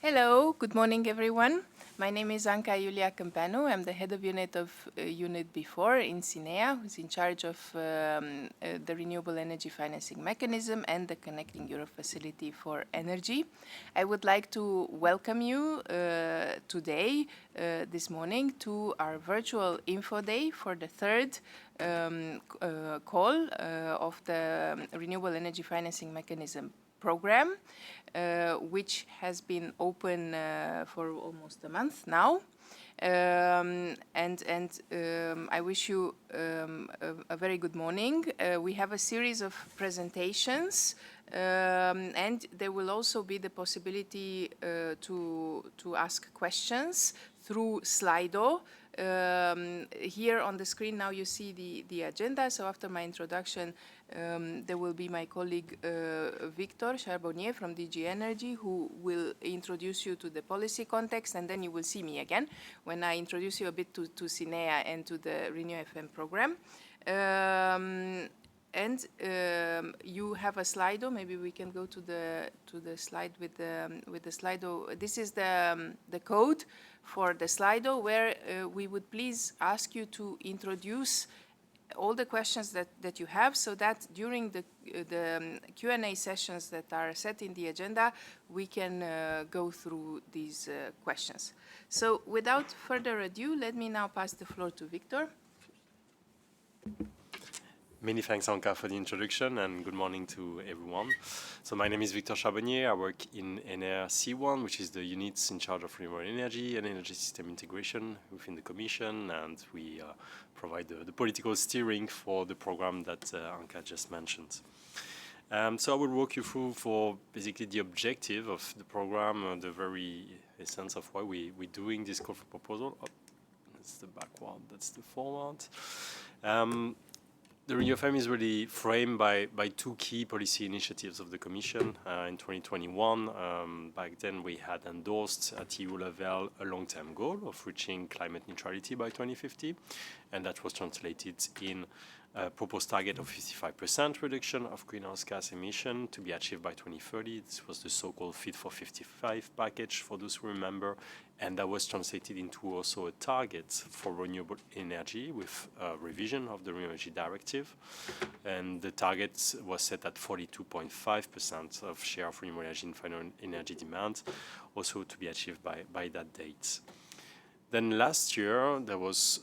Hello, good morning everyone. My name is Anca Iulia Câmpeanu. I'm the head of unit Unit B4 in CINEA, who's in charge of the Renewable Energy Financing Mechanism and the Connecting Europe Facility for Energy. I would like to welcome you today, this morning, to our virtual info day for the third call of the Renewable Energy Financing Mechanism program, which has been open for almost a month now. I wish you a very good morning. We have a series of presentations, and there will also be the possibility to ask questions through Slido. Here on the screen now you see the agenda. So after my introduction, there will be my colleague Victor Charbonnier from DG Energy, who will introduce you to the policy context, and then you will see me again when I introduce you a bit to CINEA and to the RENEWFM program. You have a Slido. Maybe we can go to the slide with the Slido. This is the code for the Slido, where we would please ask you to introduce all the questions that you have, so that during the Q&A sessions that are set in the agenda, we can go through these questions. So without further ado, let me now pass the floor to Victor. Many thanks, Anca, for the introduction, and good morning to everyone. So my name is Victor Charbonnier. I work in NR C1, which is the units in charge of renewable energy and energy system integration within the Commission, and we provide the political steering for the program that Anca just mentioned. So I will walk you through for basically the objective of the program, the very essence of why we're doing this call for proposal. Oh, that's the backward, that's the forward. The RENEWFM is really framed by two key policy initiatives of the Commission. In 2021, back then we had endorsed at EU level a long-term goal of reaching climate neutrality by 2050, and that was translated in a proposed target of 55% reduction of greenhouse gas emission to be achieved by 2030. This was the so-called Fit for 55 package, for those who remember, and that was translated into also a target for renewable energy with a revision of the Renewable Energy Directive, and the target was set at 42.5% of share of renewable energy in final energy demand, also to be achieved by that date. Then last year there was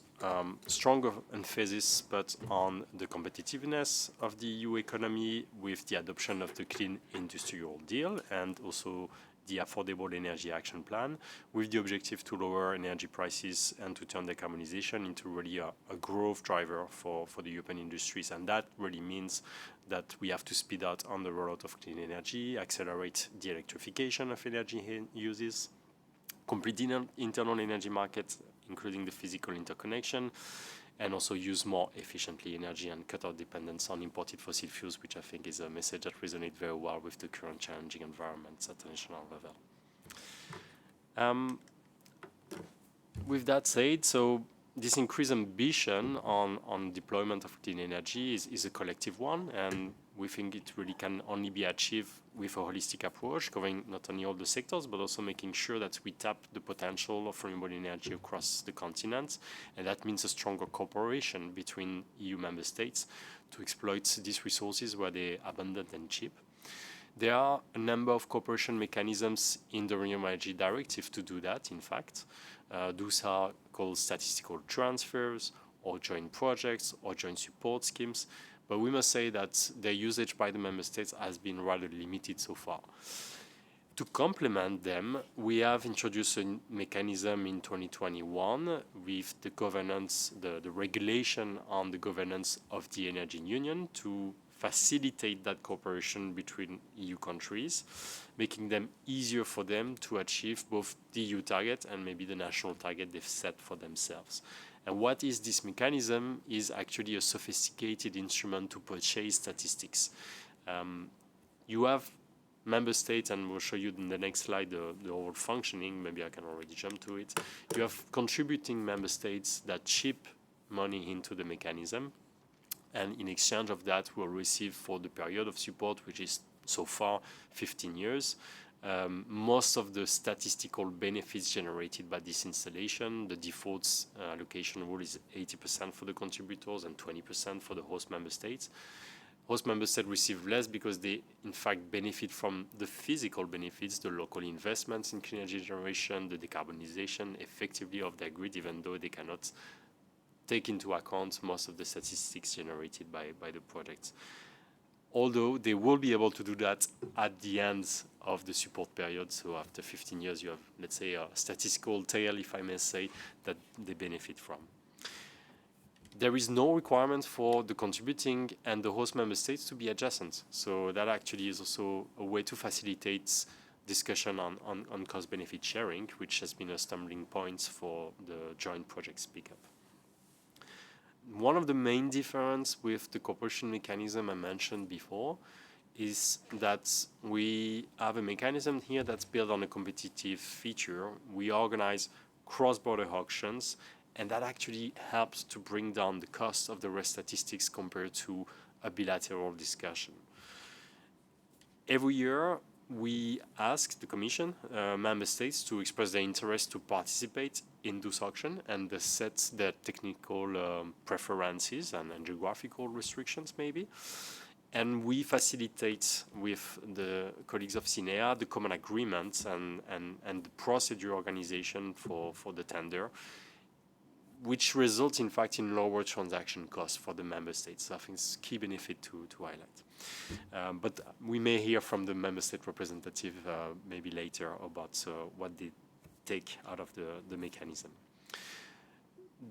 stronger emphasis put on the competitiveness of the EU economy with the adoption of the Clean Industrial Deal and also the Affordable Energy Action Plan, with the objective to lower energy prices and to turn decarbonization into really a growth driver for the European industries. And that really means that we have to speed up on the rollout of clean energy, accelerate the electrification of energy uses, complete the internal energy market, including the physical interconnection, and also use more efficiently energy and cut our dependence on imported fossil fuels, which I think is a message that resonates very well with the current challenging environments at the national level. With that said, so this increased ambition on deployment of clean energy is a collective one, and we think it really can only be achieved with a holistic approach, covering not only all the sectors, but also making sure that we tap the potential of renewable energy across the continent. And that means a stronger cooperation between EU member states to exploit these resources where they're abundant and cheap. There are a number of cooperation mechanisms in the Renewable Energy Directive to do that, in fact. Those are called statistical transfers, or joint projects, or joint support schemes. But we must say that their usage by the member states has been rather limited so far. To complement them, we have introduced a mechanism in 2021 with the governance, the regulation on the governance of the Energy Union to facilitate that cooperation between EU countries, making them easier for them to achieve both the EU target and maybe the national target they've set for themselves. And what is this mechanism is actually a sophisticated instrument to purchase statistics. You have member states, and we'll show you in the next slide the whole functioning, maybe I can already jump to it. You have contributing member states that chip money into the mechanism, and in exchange of that will receive for the period of support, which is so far 15 years, most of the statistical benefits generated by this installation. The default allocation rule is 80% for the contributors and 20% for the host member states. Host member states receive less because they, in fact, benefit from the physical benefits, the local investments in clean energy generation, the decarbonization effectively of their grid, even though they cannot take into account most of the statistics generated by the projects. Although they will be able to do that at the end of the support period. So after 15 years, you have, let's say, a statistical tail, if I may say, that they benefit from. There is no requirement for the contributing and the host member states to be adjacent. So that actually is also a way to facilitate discussion on cost-benefit sharing, which has been a stumbling point for the joint projects pickup. One of the main differences with the cooperation mechanism I mentioned before is that we have a mechanism here that's built on a competitive feature. We organize cross-border auctions, and that actually helps to bring down the cost of the rest statistics compared to a bilateral discussion. Every year, we ask the Commission, member states, to express their interest to participate in this auction and set their technical preferences and geographical restrictions, maybe. And we facilitate with the colleagues of CINEA the common agreements and the procedure organization for the tender, which results, in fact, in lower transaction costs for the member states. So I think it's a key benefit to highlight. But we may hear from the member state representative maybe later about what they take out of the mechanism.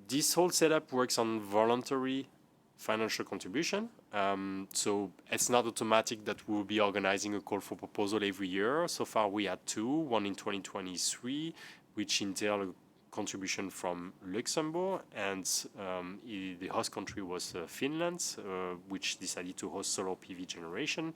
This whole setup works on voluntary financial contribution. So it's not automatic that we'll be organizing a call for proposal every year. So far, we had two, one in 2023, which entailed a contribution from Luxembourg, and the host country was Finland, which decided to host solar PV generation.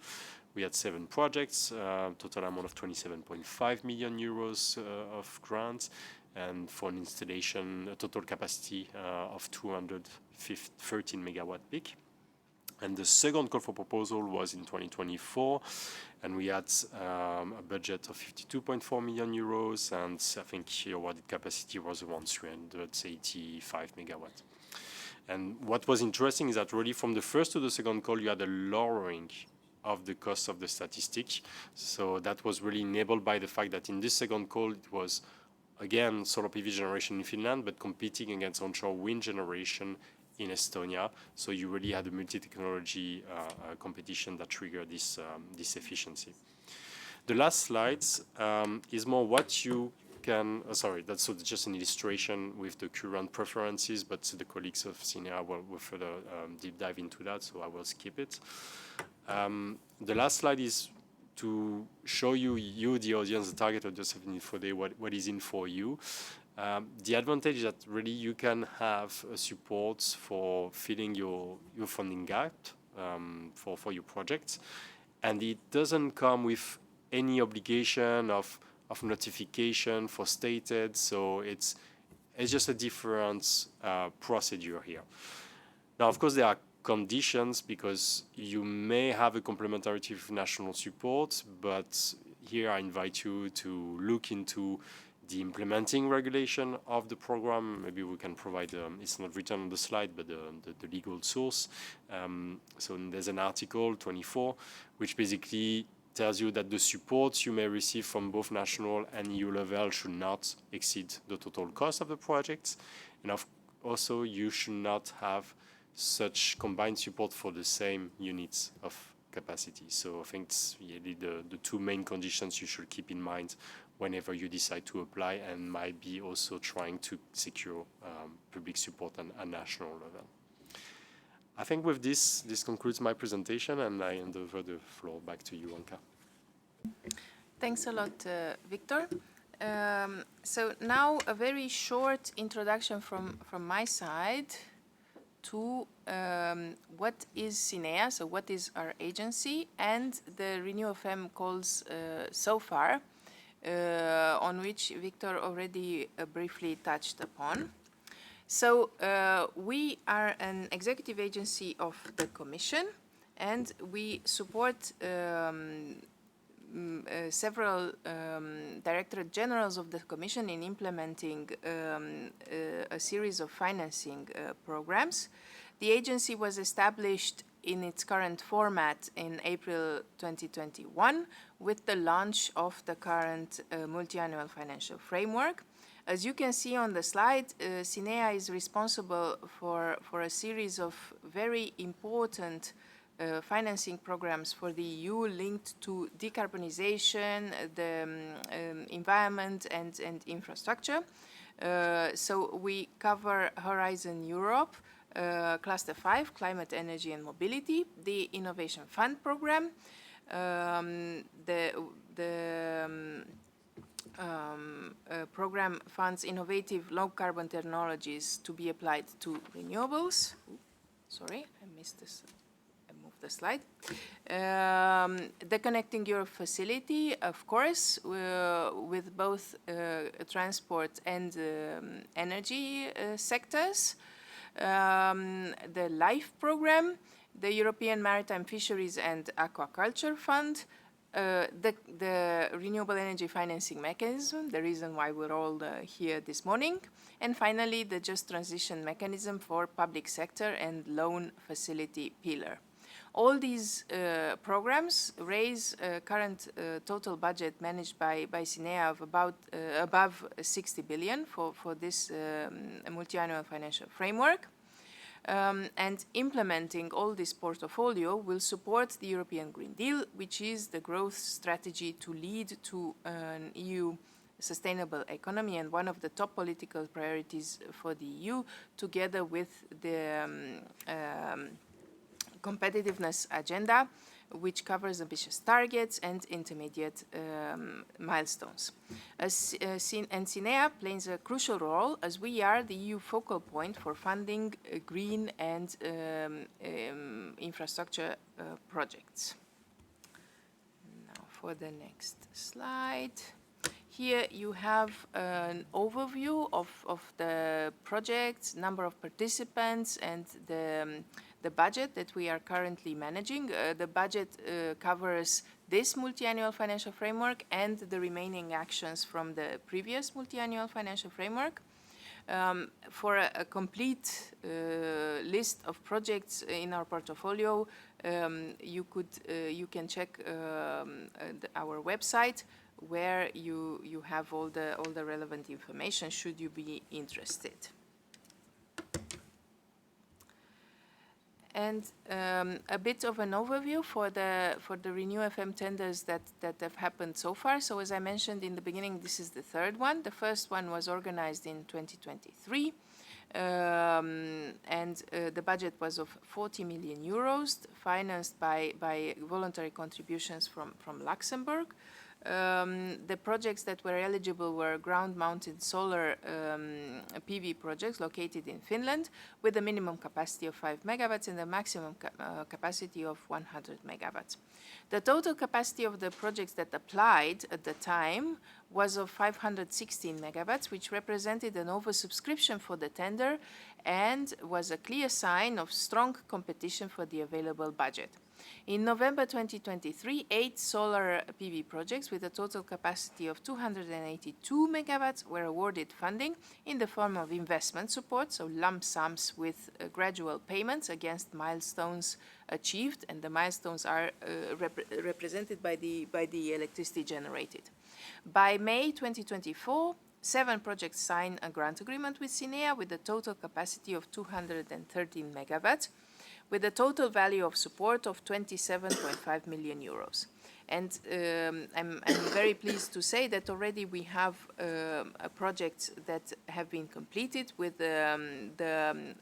We had 7 projects, total amount of 27.5 million euros of grants, and for an installation, a total capacity of 213 megawatt peak. And the second call for proposal was in 2024, and we had a budget of 52.4 million euros, and I think the awarded capacity was around 385 megawatts. And what was interesting is that really from the first to the second call, you had a lowering of the cost of the statistic. So that was really enabled by the fact that in this second call, it was, again, solar PV generation in Finland, but competing against onshore wind generation in Estonia. So you really had a multi-technology competition that triggered this efficiency. The last slide is more what you can, that's just an illustration with the current preferences, but the colleagues of CINEA will further deep dive into that, so I will skip it. The last slide is to show you, the audience, the target of Joseph Info Day, what is in for you. The advantage is that really you can have a support for filling your funding gap for your project, and it doesn't come with any obligation of notification for stated, so it's just a different procedure here. Now, of course, there are conditions because you may have a complementarity with national support, but here I invite you to look into the implementing regulation of the program. Maybe we can provide, it's not written on the slide, but the legal source. So there's an article 24, which basically tells you that the support you may receive from both national and EU level should not exceed the total cost of the project. And also, you should not have such combined support for the same units of capacity. So I think it's really the two main conditions you should keep in mind whenever you decide to apply, and might be also trying to secure public support at national level. I think with this concludes my presentation, and I hand over the floor back to you, Anka. Thanks a lot, Victor. So now a very short introduction from my side to what is CINEA, so what is our agency, and the RENEWFM calls so far, on which Victor already briefly touched upon. So we are an executive agency of the Commission, and we support several Directorate Generals of the Commission in implementing a series of financing programs. The agency was established in its current format in April 2021 with the launch of the current multi-annual financial framework. As you can see on the slide, CINEA is responsible for a series of very important financing programs for the EU linked to decarbonization, the environment and infrastructure. So we cover Horizon Europe, Cluster 5, Climate, Energy and Mobility, the Innovation Fund program, program funds innovative low-carbon technologies to be applied to renewables. Sorry, I missed this. I moved the slide. The Connecting Europe facility, of course, with both transport and energy sectors. The LIFE program, the European Maritime Fisheries and Aquaculture Fund, the Renewable Energy Financing Mechanism, the reason why we're all here this morning, and finally the Just Transition Mechanism for Public Sector and Loan Facility Pillar. All these programs raise current total budget managed by CINEA of about above 60 billion for this multi-annual financial framework. And implementing all this portfolio will support the European Green Deal, which is the growth strategy to lead to an EU sustainable economy and one of the top political priorities for the EU, together with the competitiveness agenda, which covers ambitious targets and intermediate milestones. CINEA plays a crucial role as we are the EU focal point for funding green and infrastructure projects. Now for the next slide. Here you have an overview of the projects, number of participants, and the budget that we are currently managing. The budget covers this multi-annual financial framework and the remaining actions from the previous multi-annual financial framework. For a complete list of projects in our portfolio, you can check our website, where you have all the relevant information should you be interested. And a bit of an overview for the RENEWFM tenders that have happened so far. So as I mentioned in the beginning, this is the third one. The first one was organized in 2023. And the budget was of 40 million euros, financed by voluntary contributions from Luxembourg. The projects that were eligible were ground-mounted solar PV projects located in Finland with a minimum capacity of 5 megawatts and a maximum capacity of 100 megawatts. The total capacity of the projects that applied at the time was of 516 megawatts, which represented an oversubscription for the tender and was a clear sign of strong competition for the available budget. In November 2023, 8 solar PV projects with a total capacity of 282 megawatts were awarded funding in the form of investment support, so lump sums with gradual payments against milestones achieved, and the milestones are represented by the electricity generated. By May 2024, 7 projects signed a grant agreement with CINEA with a total capacity of 213 megawatts, with a total value of support of 27.5 million euros. And I'm very pleased to say that already we have projects that have been completed with the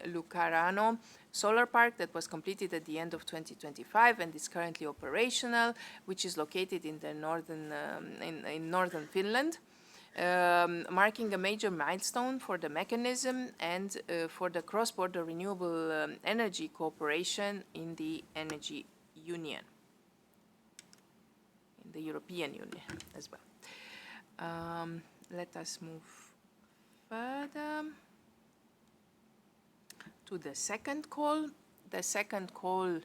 Lucarano solar park that was completed at the end of 2025 and is currently operational, which is located in the northern Finland. Marking a major milestone for the mechanism and for the cross-border renewable energy cooperation in the Energy Union, in the European Union as well. Let us move further to the second call. The second call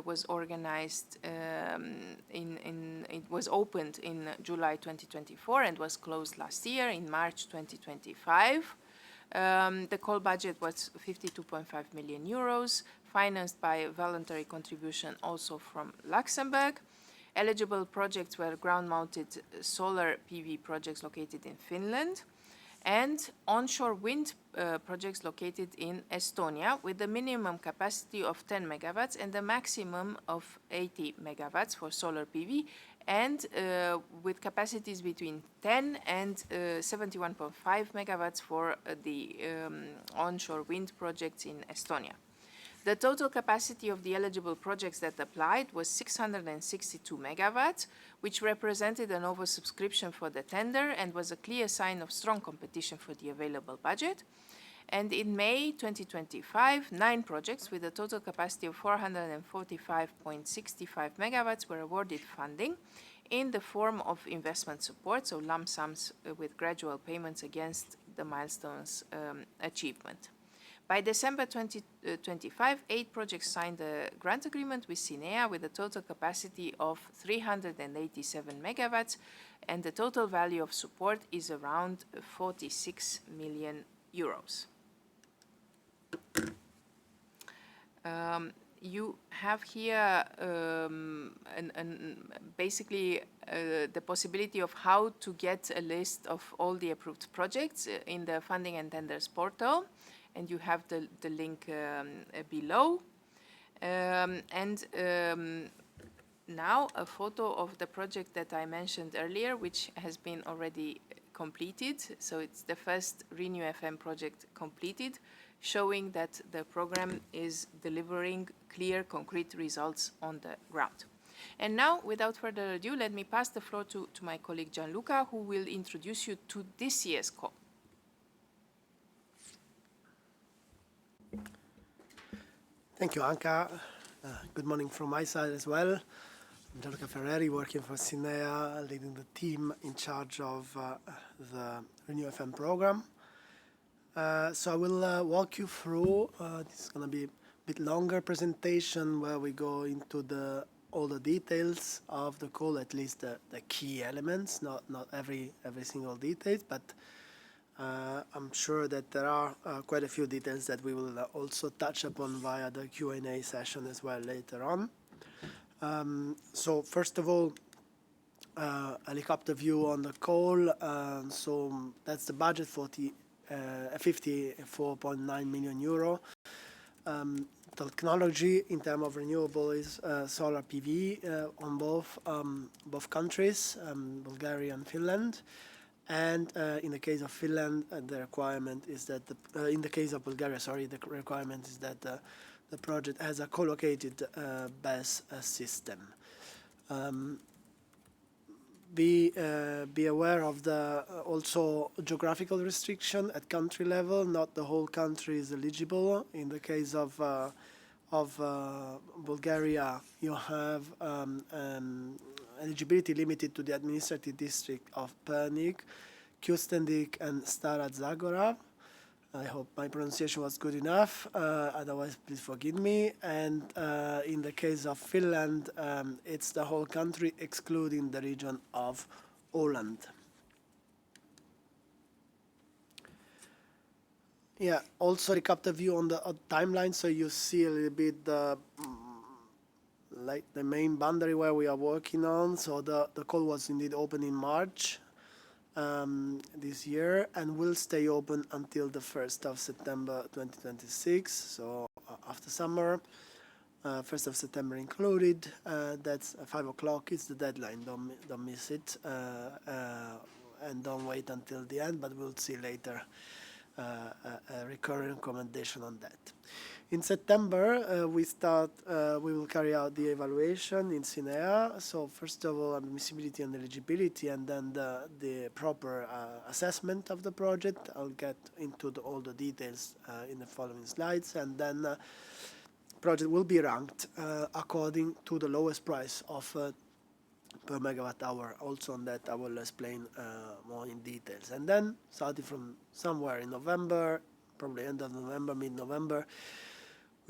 was organized it was opened in July 2024 and was closed last year in March 2025. The call budget was 52.5 million euros, financed by a voluntary contribution also from Luxembourg. Eligible projects were ground-mounted solar PV projects located in Finland and onshore wind projects located in Estonia with a minimum capacity of 10 megawatts and a maximum of 80 megawatts for solar PV and with capacities between 10 and 71.5 megawatts for the onshore wind projects in Estonia. The total capacity of the eligible projects that applied was 662 megawatts, which represented an oversubscription for the tender and was a clear sign of strong competition for the available budget. And in May 2025, 9 projects with a total capacity of 445.65 megawatts were awarded funding in the form of investment support, so lump sums with gradual payments against the milestones achievement. By December 2025, 8 projects signed a grant agreement with CINEA with a total capacity of 387 megawatts, and the total value of support is around 46 million euros. You have here basically the possibility of how to get a list of all the approved projects in the Funding and Tenders portal, and you have the link below. Now a photo of the project that I mentioned earlier, which has been already completed. So it's the first RENEWFM project completed, showing that the program is delivering clear, concrete results on the ground. And now, without further ado, let me pass the floor to my colleague Gianluca, who will introduce you to this year's call. Thank you, Anka. Good morning from my side as well. I'm Gianluca Ferreri, working for CINEA, leading the team in charge of the RENEWFM program. So I will walk you through, this is going to be a bit longer presentation where we go into all the details of the call, at least the key elements, not every single detail, but I'm sure that there are quite a few details that we will also touch upon via the Q&A session as well later on. So first of all, a helicopter view on the call. So that's the budget for 54.9 million euro. Technology in terms of renewable is solar PV on both countries, Bulgaria and Finland. And in the case of Finland, the requirement is that in the case of Bulgaria, the requirement is that the project has a co-located BESS system. Be aware of the also geographical restriction at country level. Not the whole country is eligible. In the case of Bulgaria, you have eligibility limited to the administrative district of Pernik, Kjustendik, and Stara Zagora. I hope my pronunciation was good enough. Otherwise, please forgive me. And in the case of Finland, it's the whole country, excluding the region of Åland. Yeah, also helicopter view on the timeline, so you see a little bit like the main boundary where we are working on. So the call was indeed open in March this year and will stay open until the 1st of September 2026. So after summer, 1st of September included. That's 5 o'clock. It's the deadline. Don't miss it. And don't wait until the end, but we'll see later a recurring recommendation on that. In September, we will carry out the evaluation in CINEA. So first of all, admissibility and eligibility, and then the proper assessment of the project. I'll get into all the details in the following slides, and then project will be ranked according to the lowest price of per megawatt hour. Also on that, I will explain more in details. And then, starting from somewhere in November, probably end of November, mid-November,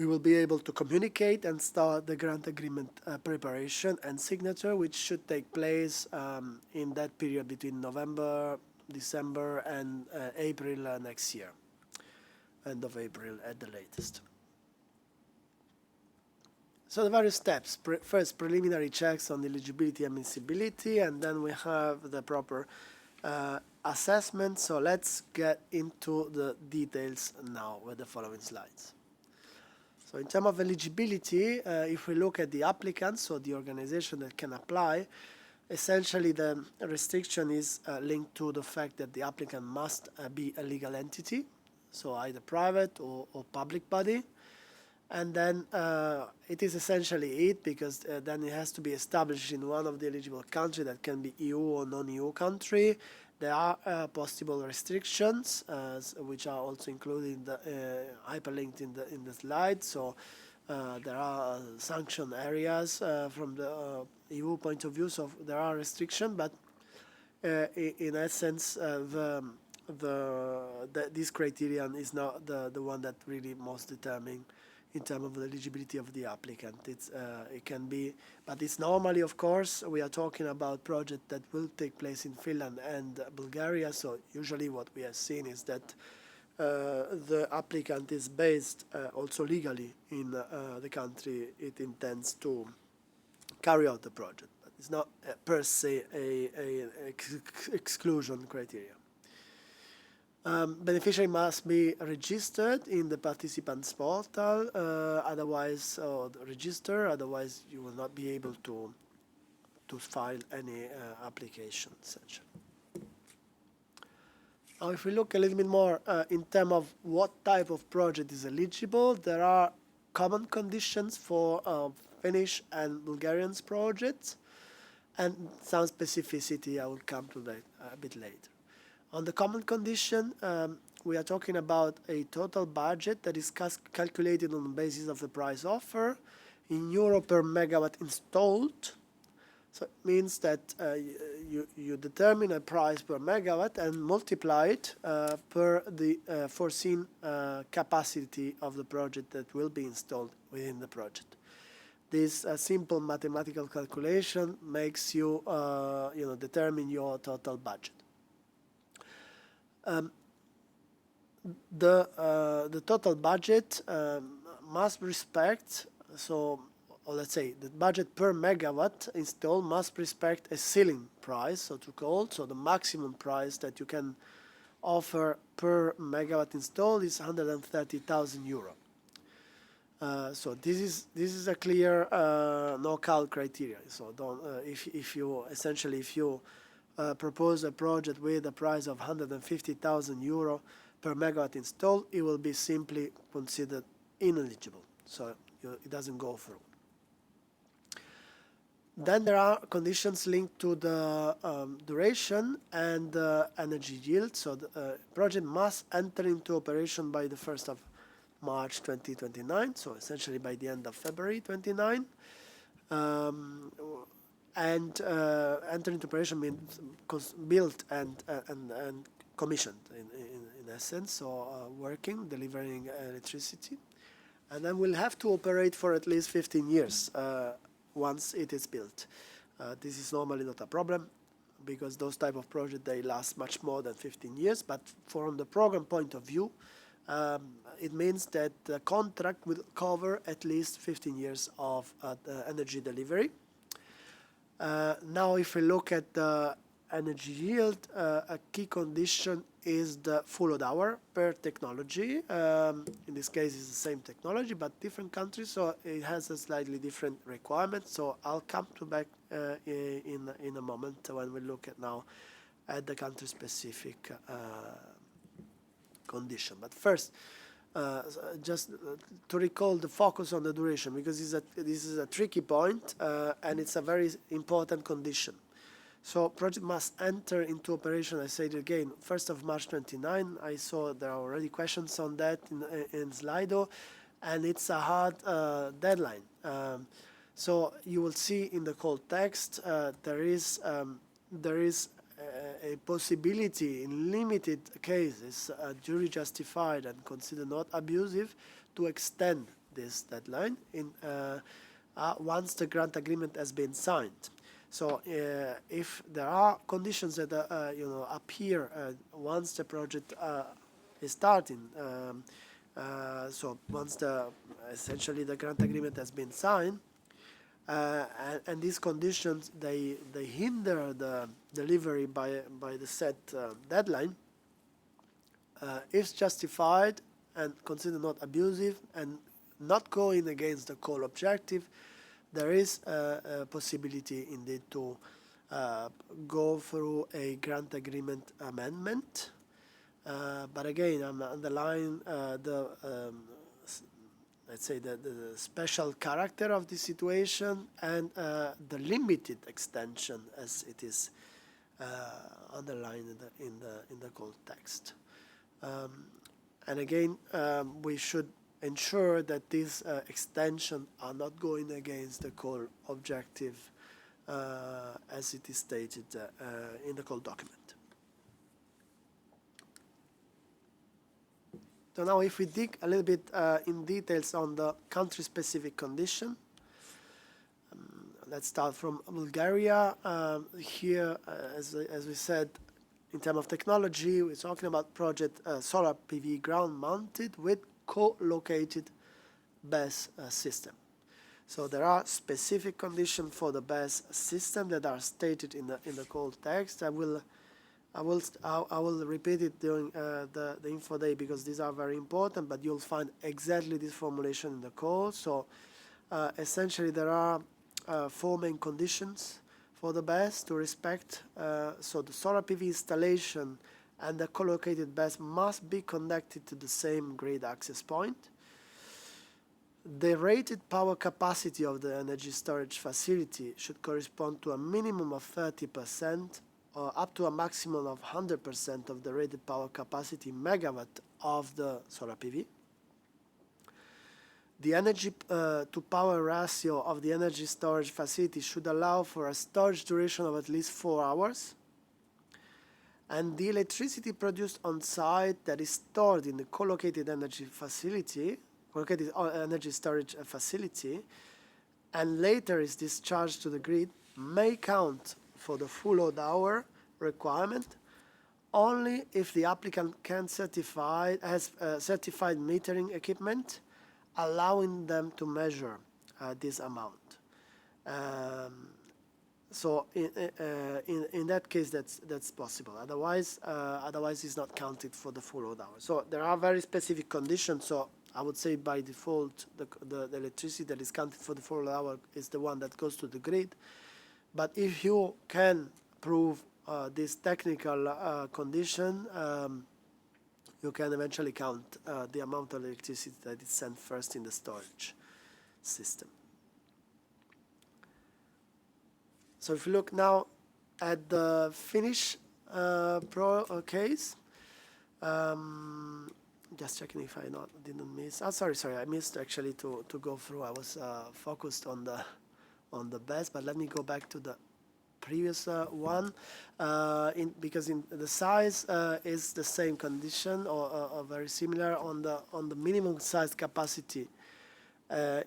we will be able to communicate and start the grant agreement preparation and signature, which should take place in that period between November, December, and April next year, end of April at the latest. So the various steps. First, preliminary checks on eligibility and admissibility, and then we have the proper assessment. So let's get into the details now with the following slides. So in terms of eligibility, if we look at the applicants, so the organization that can apply, essentially the restriction is linked to the fact that the applicant must be a legal entity, so either private or public body. And then it is essentially it, because then it has to be established in one of the eligible countries, that can be EU or non-EU country. There are possible restrictions, which are also included in the hyperlinked in the slide. So there are sanction areas from the EU point of view. So there are restrictions, but in essence, this criterion is not the one that really most determine in terms of the eligibility of the applicant. It can be, but it's normally, of course, we are talking about projects that will take place in Finland and Bulgaria. So usually what we have seen is that the applicant is based also legally in the country it intends to carry out the project. But it's not per se a exclusion criteria. Beneficiary must be registered in the participants portal, otherwise you will not be able to file any application, essentially. Now, if we look a little bit more in terms of what type of project is eligible, there are common conditions for Finnish and Bulgarian projects, and some specificity I will come to that a bit later. On the common condition, we are talking about a total budget that is calculated on the basis of the price offer in euro per megawatt installed. So it means that you determine a price per megawatt and multiply it per the foreseen capacity of the project that will be installed within the project. This simple mathematical calculation makes you determine your total budget. The total budget must respect, or let's say the budget per megawatt installed must respect a ceiling price, so to call. So the maximum price that you can offer per megawatt installed is 130,000 euro. So this is a clear knockout criteria. So if you propose a project with a price of 150,000 euro per megawatt installed, it will be simply considered ineligible. So it doesn't go through. Then there are conditions linked to the duration and energy yield. So the project must enter into operation by the 1st of March 2029, so essentially by the end of February 29. And enter into operation means built and commissioned in essence, so working, delivering electricity. And then we'll have to operate for at least 15 years once it is built. This is normally not a problem, because those type of projects, they last much more than 15 years. But from the program point of view, it means that the contract will cover at least 15 years of energy delivery. Now, if we look at the energy yield, a key condition is the full load hour per technology. In this case, it's the same technology, but different countries, so it has a slightly different requirement. So I'll come back in a moment when we look at the country-specific condition. But first, just to recall the focus on the duration, because this is a tricky point and it's a very important condition. So project must enter into operation, I say it again, 1st of March 29. I saw there are already questions on that in Slido, and it's a hard deadline. So you will see in the call text there is a possibility in limited cases, jury justified and considered not abusive, to extend this deadline once the grant agreement has been signed. So if there are conditions that appear once the project is starting, so once essentially the grant agreement has been signed, and these conditions they hinder the delivery by the set deadline, if justified and considered not abusive and not going against the call objective, there is a possibility indeed to go through a grant agreement amendment. But again, I'm underlying let's say the special character of the situation and the limited extension as it is underlined in the call text. And again, we should ensure that these extensions are not going against the call objective as it is stated in the call document. So now if we dig a little bit in details on the country-specific condition, let's start from Bulgaria. Here, as we said, in terms of technology, we're talking about project solar PV ground-mounted with co-located BESS system. So there are specific conditions for the BESS system that are stated in the call text. I will repeat it during the info day because these are very important, but you'll find exactly this formulation in the call. So essentially there are 4 main conditions for the BESS to respect. So the solar PV installation and the co-located BESS must be connected to the same grid access point. The rated power capacity of the energy storage facility should correspond to a minimum of 30% or up to a maximum of 100% of the rated power capacity megawatt of the solar PV. The energy to power ratio of the energy storage facility should allow for a storage duration of at least 4 hours. And the electricity produced on site that is stored in the co-located energy facility, co-located energy storage facility, and later is discharged to the grid, may count for the full load hour requirement only if the applicant has certified metering equipment allowing them to measure this amount. So in that case, that's possible. Otherwise it's not counted for the full load hour. So there are very specific conditions. So I would say by default, the electricity that is counted for the full load hour is the one that goes to the grid. But if you can prove this technical condition, you can eventually count the amount of electricity that is sent first in the storage system. So if you look now at the Finnish case, just checking if I didn't miss. Sorry, I missed actually to go through. I was focused on the BESS, but let me go back to the previous one because in the size is the same condition or very similar on the minimum size capacity.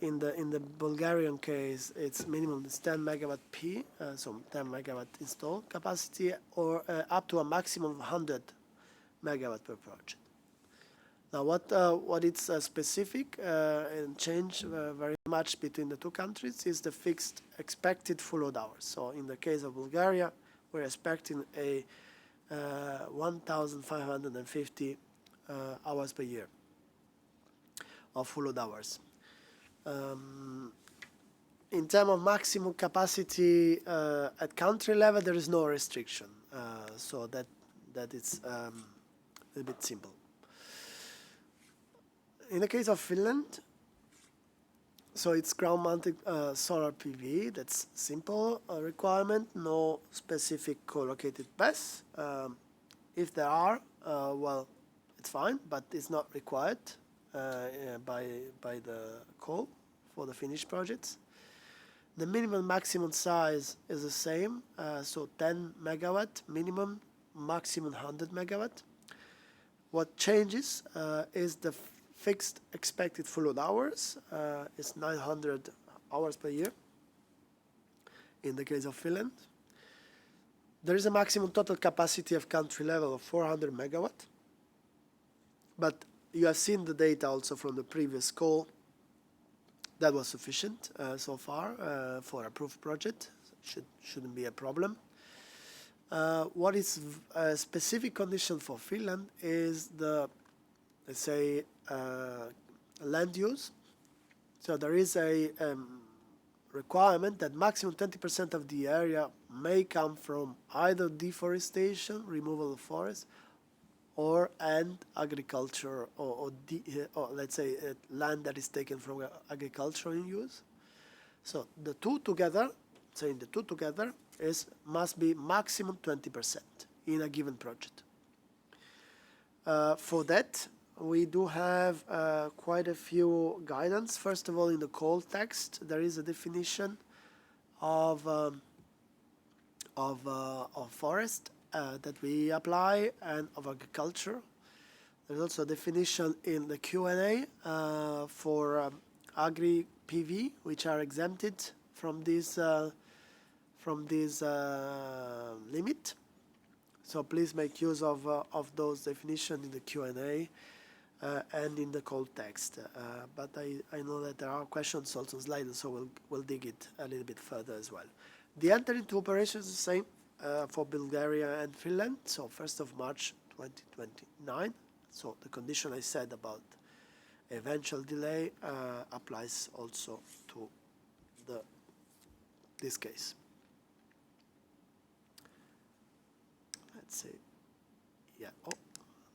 In the Bulgarian case, its minimum is 10 megawatt P, so 10 megawatt installed capacity, or up to a maximum of 100 megawatt per project. Now, what is specific and change very much between the two countries is the fixed expected full load hours. So in the case of Bulgaria, we're expecting a 1,550 hours per year of full load hours. In terms of maximum capacity at country level, there is no restriction, so that it's a little bit simple. In the case of Finland, so it's ground-mounted solar PV. That's simple requirement. No specific co-located BESS. If there are, well, it's fine, but it's not required by the call for the Finnish projects. The minimum maximum size is the same, so 10 megawatt minimum, maximum 100 megawatt. What changes is the fixed expected full load hours is 900 hours per year in the case of Finland. There is a maximum total capacity of country level of 400 megawatt. But you have seen the data also from the previous call. That was sufficient so far for a proof project. Shouldn't be a problem. What is a specific condition for Finland is the, let's say, land use. So there is a requirement that maximum 20% of the area may come from either deforestation, removal of forests, and agriculture, or let's say land that is taken from agricultural use. So the two together, saying the two together, must be maximum 20% in a given project. For that, we do have quite a few guidance. First of all, in the call text, there is a definition of forest that we apply, and of agriculture. There's also a definition in the Q&A for agri-PV, which are exempted from this limit. So please make use of those definitions in the Q&A and in the call text. But I know that there are questions also slides, so we'll dig it a little bit further as well. The entry into operation is the same for Bulgaria and Finland, so 1st of March 2029. So the condition I said about eventual delay applies also to this case. Let's see. Yeah. Oh,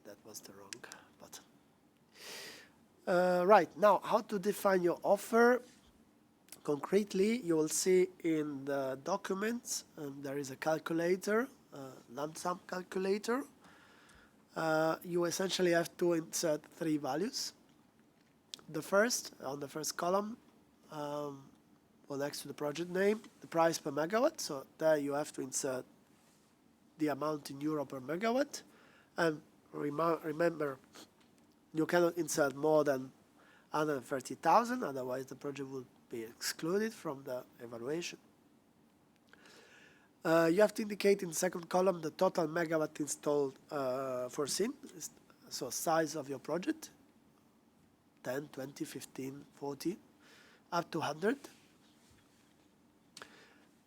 that was the wrong button. Right. Now, how to define your offer? Concretely, you will see in the documents there is a calculator, lump sum calculator. You essentially have to insert three values. The first, on the first column, next to the project name, the price per megawatt. So there you have to insert the amount in euro per megawatt. And remember, you cannot insert more than 130,000, otherwise the project will be excluded from the evaluation. You have to indicate in the second column the total megawatt installed foreseen, so size of your project, 10, 20, 15, 40, up to 100.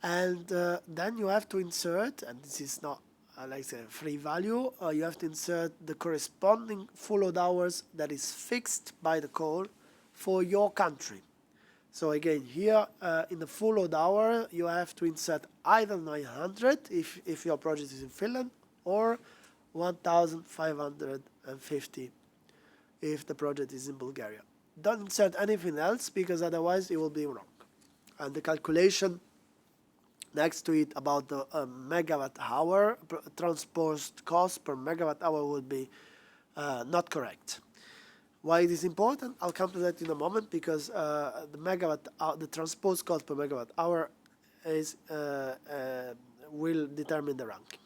And then you have to insert, and this is not like a free value, you have to insert the corresponding full load hours that is fixed by the call for your country. So again, here in the full load hour, you have to insert either 900 if your project is in Finland, or 1,550 if the project is in Bulgaria. Don't insert anything else, because otherwise it will be wrong. And the calculation next to it about the megawatt hour, transposed cost per megawatt hour would be not correct. Why it is important? I'll come to that in a moment, because the transposed cost per megawatt hour will determine the ranking.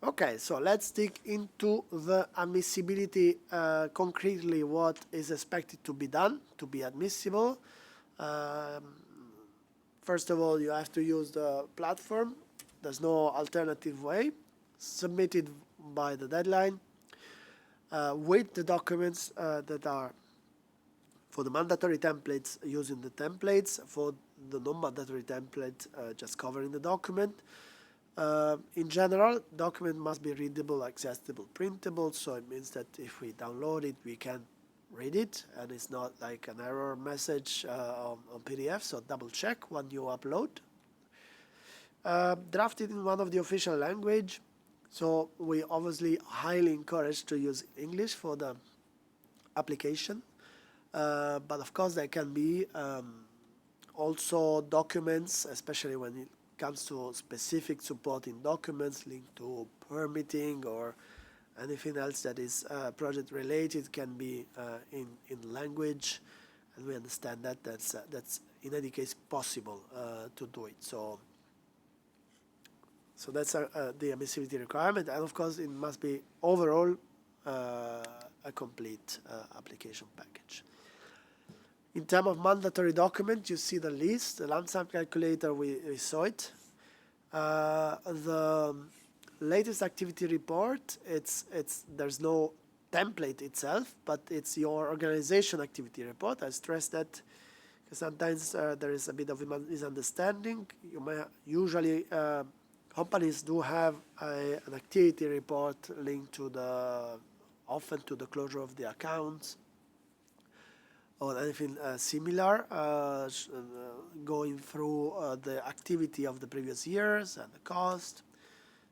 Okay, so let's dig into the admissibility concretely. What is expected to be done to be admissible? First of all, you have to use the platform. There's no alternative way. Submitted by the deadline with the documents that are for the mandatory templates, using the templates, for the non-mandatory template, just covering the document. In general, document must be readable, accessible, printable, so it means that if we download it, we can read it, and it's not like an error message on PDF, so double check when you upload. Drafted in one of the official language, so we obviously highly encourage to use English for the application, but of course there can be also documents, especially when it comes to specific supporting documents linked to permitting or anything else that is project related, can be in language, and we understand that that's in any case possible to do it. So that's the admissibility requirement, and of course it must be overall a complete application package. In terms of mandatory document, you see the list, the lump sum calculator, we saw it. The latest activity report, there's no template itself, but it's your organization activity report. I stress that because sometimes there is a bit of a misunderstanding. Usually companies do have an activity report linked to often to the closure of the accounts or anything similar, going through the activity of the previous years and the cost.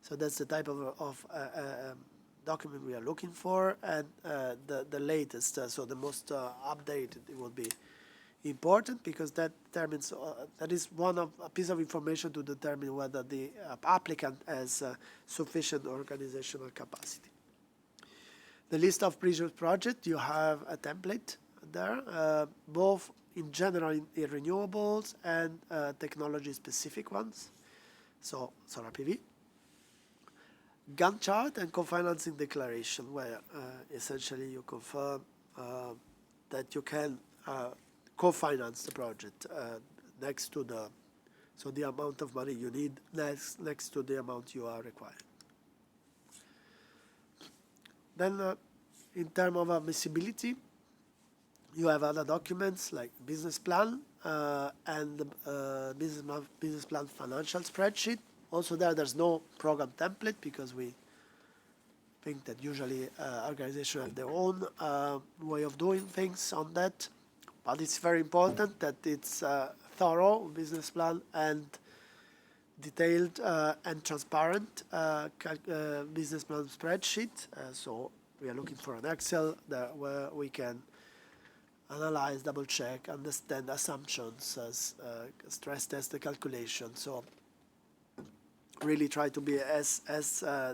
So that's the type of document we are looking for, and the latest, so the most updated, it will be important because that determines that is a piece of information to determine whether the applicant has sufficient organizational capacity. The list of previous projects, you have a template there, both in general in renewables and technology-specific ones, so solar PV. Gantt chart and co-financing declaration, where essentially you confirm that you can co-finance the project next to the amount of money you need next to the amount you are requiring. Then in terms of admissibility, you have other documents like business plan and the business plan financial spreadsheet. Also there's no program template because we think that usually organizations have their own way of doing things on that. But it's very important that it's thorough business plan and detailed and transparent business plan spreadsheet. So we are looking for an Excel where we can analyze, double check, understand assumptions, stress test the calculation. So really try to be as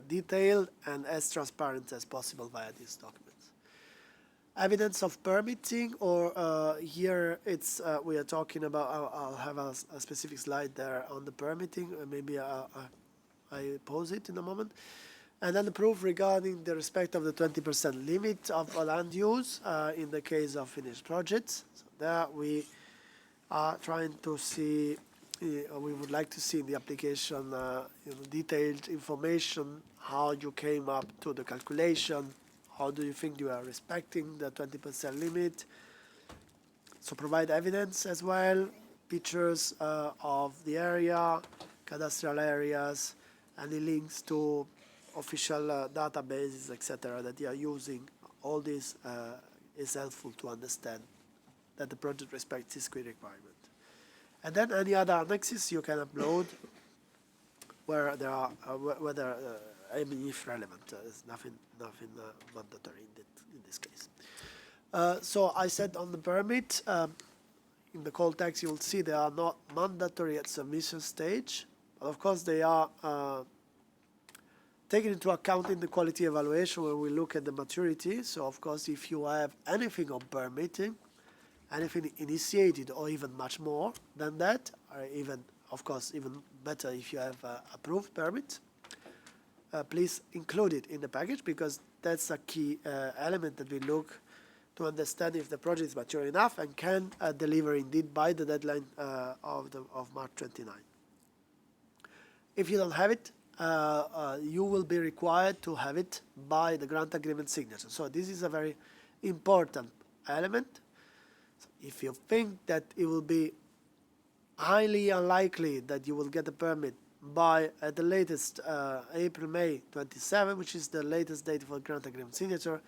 detailed and as transparent as possible via these documents. Evidence of permitting, or here it's we are talking about. I'll have a specific slide there on the permitting. Maybe I pose it in a moment. And then the proof regarding the respect of the 20% limit of land use in the case of finished projects. So there we are trying to see, we would like to see in the application detailed information, how you came up to the calculation, how do you think you are respecting the 20% limit. So provide evidence as well, pictures of the area, cadastral areas, any links to official databases, etc., that you are using. All this is helpful to understand that the project respects this key requirement. And then any other annexes you can upload where there are, whether I mean if relevant. There's nothing mandatory in this case. So I said on the permit, in the call text you will see they are not mandatory at submission stage, but of course they are taken into account in the quality evaluation when we look at the maturity. So of course if you have anything on permitting, anything initiated or even much more than that, or even, of course, even better if you have approved permit, please include it in the package, because that's a key element that we look to understand if the project is mature enough and can deliver indeed by the deadline of March 29. If you don't have it, you will be required to have it by the grant agreement signature. So this is a very important element. If you think that it will be highly unlikely that you will get a permit by at the latest April, May 27, which is the latest date for grant agreement signature,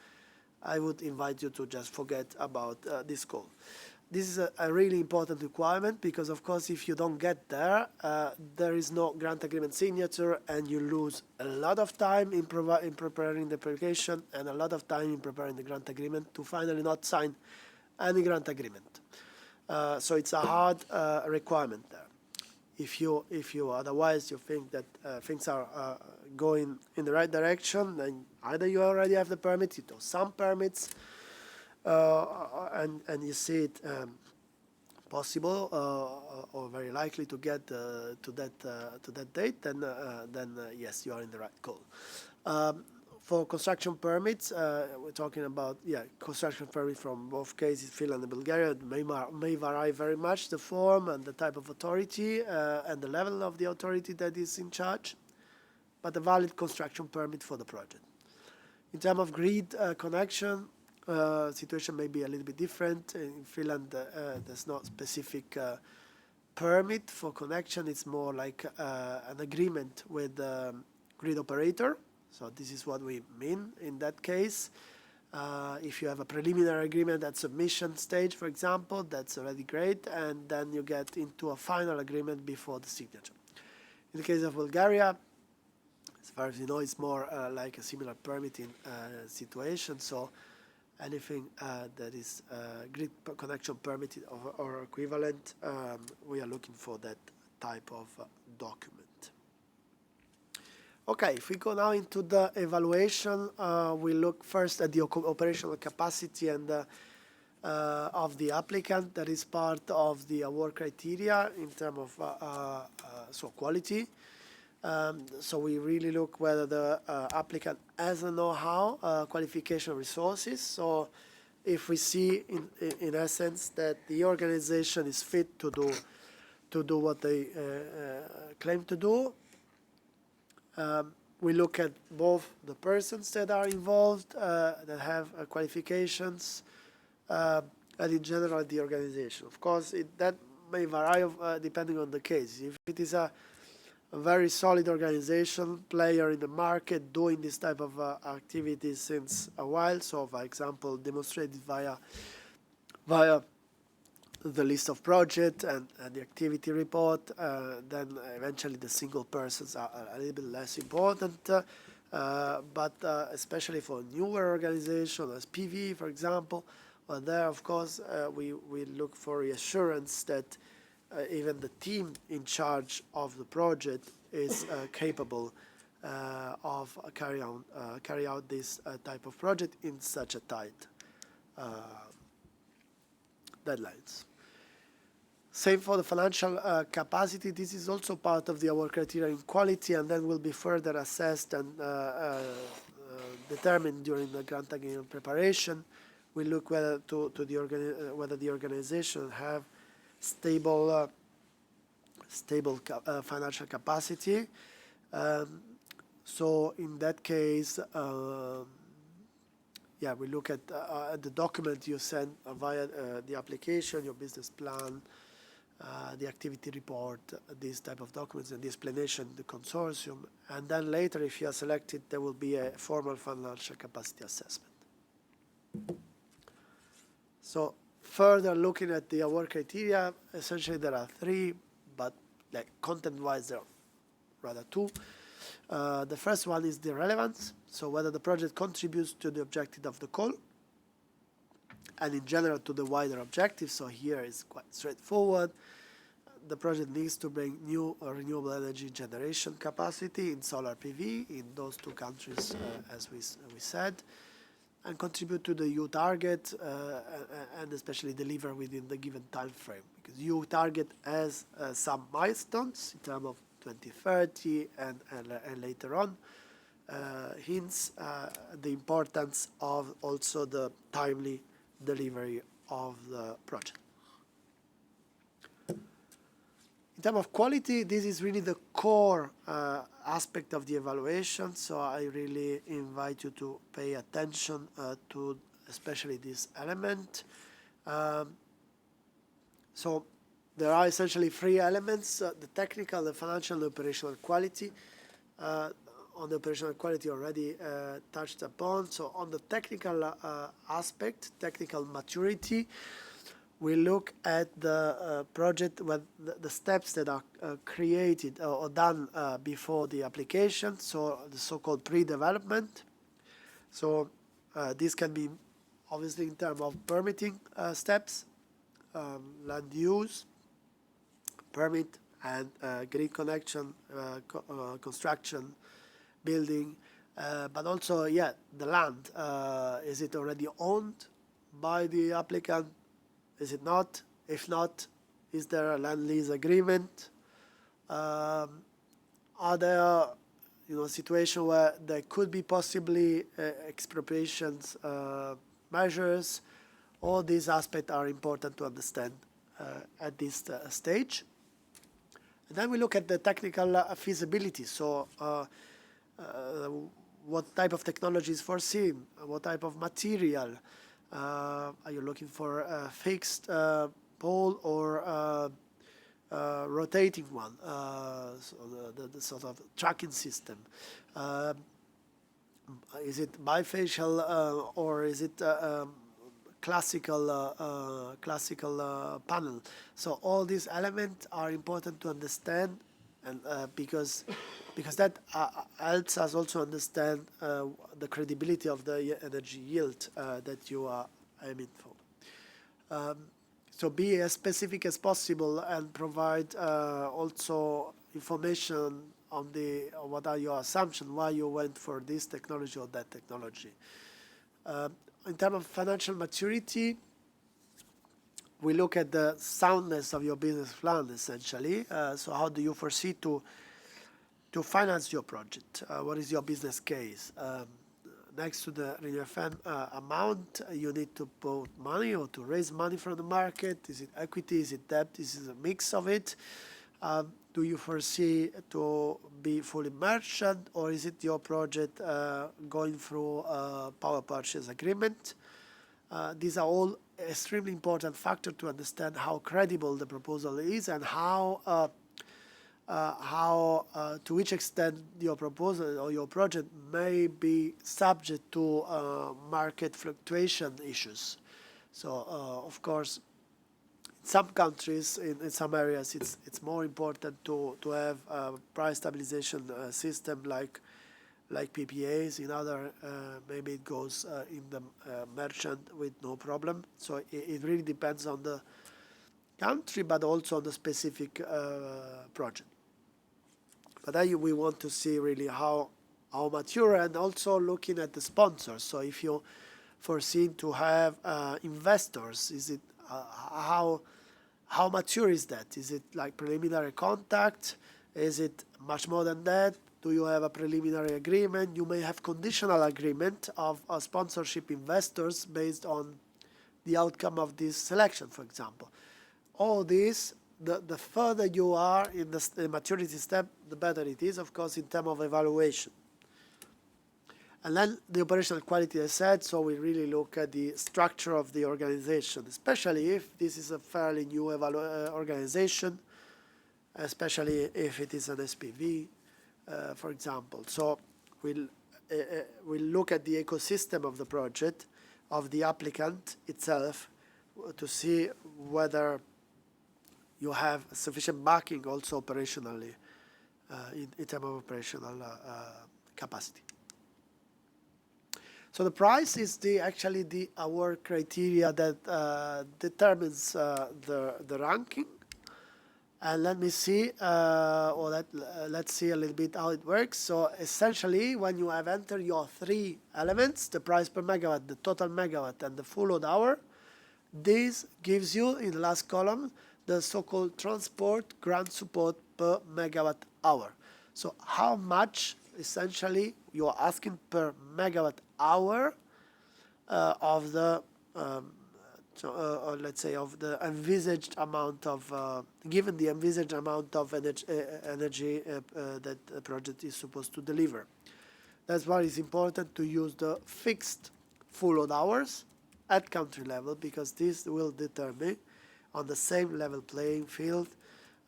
I would invite you to just forget about this call. This is a really important requirement, because of course if you don't get there, there is no grant agreement signature, and you lose a lot of time in preparing the application and a lot of time in preparing the grant agreement to finally not sign any grant agreement. So it's a hard requirement there. If you otherwise you think that things are going in the right direction, then either you already have the permit, you do some permits, and you see it possible or very likely to get to that date, then yes, you are in the right call. For construction permits, we're talking about construction permit from both cases, Finland and Bulgaria. It may vary very much, the form and the type of authority and the level of the authority that is in charge, but a valid construction permit for the project. In terms of grid connection, situation may be a little bit different. In Finland, there's no specific permit for connection. It's more like an agreement with the grid operator. So this is what we mean in that case. If you have a preliminary agreement at submission stage, for example, that's already great, and then you get into a final agreement before the signature. In the case of Bulgaria, as far as you know, it's more like a similar permitting situation. So anything that is grid connection permitted or equivalent, we are looking for that type of document. Okay, if we go now into the evaluation, we look first at the operational capacity and of the applicant. That is part of the award criteria in terms of quality. So we really look whether the applicant has a know-how, qualification, resources. So if we see in essence that the organization is fit to do what they claim to do. We look at both the persons that are involved, that have qualifications, and in general the organization. Of course, that may vary depending on the case. If it is a very solid organization, player in the market, doing this type of activities since a while, so for example, demonstrated via the list of projects and the activity report, then eventually the single persons are a little bit less important. But especially for newer organizations, as PV, for example, there, of course, we look for reassurance that even the team in charge of the project is capable of carry out this type of project in such a tight deadlines. Same for the financial capacity. This is also part of the award criteria in quality, and then will be further assessed and determined during the grant agreement preparation. We look whether whether the organization have stable financial capacity. So in that case, we look at the document you send via the application, your business plan, the activity report, these type of documents, and the explanation, the consortium. And then later, if you are selected, there will be a formal financial capacity assessment. So further looking at the award criteria, essentially there are three, but like content-wise there are rather two. The first one is the relevance, so whether the project contributes to the objective of the call, and in general to the wider objective. So here is quite straightforward. The project needs to bring new renewable energy generation capacity in solar PV in those two countries, as we said, and contribute to the EU target and especially deliver within the given time frame. Because EU target has some milestones in terms of 2030 and later on, hence the importance of also the timely delivery of the project. In terms of quality, this is really the core aspect of the evaluation, so I really invite you to pay attention to especially this element. So there are essentially three elements, the technical, the financial, and the operational quality. On the operational quality already touched upon. So on the technical aspect, technical maturity, we look at the project with the steps that are created or done before the application, so the so-called pre-development. So this can be obviously in terms of permitting steps, land use, permit, and grid connection, construction, building, but also, the land. Is it already owned by the applicant? Is it not? If not, is there a land lease agreement? Are there situation where there could be possibly expropriations measures. All these aspects are important to understand at this stage. And then we look at the technical feasibility. So what type of technology is foreseen? What type of material? Are you looking for a fixed pole or rotating one? So the sort of tracking system. Is it bifacial or is it classical panel? So all these elements are important to understand, and because that helps us also understand the credibility of the energy yield that you are aiming for. So be as specific as possible and provide also information on what are your assumptions, why you went for this technology or that technology. In terms of financial maturity, we look at the soundness of your business plan, essentially. So how do you foresee to finance your project? What is your business case? Next to the RENEWFM amount, you need to put money or to raise money from the market. Is it equity? Is it debt? Is it a mix of it? Do you foresee to be fully merchant, or is it your project going through a power purchase agreement? These are all extremely important factors to understand how credible the proposal is and how to which extent your proposal or your project may be subject to market fluctuation issues. So, of course, in some countries, in some areas, it's more important to have a price stabilization system like PPAs. In other, maybe it goes in the merchant with no problem. So it really depends on the country, but also on the specific project. But then we want to see really how mature, and also looking at the sponsors. So if you foresee to have investors, is it how mature is that? Is it like preliminary contact? Is it much more than that? Do you have a preliminary agreement? You may have conditional agreement of sponsorship investors based on the outcome of this selection, for example. All this, the further you are in the maturity step, the better it is, of course, in terms of evaluation. And then the operational quality, I said, so we really look at the structure of the organization, especially if this is a fairly new organization, especially if it is an SPV, for example. So we'll look at the ecosystem of the project, of the applicant itself, to see whether you have sufficient backing also operationally, in terms of operational capacity. So the price is actually our criteria that determines the ranking. And let me see, let's see a little bit how it works. So essentially, when you have entered your three elements, the price per megawatt, the total megawatt, and the full load hour, this gives you, in the last column, the so-called transport grant support per megawatt hour. So how much, essentially, you are asking per megawatt hour of the or let's say of the envisaged amount of given the envisaged amount of energy that the project is supposed to deliver. That's why it's important to use the fixed full load hours at country level, because this will determine on the same level playing field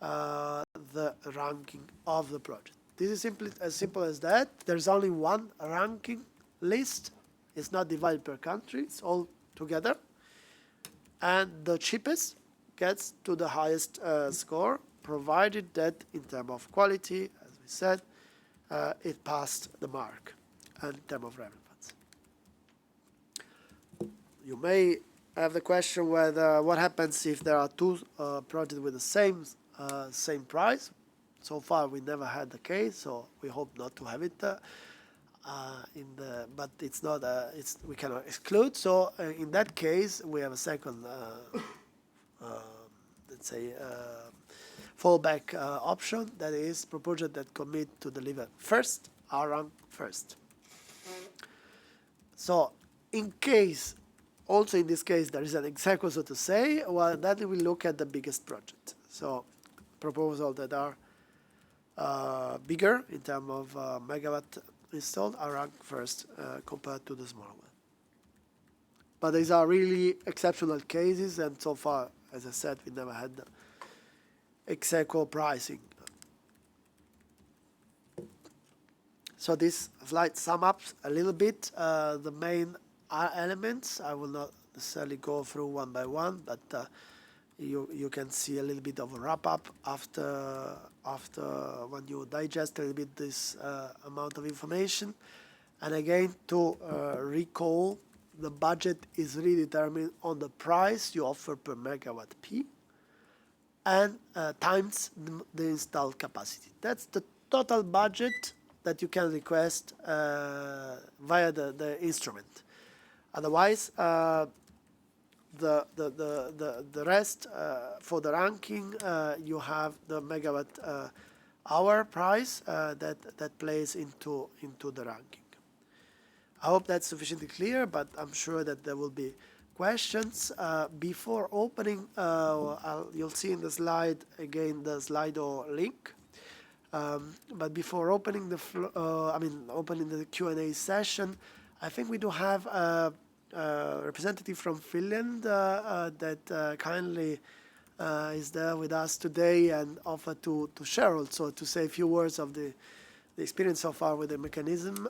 the ranking of the project. This is simply as simple as that. There's only one ranking list. It's not divided per country. It's all together. And the cheapest gets to the highest score, provided that in terms of quality, as we said, it passed the mark, and in terms of relevance. You may have the question whether what happens if there are two projects with the same price. So far, we never had the case, so we hope not to have it. But it's not. We cannot exclude. So in that case, we have a second, let's say, fallback option. That is, proposals that commit to deliver first are ranked first. So in case, also in this case, there is an exequo, so to say, well, then we look at the biggest project. So proposals that are bigger in terms of megawatt installed are ranked first compared to the smaller one. But these are really exceptional cases, and so far, as I said, we never had exequo pricing. So this slide sums up a little bit the main elements. I will not necessarily go through one by one, but you can see a little bit of a wrap-up after when you digest a little bit this amount of information. And again, to recall, the budget is really determined on the price you offer per megawatt P and times the installed capacity. That's the total budget that you can request via the instrument. Otherwise, the rest for the ranking, you have the megawatt hour price that plays into the ranking. I hope that's sufficiently clear, but I'm sure that there will be questions. Before opening, you'll see in the slide again the Slido link. But before opening opening the Q&A session, I think we do have a representative from Finland that kindly is there with us today and offered to share also, to say a few words of the experience so far with the mechanism.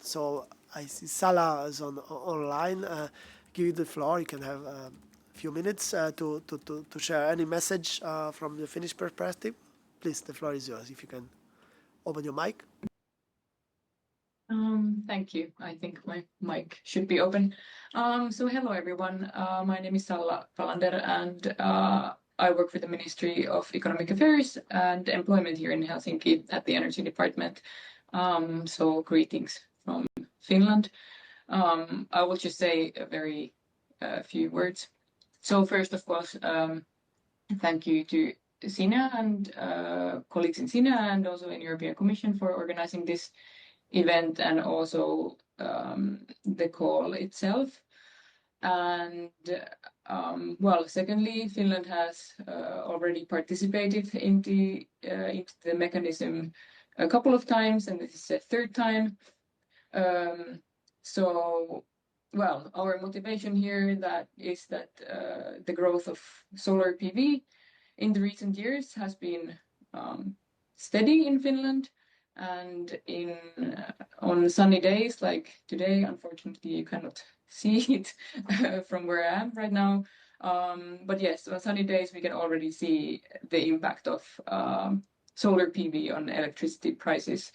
So I see Sala is online. Give you the floor. You can have a few minutes to share any message from the Finnish perspective. Please, the floor is yours. If you can open your mic. Thank you. I think my mic should be open. So hello everyone. My name is Salla Falander, and I work for the Ministry of Economic Affairs and Employment here in Helsinki at the Energy Department. So greetings from Finland. I will just say a very few words. So first, of course, thank you to CINEA and colleagues in CINEA and also in European Commission for organizing this event and also the call itself. And well, secondly, Finland has already participated into the mechanism a couple of times, and this is the third time. So, well, our motivation here is that the growth of solar PV in the recent years has been steady in Finland, and on sunny days like today, unfortunately you cannot see it from where I am right now. But yes, on sunny days we can already see the impact of solar PV on electricity prices.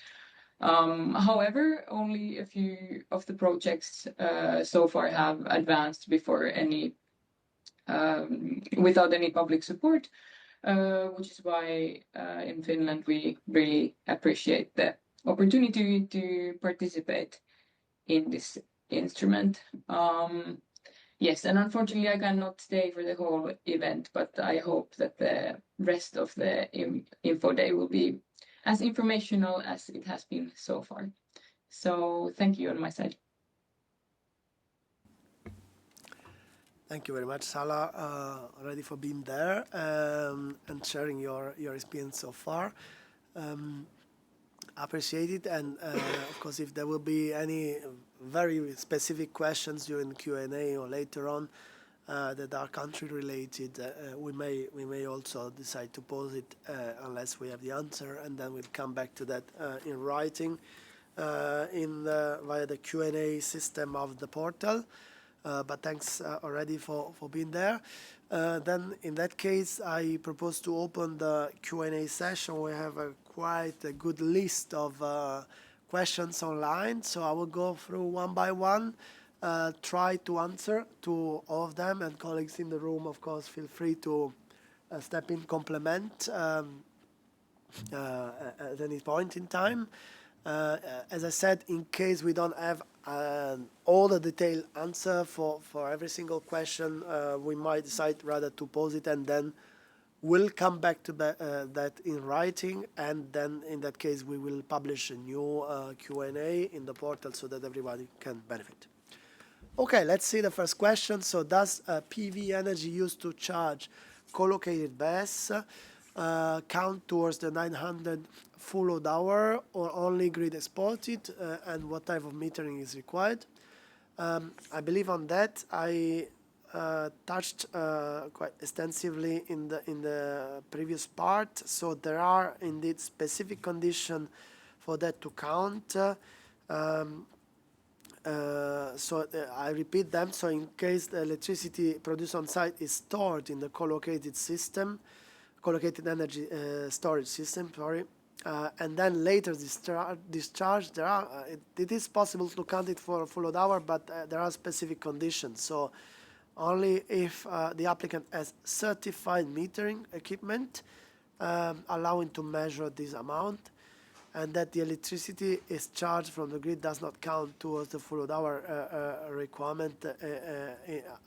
However, only a few of the projects so far have advanced without any public support, which is why in Finland we really appreciate the opportunity to participate in this instrument. Yes, and unfortunately I cannot stay for the whole event, but I hope that the rest of the info day will be as informational as it has been so far. So thank you on my side. Thank you very much, Sala, already for being there and sharing your experience so far. Appreciate it, and of course, if there will be any very specific questions during Q&A or later on that are country related, we may also decide to pose it unless we have the answer, and then we'll come back to that in writing via the Q&A system of the portal. But thanks already for being there. Then in that case, I propose to open the Q&A session. We have quite a good list of questions online, so I will go through one by one, try to answer to all of them, and colleagues in the room, of course, feel free to step in, complement at any point in time. As I said, in case we don't have all the detailed answer for every single question, we might decide rather to pose it and then We'll come back to that in writing, and then in that case we will publish a new Q&A in the portal so that everybody can benefit. Okay, let's see the first question. So does PV energy used to charge co-located BESS count towards the 900 full load hour or only grid exported, and what type of metering is required? I believe on that I touched quite extensively in the previous part. So there are indeed specific conditions for that to count. I repeat them. So in case the electricity produced on site is stored in the co-located system, co-located energy storage system, sorry, and then later discharged, it is possible to count it for a full load hour, but there are specific conditions. So only if the applicant has certified metering equipment allowing to measure this amount, and that the electricity is charged from the grid does not count towards the full load hour requirement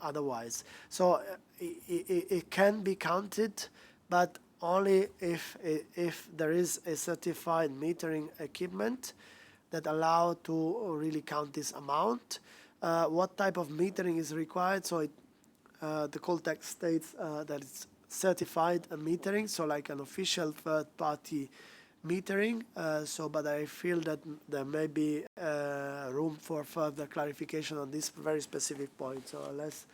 otherwise. So it can be counted, but only if there is a certified metering equipment that allow to really count this amount. What type of metering is required? So the call text states that it's certified metering, so like an official third-party metering. But I feel that there may be room for further clarification on this very specific point. So unless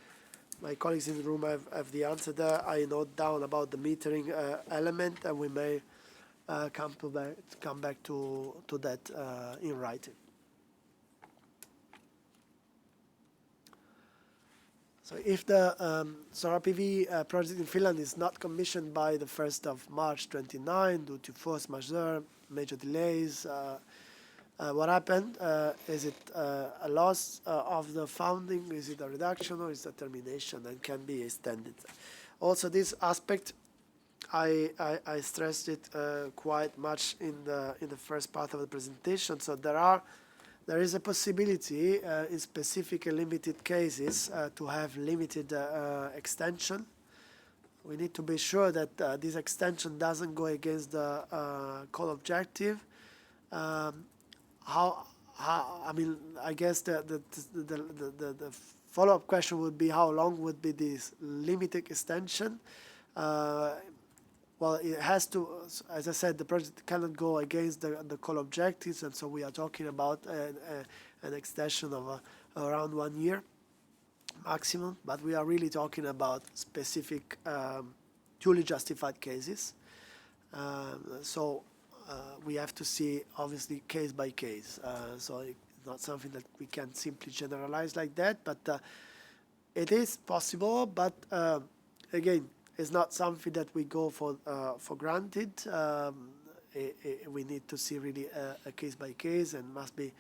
my colleagues in the room have the answer there, I note down about the metering element, and we may come back to that in writing. So if the solar PV project in Finland is not commissioned by the 1st of March 29 due to force majeure, major delays, what happened? Is it a loss of the funding? Is it a reduction, or is it a termination and can be extended? Also, this aspect, I stressed it quite much in the first part of the presentation. So there is a possibility in specific and limited cases to have limited extension. We need to be sure that this extension doesn't go against the call objective. I mean, I guess the follow-up question would be how long would be this limited extension? Well, it has to, as I said, the project cannot go against the call objectives, and so we are talking about an extension of around 1 year maximum, but we are really talking about specific duly justified cases. We have to see, obviously, case by case. So it's not something that we can simply generalize like that, but it is possible, but again, it's not something that we go for granted. We need to see really a case by case, and must be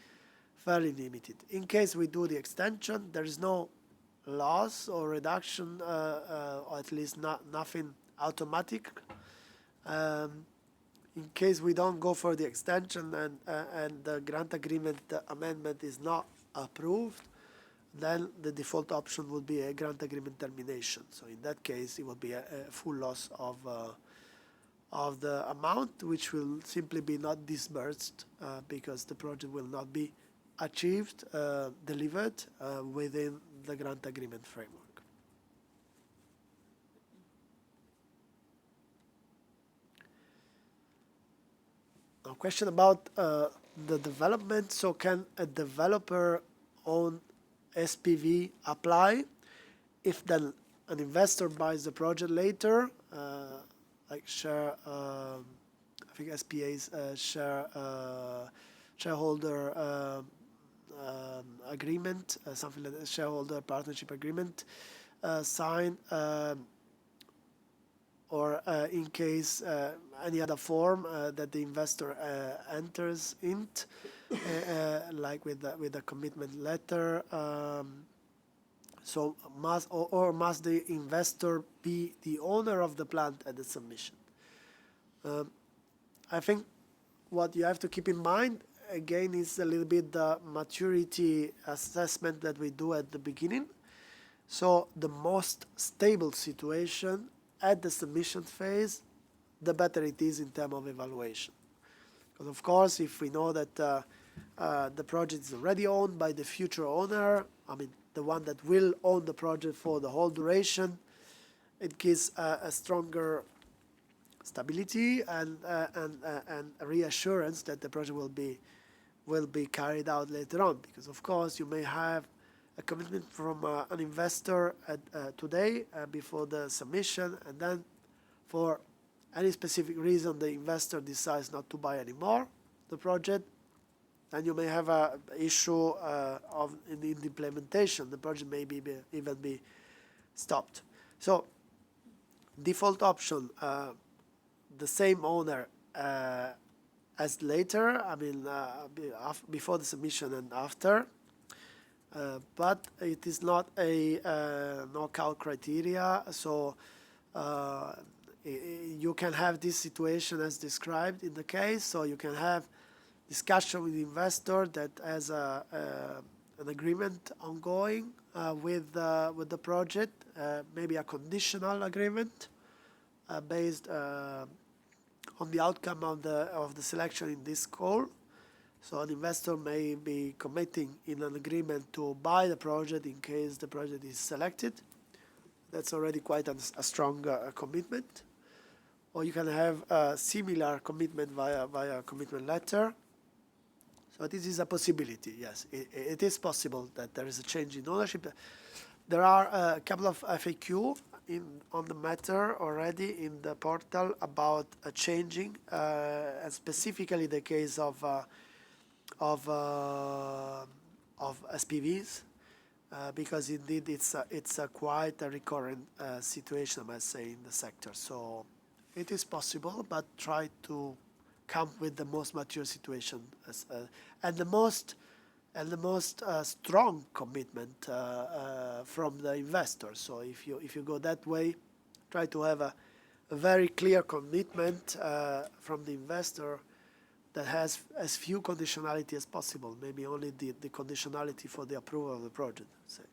fairly limited. In case we do the extension, there is no loss or reduction, or at least nothing automatic. In case we don't go for the extension and the grant agreement amendment is not approved, then the default option would be a grant agreement termination. So in that case, it would be a full loss of the amount, which will simply be not disbursed because the project will not be achieved, delivered within the grant agreement framework. Now, question about the development. So can a developer own SPV apply if then an investor buys the project later, like share, I think SPA's shareholder agreement, something like a shareholder partnership agreement signed, or in case any other form that the investor enters into, like with a commitment letter. So must the investor be the owner of the plant at the submission? I think what you have to keep in mind again is a little bit the maturity assessment that we do at the beginning. So the most stable situation at the submission phase, the better it is in terms of evaluation. Because of course, if we know that the project is already owned by the future owner, I mean the one that will own the project for the whole duration, it gives a stronger stability and a reassurance that the project will be carried out later on. Because of course you may have a commitment from an investor today before the submission, and then for any specific reason the investor decides not to buy anymore the project, and you may have an issue in the implementation. The project may even be stopped. So default option, the same owner as later, I mean before the submission and after, but it is not a knockout criteria. So you can have this situation as described in the case. So you can have discussion with the investor that has an agreement ongoing with the project, maybe a conditional agreement based on the outcome of the selection in this call. So an investor may be committing in an agreement to buy the project in case the project is selected. That's already quite a strong commitment. Or you can have a similar commitment via commitment letter. So this is a possibility, yes. It is possible that there is a change in ownership. There are a couple of FAQ on the matter already in the portal about changing, and specifically the case of SPVs, because indeed it's a quite a recurrent situation, I must say, in the sector. So it is possible, but try to come with the most mature situation and the most strong commitment from the investor. So if you go that way, try to have a very clear commitment from the investor that has as few conditionality as possible, maybe only the conditionality for the approval of the project, say.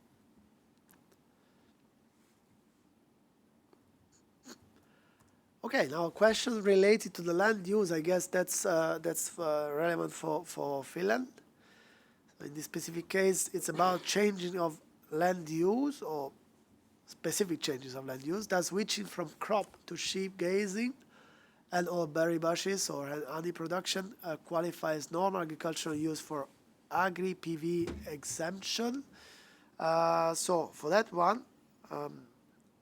Okay, now questions related to the land use. I guess that's relevant for Finland. So in this specific case, it's about changing of land use or specific changes of land use. Does switching from crop to sheep grazing and or berry bushes or honey production qualify as normal agricultural use for agri-PV exemption? So for that one,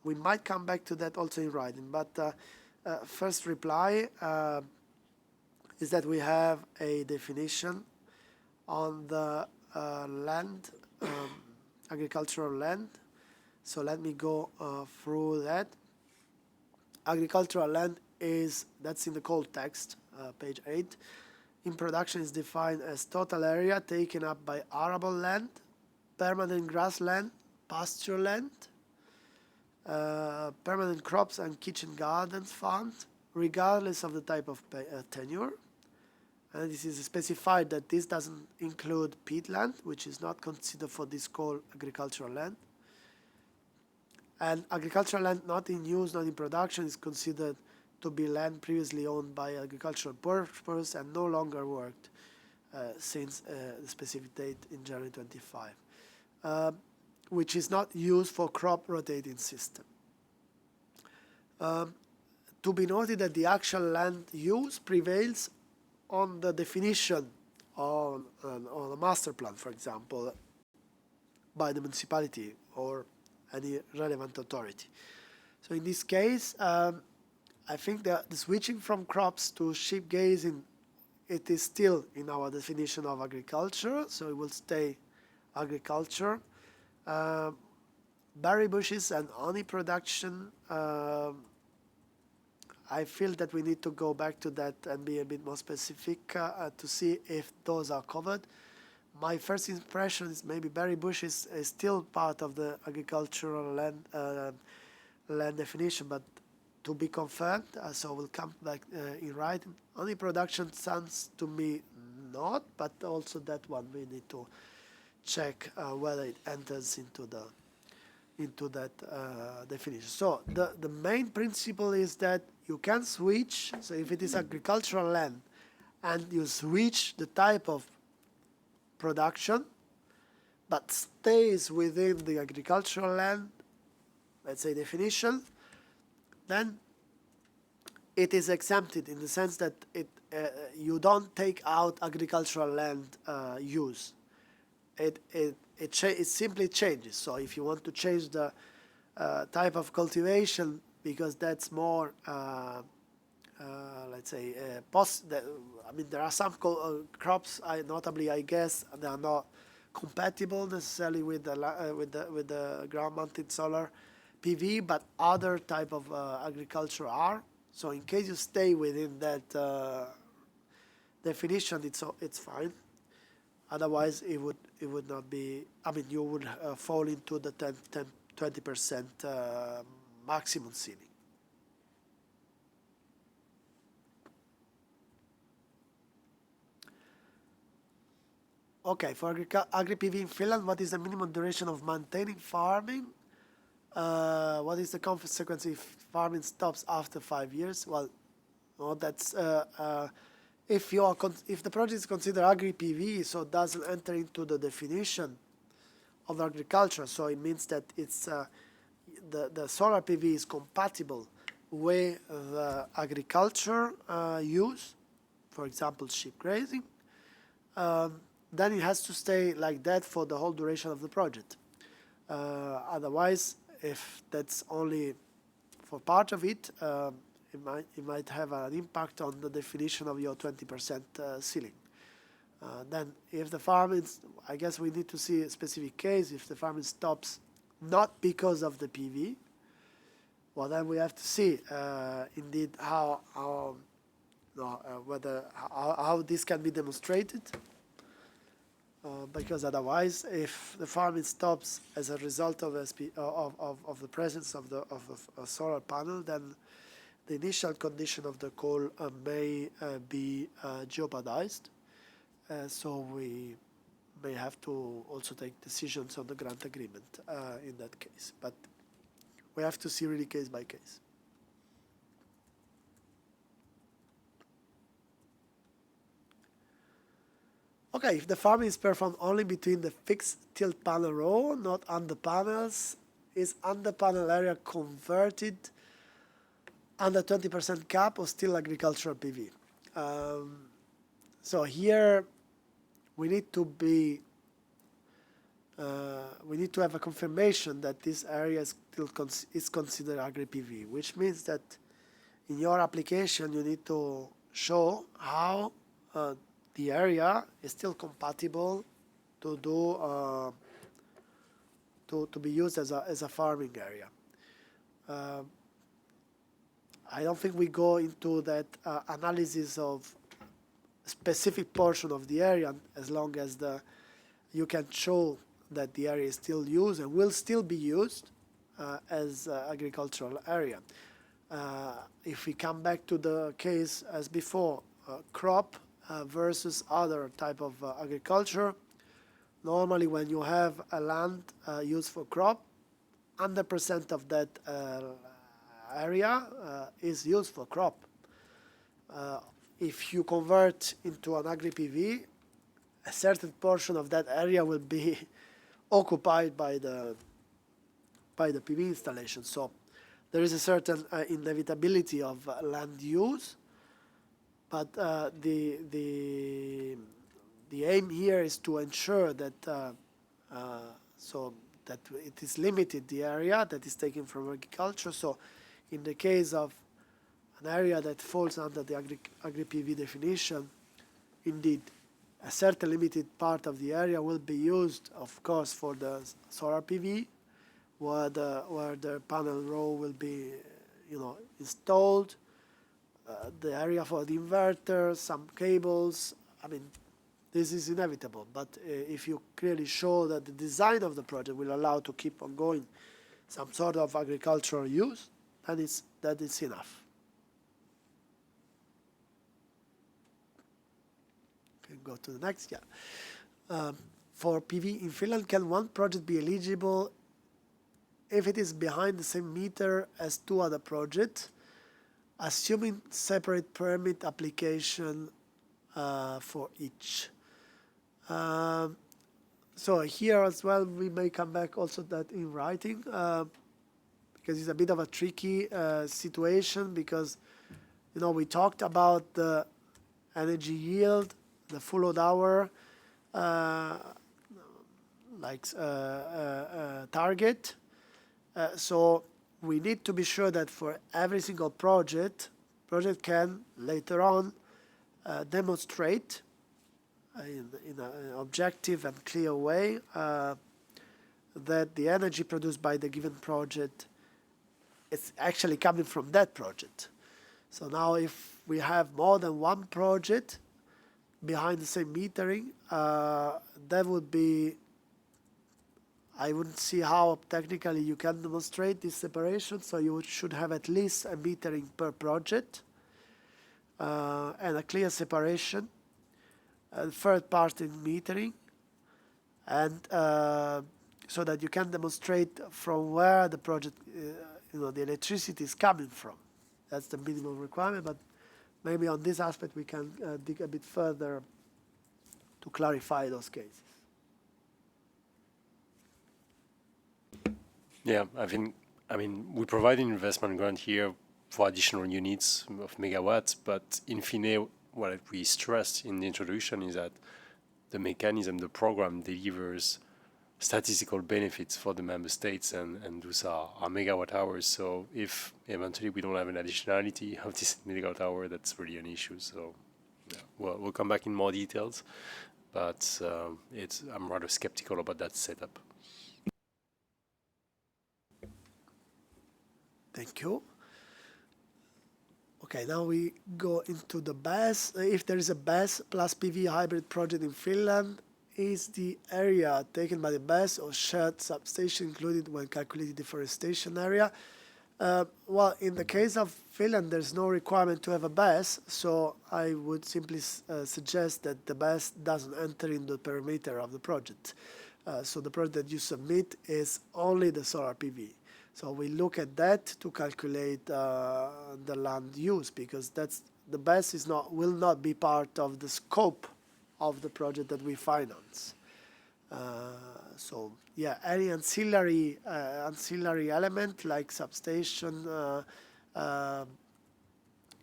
we might come back to that also in writing, but first reply is that we have a definition on the land, agricultural land. So let me go through that. Agricultural land that's in the cold text, page 8. In production is defined as total area taken up by arable land, permanent grassland, pasture land, permanent crops and kitchen gardens farmed, regardless of the type of tenure. And this is specified that this doesn't include peatland, which is not considered for this called agricultural land. And agricultural land not in use, not in production, is considered to be land previously owned by agricultural purpose and no longer worked since the specific date in January 25, which is not used for crop rotating system. To be noted that the actual land use prevails on the definition on a master plan, for example, by the municipality or any relevant authority. So in this case, I think that the switching from crops to sheep grazing, it is still in our definition of agriculture, so it will stay agriculture. Berry bushes and honey production, I feel that we need to go back to that and be a bit more specific to see if those are covered. My first impression is maybe berry bushes is still part of the agricultural land definition, but to be confirmed, so we'll come back in writing. Honey production sounds to me not, but also that one we need to check whether it enters into into that definition. So the main principle is that you can switch. So if it is agricultural land and you switch the type of production, but stays within the agricultural land, let's say definition, then it is exempted in the sense that you don't take out agricultural land use. It simply changes. So if you want to change the type of cultivation, because that's more, let's say, I mean, there are some crops, notably, I guess, they are not compatible necessarily with the ground-mounted solar PV, but other type of agriculture are. So in case you stay within that definition, it's fine. Otherwise, it would not be. I mean, you would fall into the 20% maximum ceiling. Okay, for agri-PV in Finland, what is the minimum duration of maintaining farming? What is the consequence if farming stops after 5 years? Well, no, that's if the project is considered agri-PV, so it doesn't enter into the definition of agriculture. So it means that it's the solar PV is compatible with agriculture use, for example, sheep grazing. Then it has to stay like that for the whole duration of the project. Otherwise, if that's only for part of it, it might have an impact on the definition of your 20% ceiling. Then if the farming, I guess we need to see a specific case. If the farming stops not because of the PV, well, then we have to see indeed how this can be demonstrated. Because otherwise, if the farming stops as a result of the presence of a solar panel, then the initial condition of the call may be jeopardized. So we may have to also take decisions on the grant agreement in that case. But we have to see really case by case. Okay, if the farming is performed only between the fixed tilt panel row, not under panels, is under panel area converted under 20% cap or still agricultural PV? So here we need to have a confirmation that this area is still is considered agri-PV, which means that in your application you need to show how the area is still compatible to do to be used as a farming area. I don't think we go into that analysis of specific portion of the area as long as you can show that the area is still used and will still be used as agricultural area. If we come back to the case as before, crop versus other type of agriculture, normally when you have a land used for crop, 100% of that area is used for crop. If you convert into an agri-PV, a certain portion of that area will be occupied by the PV installation. So there is a certain inevitability of land use, but the aim here is to ensure that so that it is limited, the area that is taken from agriculture. So in the case of an area that falls under the agri-PV definition, indeed, a certain limited part of the area will be used, of course, for the solar PV, where the panel row will be, installed. The area for the inverter, some cables. I mean, this is inevitable. But if you clearly show that the design of the project will allow to keep on going some sort of agricultural use, then that is enough. Can go to the next. Yeah. For PV in Finland, can one project be eligible if it is behind the same meter as 2 other projects, assuming separate permit application for each. So here as well, we may come back also that in writing, because it's a bit of a tricky situation, because we talked about the energy yield, the full load hour, target. So we need to be sure that for every single project can later on demonstrate in an objective and clear way that the energy produced by the given project is actually coming from that project. So now if we have more than one project behind the same metering, that would be, I wouldn't see how technically you can demonstrate this separation, so you should have at least a metering per project and a clear separation, third-party metering, and so that you can demonstrate from where the project, the electricity is coming from. That's the minimum requirement, but maybe on this aspect we can dig a bit further to clarify those cases. Yeah, I mean, we provide an investment grant here for additional units of megawatts, but in fine, what we stressed in the introduction is that the mechanism, the program delivers statistical benefits for the member states, and those are megawatt hours. So if eventually we don't have an additionality of this megawatt hour, that's really an issue. So yeah, we'll come back in more details, but I'm rather skeptical about that setup. Thank you. Okay, now we go into the BESS. If there is a BESS plus PV hybrid project in Finland, is the area taken by the BESS or shared substation included when calculating deforestation area? Well, in the case of Finland, there's no requirement to have a BESS, so I would simply suggest that the BESS doesn't enter in the perimeter of the project. So the project that you submit is only the solar PV. So we look at that to calculate the land use, because the BESS will not be part of the scope of the project that we finance. So yeah, any ancillary element like substation,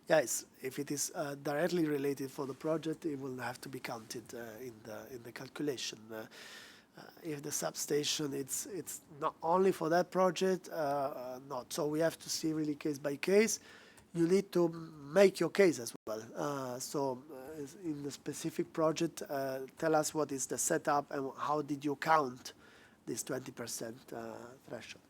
yes, if it is directly related for the project, it will have to be counted in the calculation. If the substation, it's not only for that project, not. So we have to see really case by case. You need to make your case as well. So in the specific project, tell us what is the setup and how did you count this 20% threshold.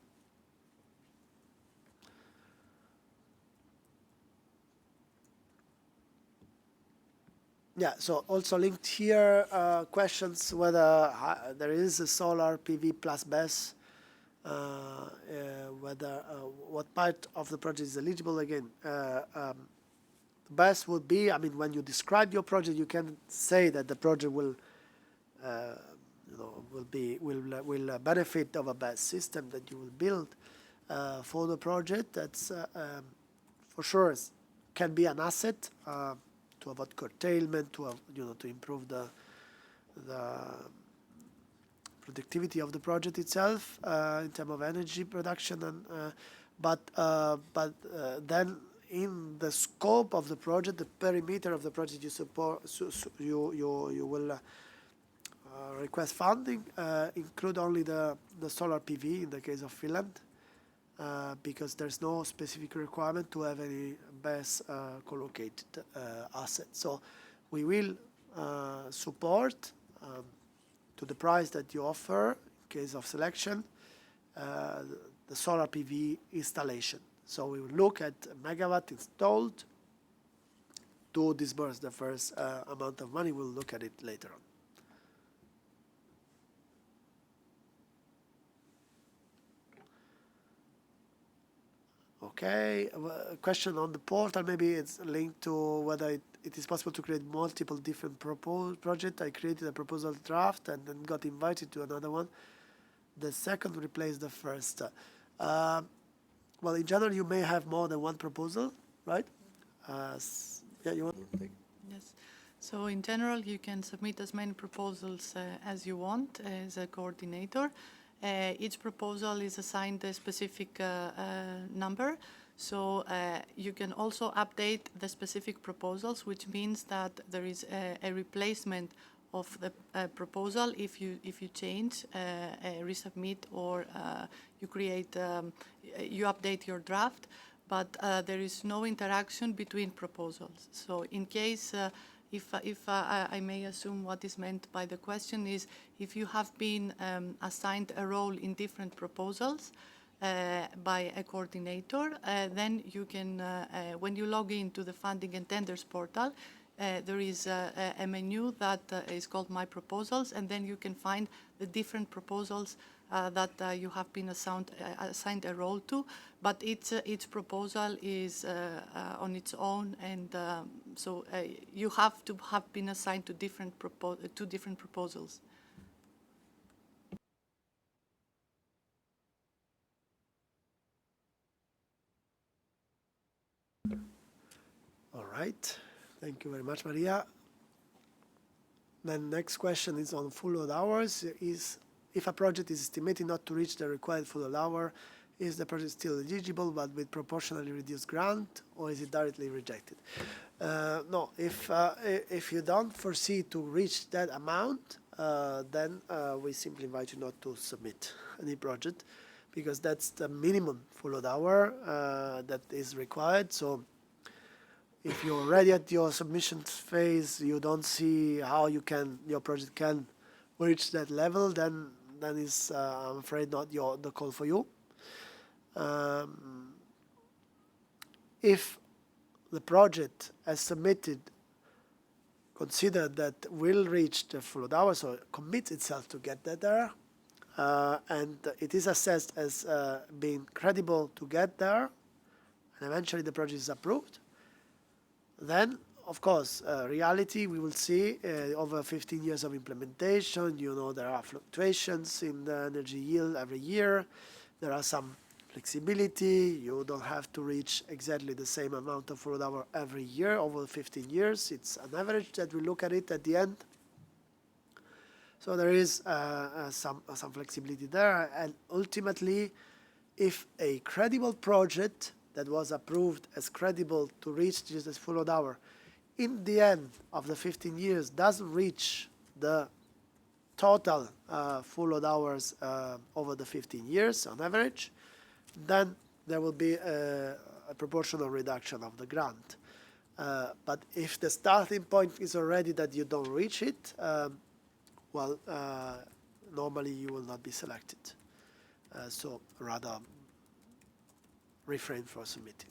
Yeah, so also linked here, questions whether there is a solar PV plus BESS, whether what part of the project is eligible. Again, the BESS would be, I mean, when you describe your project, you can say that the project will benefit of a BESS system that you will build for the project. That's for sure can be an asset. To avoid curtailment, to improve the productivity of the project itself in terms of energy production, and but then in the scope of the project, the perimeter of the project you support, you will request funding, include only the solar PV in the case of Finland. Because there's no specific requirement to have any BESS collocated assets. So we will support to the price that you offer in case of selection the solar PV installation. So we will look at megawatt installed to disburse the first amount of money. We'll look at it later on. Okay, a question on the portal, maybe it's linked to whether it is possible to create multiple different projects. I created a proposal draft and then got invited to another one. The second replaced the first. Well, in general, you may have more than one proposal, right? Yeah, you want to take? Yes. So in general, you can submit as many proposals as you want as a coordinator. Each proposal is assigned a specific number. So you can also update the specific proposals, which means that there is a replacement of the proposal if you change, resubmit, or you create, you update your draft. But there is no interaction between proposals. So in case, if I may assume what is meant by the question is, if you have been assigned a role in different proposals by a coordinator, then you can, when you log into the Funding and Tenders portal, there is a menu that is called My Proposals, and then you can find the different proposals that you have been assigned a role to, but each proposal is on its own, and so you have to have been assigned to different proposals. All right. Thank you very much, Maria. Then next question is on full load hours. Is if a project is estimated not to reach the required full load hour, is the project still eligible but with proportionally reduced grant, or is it directly rejected? No, if you don't foresee to reach that amount, then we simply invite you not to submit any project, because that's the minimum full load hour that is required. So if you're already at your submission phase, you don't see how your project can reach that level, then is I'm afraid not the call for you. If the project as submitted consider that will reach the full load hours, or commits itself to get that there, and it is assessed as being credible to get there, and eventually the project is approved, then, of course, reality, we will see over 15 years of implementation, there are fluctuations in the energy yield every year. There are some flexibility. You don't have to reach exactly the same amount of full load hour every year over 15 years. It's an average that we look at it at the end. So there is some flexibility there. And ultimately, if a credible project that was approved as credible to reach this full load hour, in the end of the 15 years doesn't reach the total full load hours over the 15 years on average, then there will be a proportional reduction of the grant. But if the starting point is already that you don't reach it, normally you will not be selected. So rather refrain from submitting.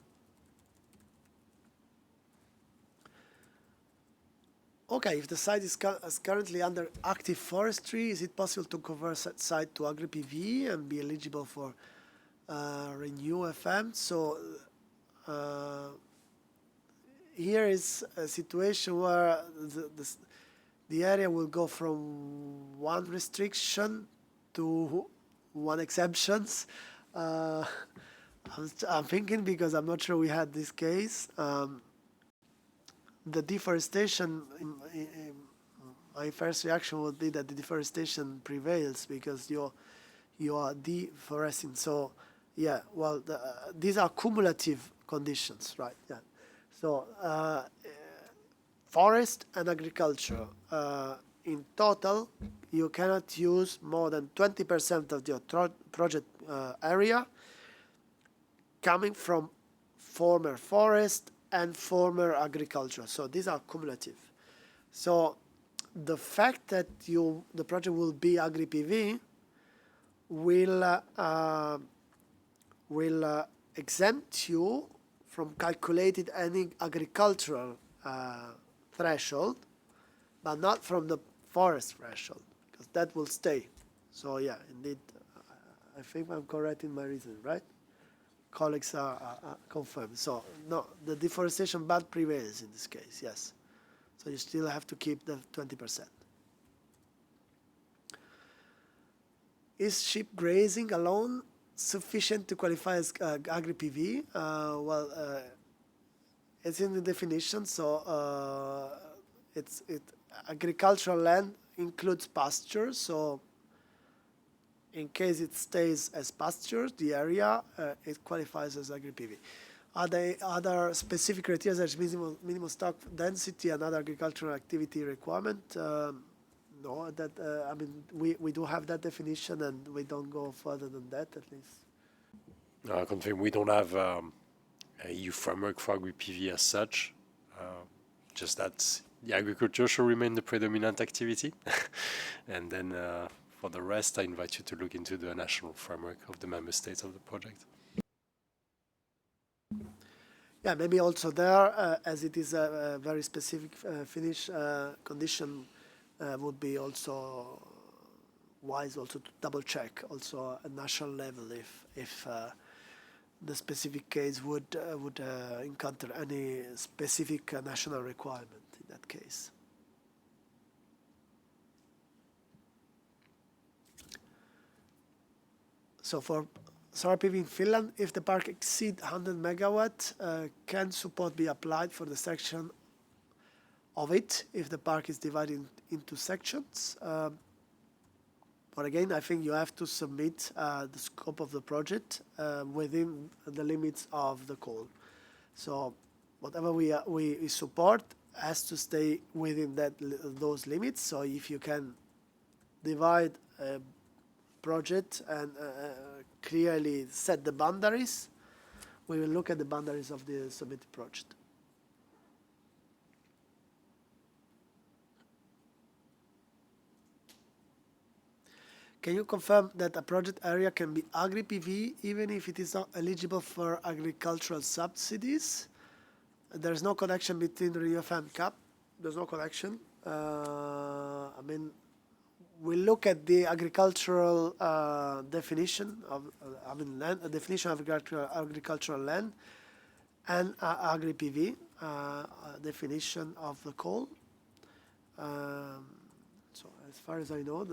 Okay, if the site is currently under active forestry, is it possible to convert that site to agri-PV and be eligible for RENEWFM? So here is a situation where the area will go from one restriction to one exemptions. I'm thinking, because I'm not sure we had this case. The deforestation, my first reaction would be that the deforestation prevails because you are deforesting. So, yeah, well, these are cumulative conditions, right? Yeah. So, forest and agriculture, in total, you cannot use more than 20% of your project area coming from former forest and former agriculture. So these are cumulative. So the fact that the project will be agri-PV will exempt you from calculating any agricultural threshold, but not from the forest threshold, because that will stay. So yeah, indeed, I think I'm correct in my reasoning, right? Colleagues are confirmed. So no, the deforestation ban prevails in this case, yes. So you still have to keep the 20%. Is sheep grazing alone sufficient to qualify as agri-PV? It's in the definition, so agricultural land includes pastures, so in case it stays as pastures, the area, it qualifies as agri-PV. Are there other specific criteria such as minimum stock density and other agricultural activity requirement? No, I mean, we do have that definition and we don't go further than that, at least. I confirm we don't have a EU framework for agri-PV as such, just that the agriculture should remain the predominant activity. And then for the rest, I invite you to look into the national framework of the member states of the project. Yeah, maybe also there, as it is a very specific Finnish condition, would be also wise also to double check also at national level if the specific case would encounter any specific national requirement in that case. So for solar PV in Finland, if the park exceeds 100 megawatt, can support be applied for the section of it if the park is divided into sections? But again, I think you have to submit the scope of the project within the limits of the call. So whatever we support has to stay within those limits. So if you can divide a project and clearly set the boundaries, we will look at the boundaries of the submitted project. Can you confirm that a project area can be agri-PV even if it is not eligible for agricultural subsidies? There's no connection between the RENEWFM CAP. There's no connection. I mean, we look at the agricultural definition of, land, a definition of agricultural land, and agri-PV definition of the coal. So as far as I know,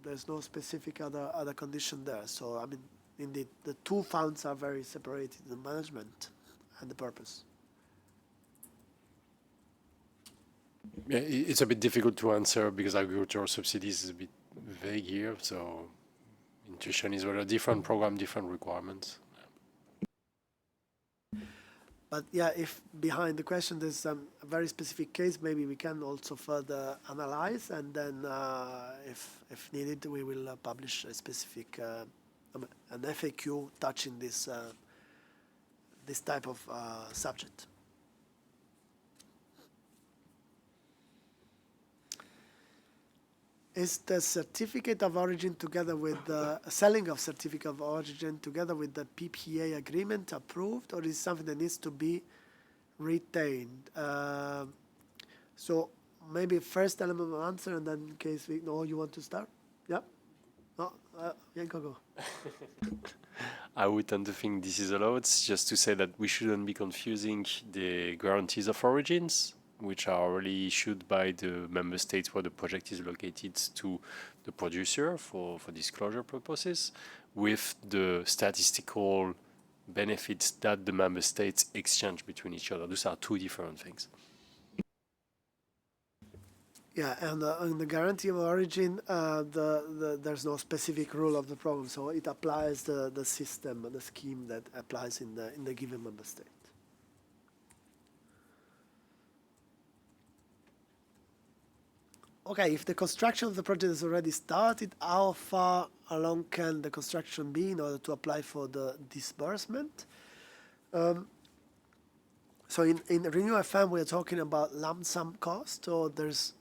there's no specific other condition there. So I mean, indeed, the two funds are very separated: the management and the purpose. Yeah, it's a bit difficult to answer because agricultural subsidies is a bit vague here. So intuition is whether different program, different requirements. But yeah, if behind the question there's a very specific case, maybe we can also further analyze, and then if needed, we will publish a specific an FAQ touching this type of subject. Is the certificate of origin together with the selling of certificate of origin together with the PPA agreement approved, or is something that needs to be retained? So maybe first element of answer, and then in case we know you want to start. Yeah. No. Yeah, go. I would tend to think this is allowed. It's just to say that we shouldn't be confusing the guarantees of origins, which are already issued by the member states where the project is located to the producer for disclosure purposes, with the statistical benefits that the member states exchange between each other. Those are two different things. Yeah, and in the guarantee of origin, there's no specific rule of the program, so it applies the system, the scheme that applies in the given member state. Okay, if the construction of the project has already started, how far along can the construction be in order to apply for the disbursement? So in RENEWFM, we're talking about lump sum cost, so there's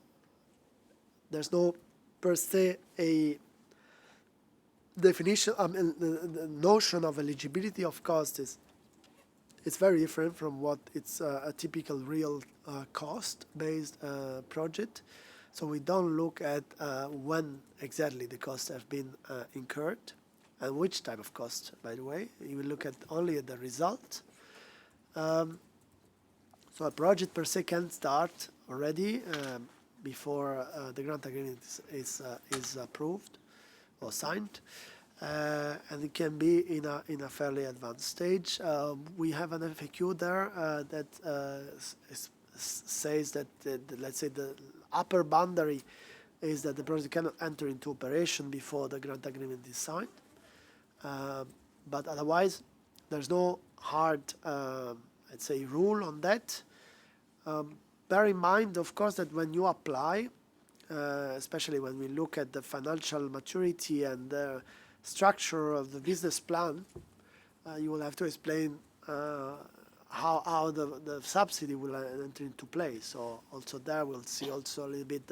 no per se a definition. The notion of eligibility of cost it's very different from what it's a typical real cost-based project. So we don't look at when exactly the costs have been incurred and which type of cost, by the way. You will look at only at the result. So a project per se can start already before the grant agreement is approved or signed. and it can be in a fairly advanced stage. We have an FAQ there that says that let's say the upper boundary is that the project cannot enter into operation before the grant agreement is signed. But otherwise, there's no hard, let's say, rule on that. Bear in mind, of course, that when you apply, especially when we look at the financial maturity and the structure of the business plan, you will have to explain how the subsidy will enter into play. So also there we'll see also a little bit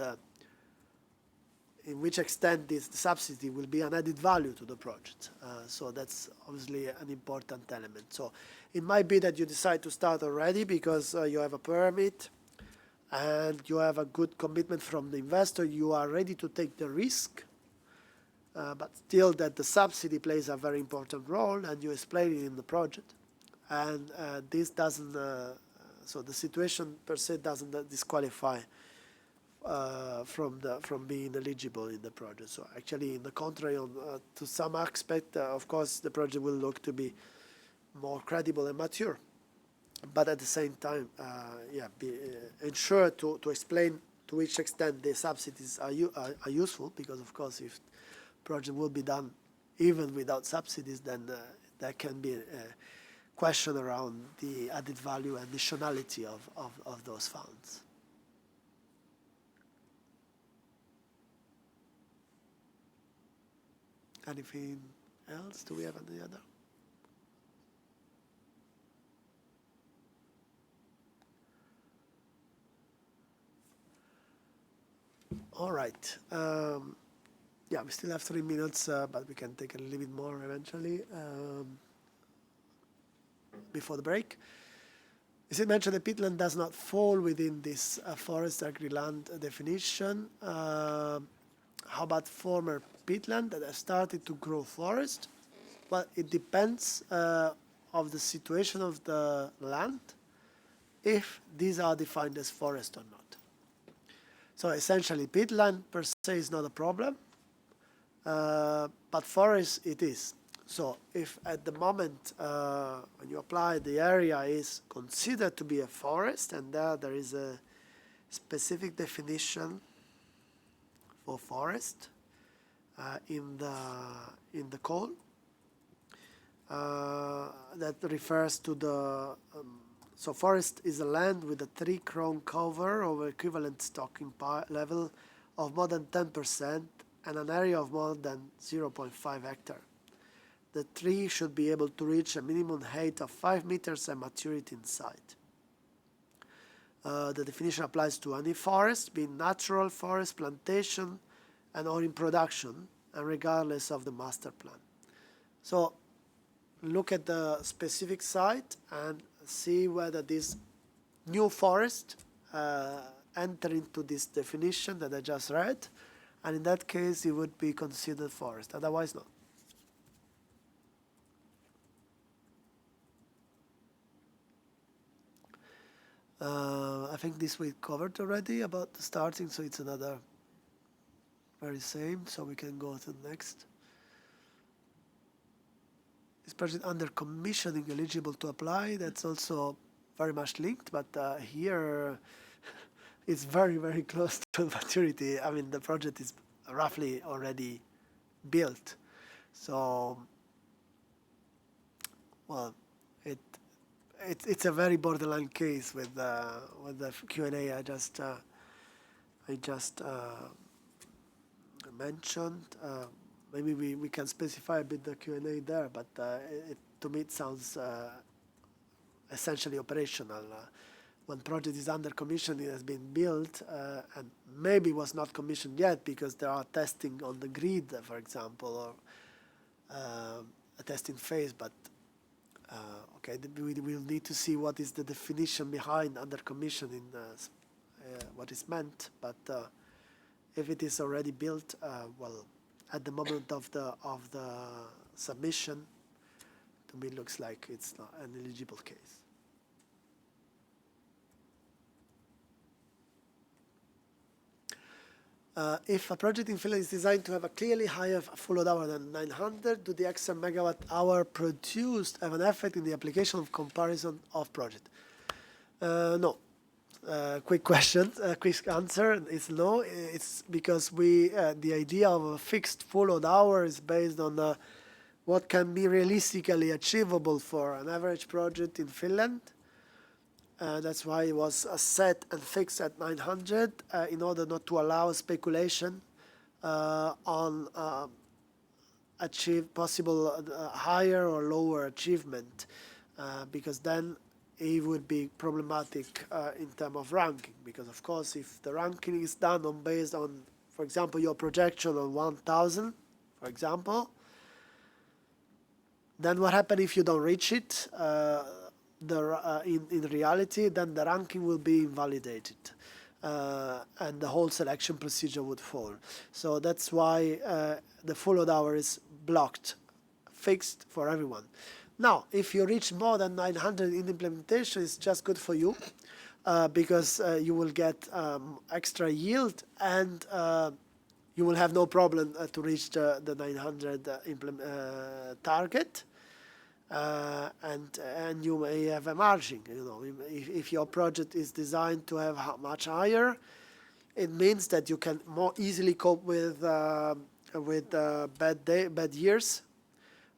in which extent the subsidy will be an added value to the project. So that's obviously an important element. So it might be that you decide to start already because you have a permit and you have a good commitment from the investor. You are ready to take the risk, but still that the subsidy plays a very important role, and you explain it in the project. And this doesn't, so the situation per se doesn't disqualify from being eligible in the project. So actually, in the contrary, to some aspect, of course, the project will look to be more credible and mature. But at the same time, ensure to explain to which extent the subsidies are useful, because of course, if project will be done even without subsidies, then there can be a question around the added value and additionality of those funds. Anything else? Do we have any other? All right. Yeah, we still have 3 minutes, but we can take a little bit more eventually before the break. As I mentioned, the peatland does not fall within this forest agri-land definition. How about former peatland that has started to grow forest? Well, it depends of the situation of the land, if these are defined as forest or not. So essentially, peatland per se is not a problem, but forest it is. So if at the moment when you apply, the area is considered to be a forest, and there is a specific definition for forest in the code that refers to the so forest is a land with a tree crown cover over equivalent stocking level of more than 10% and an area of more than 0.5 hectare. The tree should be able to reach a minimum height of 5 meters and maturity in sight. The definition applies to any forest, being natural forest, plantation, and or in production, and regardless of the master plan. So look at the specific site and see whether this new forest enter into this definition that I just read, and in that case it would be considered forest, otherwise not. I think this we covered already about the starting, so it's another very same, so we can go to the next. Is project under commissioning eligible to apply? That's also very much linked, but here it's very, very close to maturity. I mean, the project is roughly already built. So, well, it's a very borderline case with the Q&A I just mentioned. Maybe we can specify a bit the Q&A there, but to me it sounds essentially operational. When project is under commission, it has been built and maybe was not commissioned yet because there are testing on the grid, for example, or a testing phase. But okay, we will need to see what is the definition behind under commissioning, what is meant. But if it is already built, well, at the moment of the submission, to me it looks like it's not an eligible case. If a project in Finland is designed to have a clearly higher full load hour than 900, do the extra megawatt hour produced have an effect in the application of comparison of project? No. Quick question, quick answer is no. It's because the idea of a fixed full load hour is based on what can be realistically achievable for an average project in Finland. That's why it was set and fixed at 900 in order not to allow speculation on achieve possible higher or lower achievement, because then it would be problematic in terms of ranking. Because of course, if the ranking is done based on, for example, your projection on 1,000, for example, then what happens if you don't reach it? In reality, then the ranking will be invalidated, and the whole selection procedure would fall. So that's why the full load hour is blocked, fixed for everyone. Now, if you reach more than 900 in implementation, it's just good for you, because you will get extra yield, and you will have no problem to reach the 900 target. And you may have a margin. If your project is designed to have much higher, it means that you can more easily cope with bad years,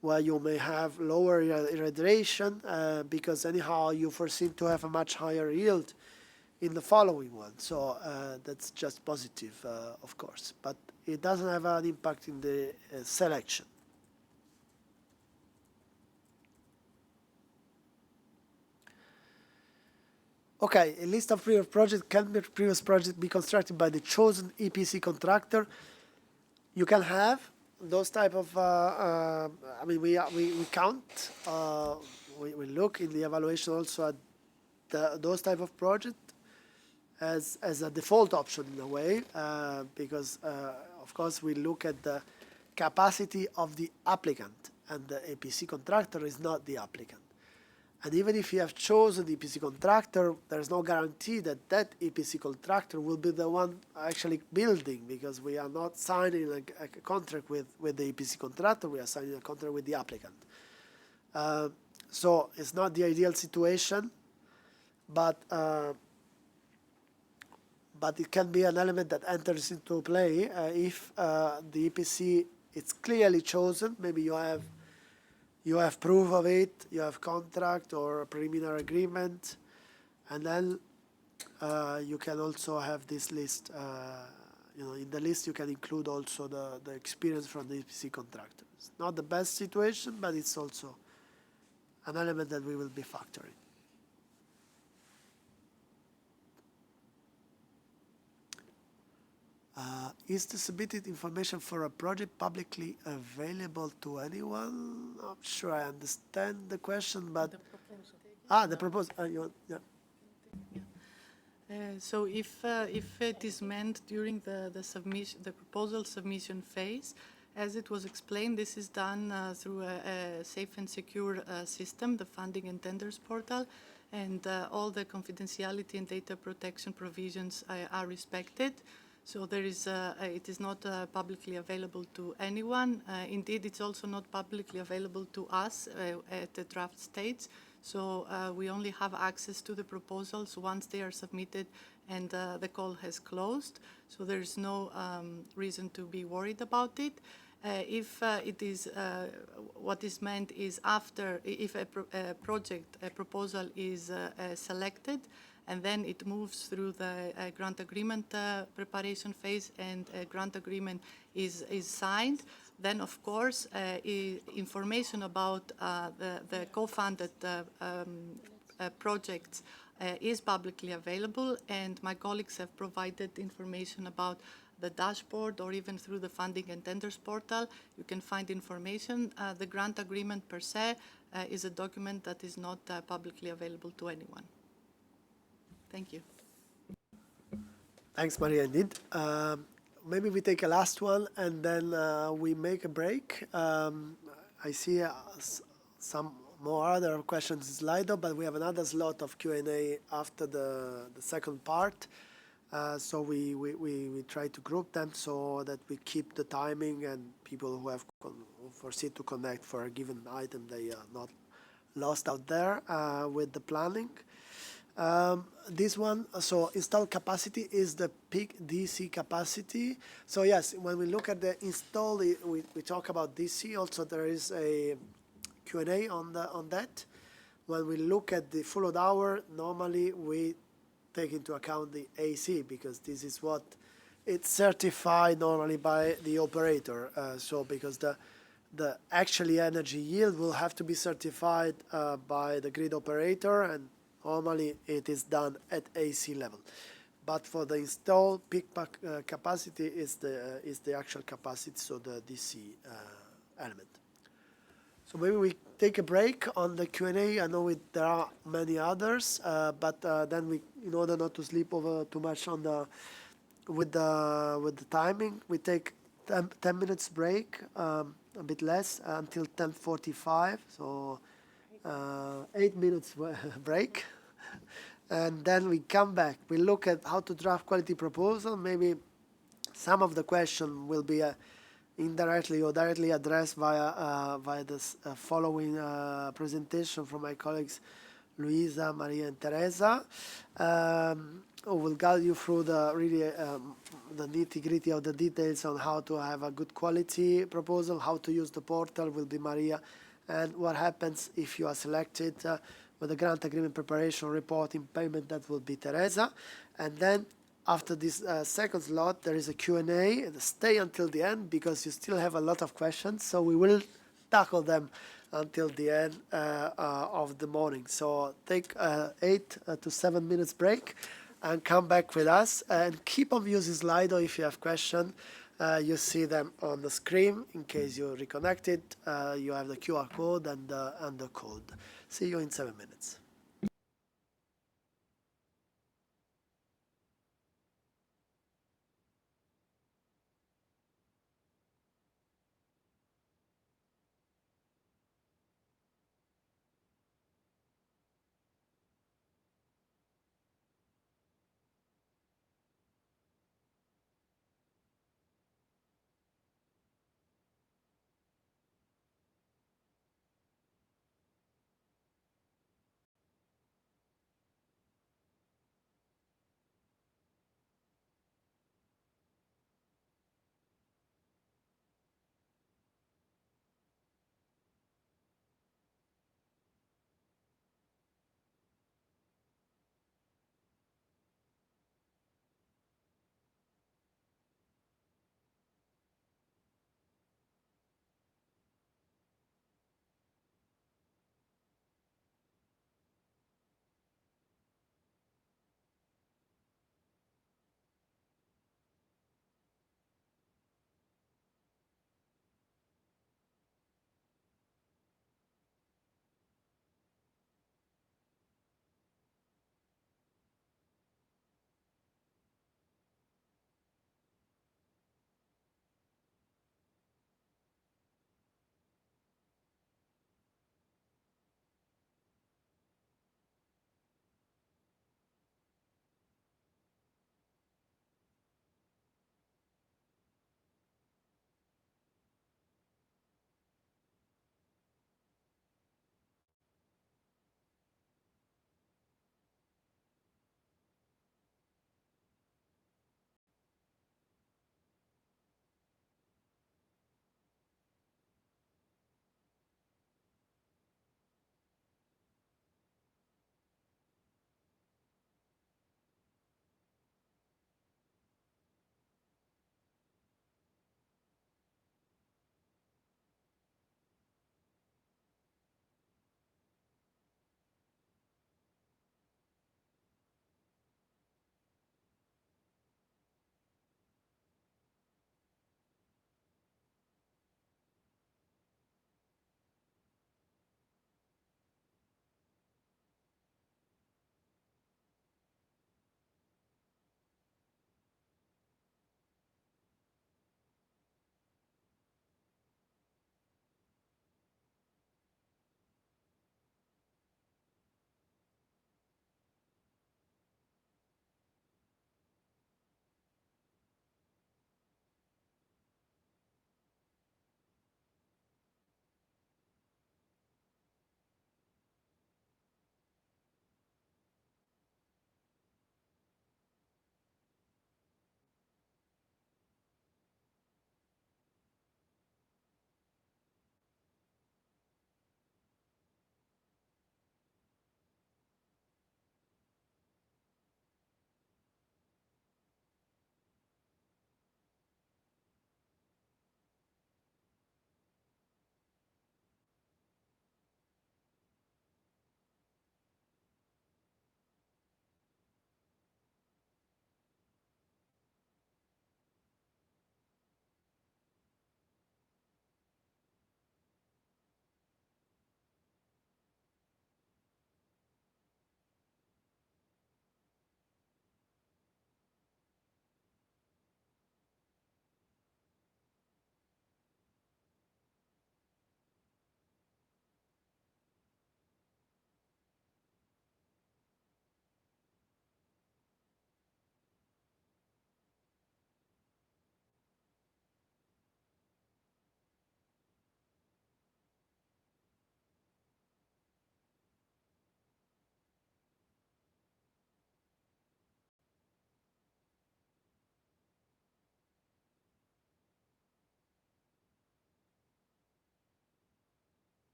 where you may have lower irradiation, because anyhow you foresee to have a much higher yield in the following one. So that's just positive, of course, but it doesn't have an impact in the selection. Okay, a list of previous projects. Can the previous project be constructed by the chosen EPC contractor? You can have those type of, we count, we look in the evaluation also at those type of project as a default option in a way, because of course we look at the capacity of the applicant, and the EPC contractor is not the applicant. And even if you have chosen the EPC contractor, there's no guarantee that that EPC contractor will be the one actually building, because we are not signing a contract with the EPC contractor, we are signing a contract with the applicant. So it's not the ideal situation, but it can be an element that enters into play if the EPC is clearly chosen. Maybe you have proof of it, you have contract or a preliminary agreement, and then you can also have this list. In the list you can include also the experience from the EPC contractor. It's not the best situation, but it's also an element that we will be factoring. Is the submitted information for a project publicly available to anyone? Not sure I understand the question, but the proposal. Yeah. So if it is meant during the proposal submission phase, as it was explained, this is done through a safe and secure system, the funding and tenders portal, and all the confidentiality and data protection provisions are respected. So there is, it is not publicly available to anyone. Indeed, it's also not publicly available to us at the draft stage. So we only have access to the proposals once they are submitted and the call has closed. So there is no reason to be worried about it. If it is, what is meant is after, if a proposal is selected, and then it moves through the grant agreement preparation phase, and a grant agreement is signed, then of course information about the co-funded projects is publicly available, and my colleagues have provided information about the dashboard, or even through the funding and tenders portal. You can find information. The grant agreement per se is a document that is not publicly available to anyone. Thank you. Thanks, Maria, indeed. Maybe we take a last one and then we make a break. I see some more other questions in Slido, but we have another slot of Q&A after the second part. So we try to group them so that we keep the timing, and people who who foresee to connect for a given item, they are not lost out there with the planning. This one, so installed capacity is the peak DC capacity. So yes, when we look at the install, we talk about DC. Also, there is a Q&A on that. When we look at the full load hour, normally we take into account the AC, because this is what it's certified normally by the operator. So because the actually energy yield will have to be certified by the grid operator, and normally it is done at AC level. But for the installed peak capacity is the actual capacity, so the DC element. So maybe we take a break on the Q&A. I know there are many others, but then we, in order not to sleep over too much on with the timing, we take 10 minutes break, a bit less, until 10:45. So 8 minutes break, and then we come back. We look at how to draft quality proposal. Maybe some of the question will be indirectly or directly addressed via this following presentation from my colleagues Luisa, Maria, and Teresa, who will guide you through the nitty-gritty of the details on how to have a good quality proposal, how to use the portal will be Maria, and what happens if you are selected with the grant agreement preparation, reporting, payment, that will be Teresa. And then after this second slot, there is a Q&A. Stay until the end because you still have a lot of questions, so we will tackle them until the end of the morning. So take 8 to 7 minutes break and come back with us, and keep on using Slido if you have questions. You see them on the screen. In case you're reconnected, you have the QR code and the code. See you in 7 minutes.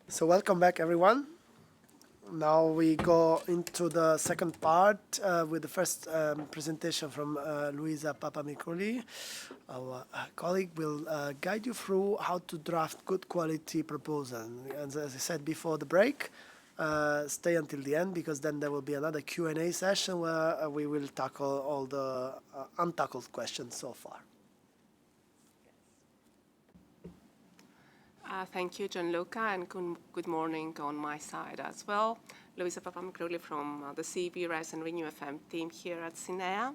So welcome back, everyone. Now we go into the second part with the first presentation from Luisa Papamicoli. Our colleague will guide you through how to draft good quality proposal. And as I said before the break, stay until the end, because then there will be another Q&A session where we will tackle all the untackled questions so far. Thank you, Gianluca, and good morning on my side as well. Luisa Papamicoli from the CEB Res and RENEWFM team here at CINEA.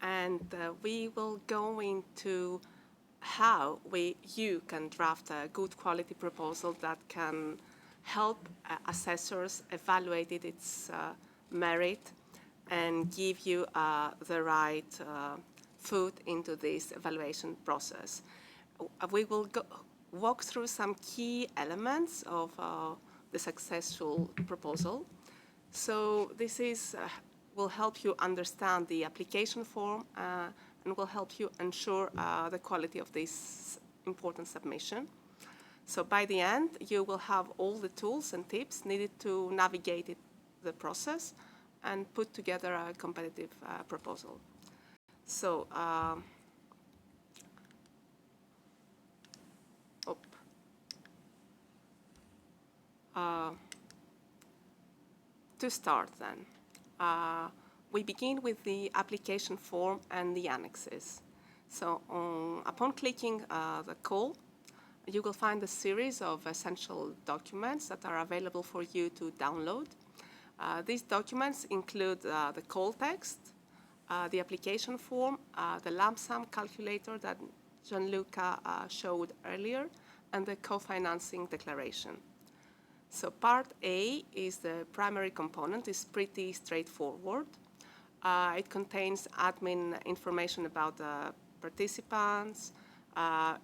And we will go into how you can draft a good quality proposal that can help assessors evaluate its merit and give you the right foot into this evaluation process. We will walk through some key elements of the successful proposal. So this will help you understand the application form and will help you ensure the quality of this important submission. So by the end, you will have all the tools and tips needed to navigate the process and put together a competitive proposal. So to start then, we begin with the application form and the annexes. So upon clicking the call, you will find a series of essential documents that are available for you to download. These documents include the call text, the application form, the lump sum calculator that Gianluca showed earlier, and the co-financing declaration. So part A is the primary component. It's pretty straightforward. It contains admin information about the participants,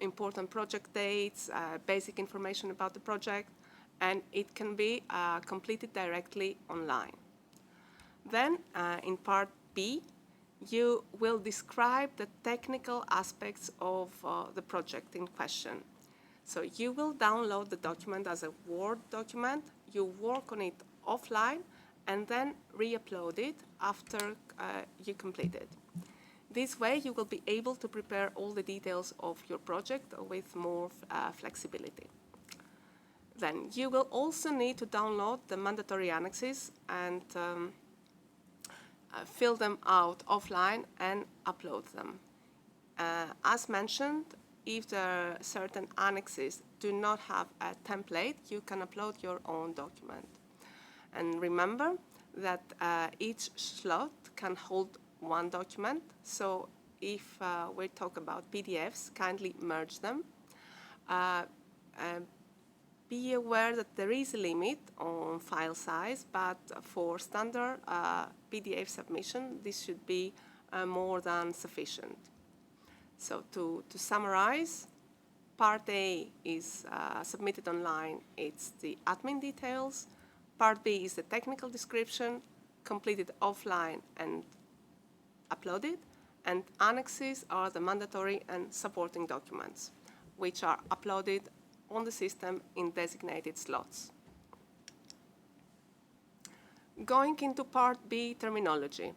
important project dates, basic information about the project, and it can be completed directly online. Then in part B, you will describe the technical aspects of the project in question. So you will download the document as a Word document, you work on it offline, and then re-upload it after you complete it. This way you will be able to prepare all the details of your project with more flexibility. Then you will also need to download the mandatory annexes and fill them out offline and upload them. As mentioned, if there are certain annexes do not have a template, you can upload your own document. And remember that each slot can hold one document. So if we talk about PDFs, kindly merge them. Be aware that there is a limit on file size, but for standard PDF submission, this should be more than sufficient. So to summarize, part A is submitted online. It's the admin details. Part B is the technical description, completed offline and uploaded. And annexes are the mandatory and supporting documents, which are uploaded on the system in designated slots. Going into part B terminology.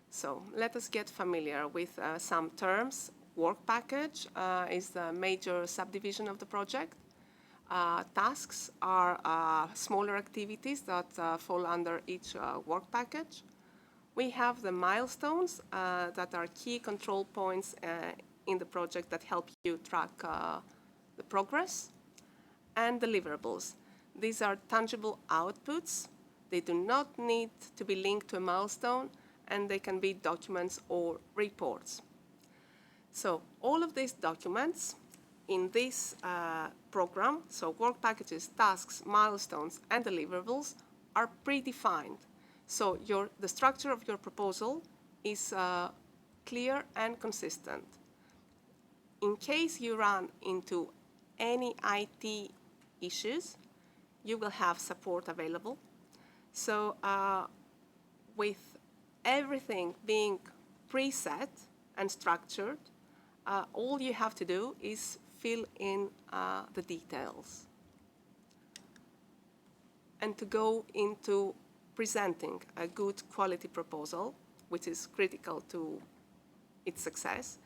So let us get familiar with some terms. Work package is the major subdivision of the project. Tasks are smaller activities that fall under each work package. We have the milestones that are key control points in the project that help you track the progress. And deliverables. These are tangible outputs. They do not need to be linked to a milestone, and they can be documents or reports. So all of these documents in this program, so work packages, tasks, milestones, and deliverables are predefined. So the structure of your proposal is clear and consistent. In case you run into any IT issues, you will have support available. So with everything being preset and structured, all you have to do is fill in the details. and to go into presenting a good quality proposal, which is critical to its success,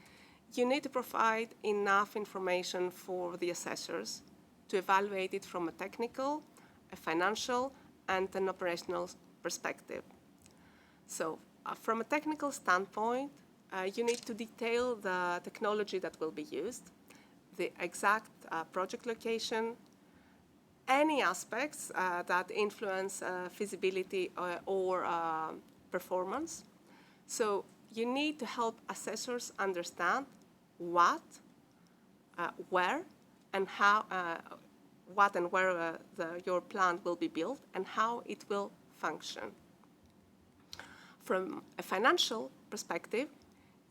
you need to provide enough information for the assessors to evaluate it from a technical, a financial, and an operational perspective. So from a technical standpoint, you need to detail the technology that will be used, the exact project location, any aspects that influence feasibility or performance. So you need to help assessors understand what, where, and how, your plant will be built and how it will function. From a financial perspective,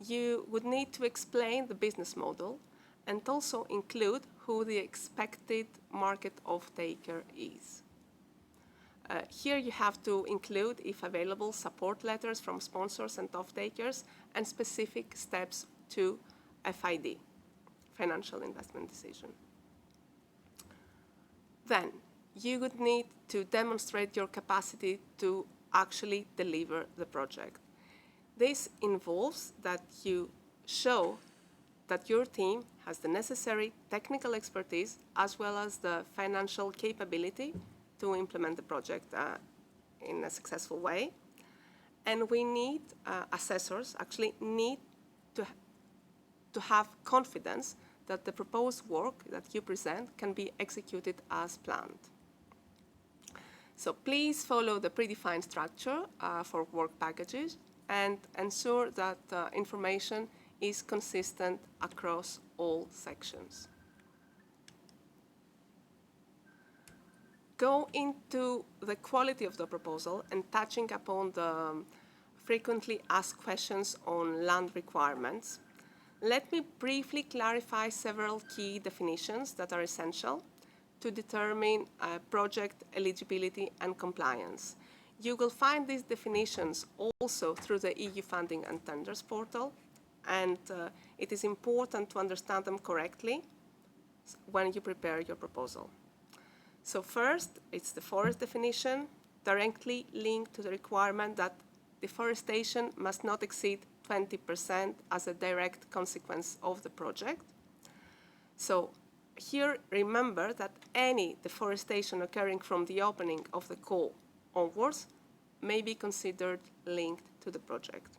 you would need to explain the business model and also include who the expected market off-taker is. Here you have to include, if available, support letters from sponsors and off-takers and specific steps to FID, financial investment decision. Then you would need to demonstrate your capacity to actually deliver the project. This involves that you show that your team has the necessary technical expertise as well as the financial capability to implement the project in a successful way. And we need, assessors actually need to have confidence that the proposed work that you present can be executed as planned. So please follow the predefined structure for work packages and ensure that information is consistent across all sections. Go into the quality of the proposal and touching upon the frequently asked questions on land requirements. Let me briefly clarify several key definitions that are essential to determine project eligibility and compliance. You will find these definitions also through the EU Funding and Tenders portal, and it is important to understand them correctly when you prepare your proposal. So first, it's the forest definition, directly linked to the requirement that deforestation must not exceed 20% as a direct consequence of the project. So here, remember that any deforestation occurring from the opening of the call onwards may be considered linked to the project.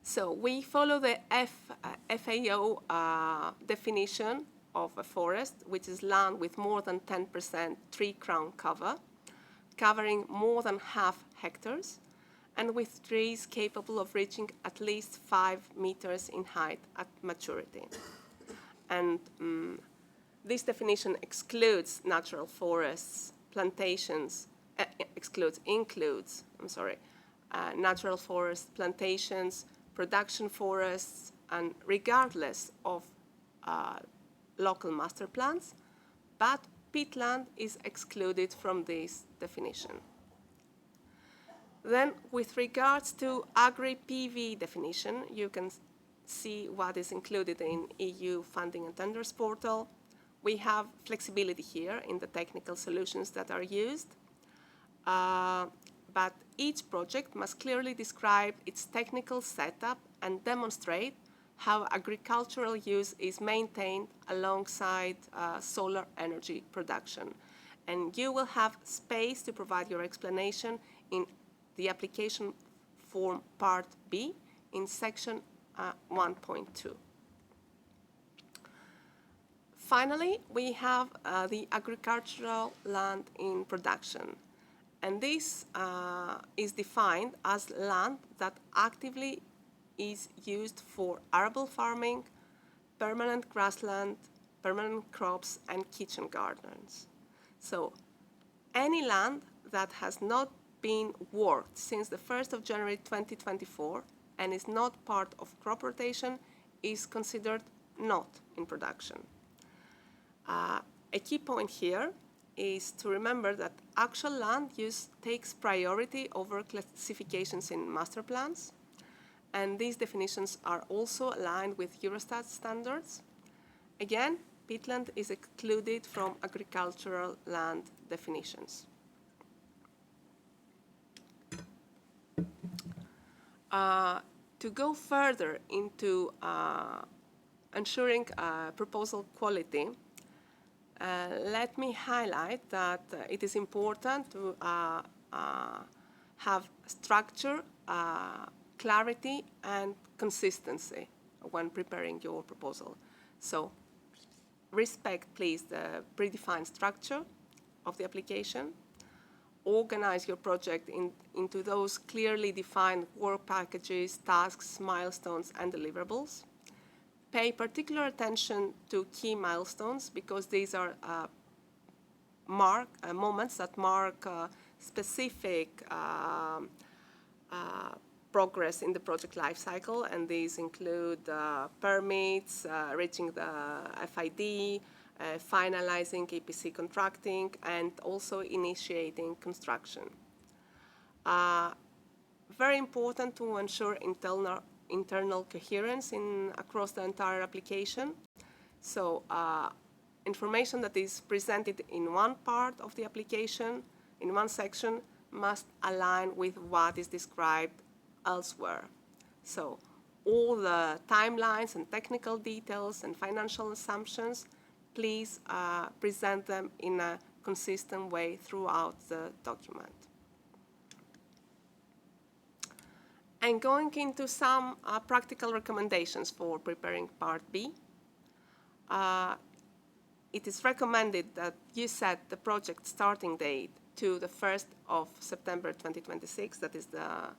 So we follow the FAO definition of a forest, which is land with more than 10% tree crown cover, covering more than half hectares, and with trees capable of reaching at least 5 meters in height at maturity. And this definition excludes natural forests, plantations, includes natural forests, plantations, production forests, and regardless of local master plans, but peatland is excluded from this definition. Then, with regards to agri-PV definition, you can see what is included in EU Funding and Tenders portal. We have flexibility here in the technical solutions that are used, but each project must clearly describe its technical setup and demonstrate how agricultural use is maintained alongside solar energy production. And you will have space to provide your explanation in the application form part B in section 1.2. Finally, we have the agricultural land in production. And this is defined as land that actively is used for arable farming, permanent grassland, permanent crops, and kitchen gardens. So any land that has not been worked since the 1st of January 2024 and is not part of crop rotation is considered not in production. A key point here is to remember that actual land use takes priority over classifications in master plans, and these definitions are also aligned with Eurostat standards. Again, peatland is excluded from agricultural land definitions. To go further into ensuring proposal quality, let me highlight that it is important to have structure, clarity, and consistency when preparing your proposal. So respect, please, the predefined structure of the application. Organize your project into those clearly defined work packages, tasks, milestones, and deliverables. Pay particular attention to key milestones because these are moments that mark specific progress in the project lifecycle, and these include permits, reaching the FID, finalizing EPC contracting, and also initiating construction. Very important to ensure internal coherence across the entire application. So information that is presented in one part of the application, in one section, must align with what is described elsewhere. So all the timelines and technical details and financial assumptions, please present them in a consistent way throughout the document. And going into some practical recommendations for preparing Part B, it is recommended that you set the project starting date to the 1st of September 2026. That is the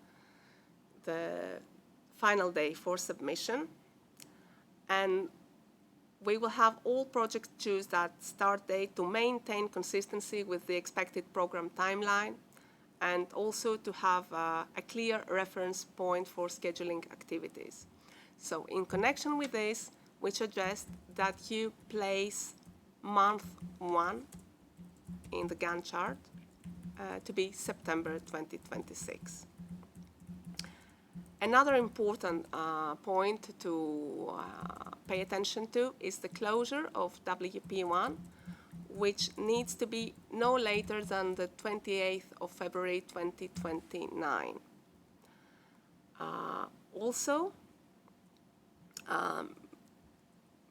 final day for submission. And we will have all projects choose that start date to maintain consistency with the expected program timeline, and also to have a clear reference point for scheduling activities. So in connection with this, we suggest that you place month 1 in the Gantt chart to be September 2026. Another important point to pay attention to is the closure of WP1, which needs to be no later than the 28th of February 2029. Also,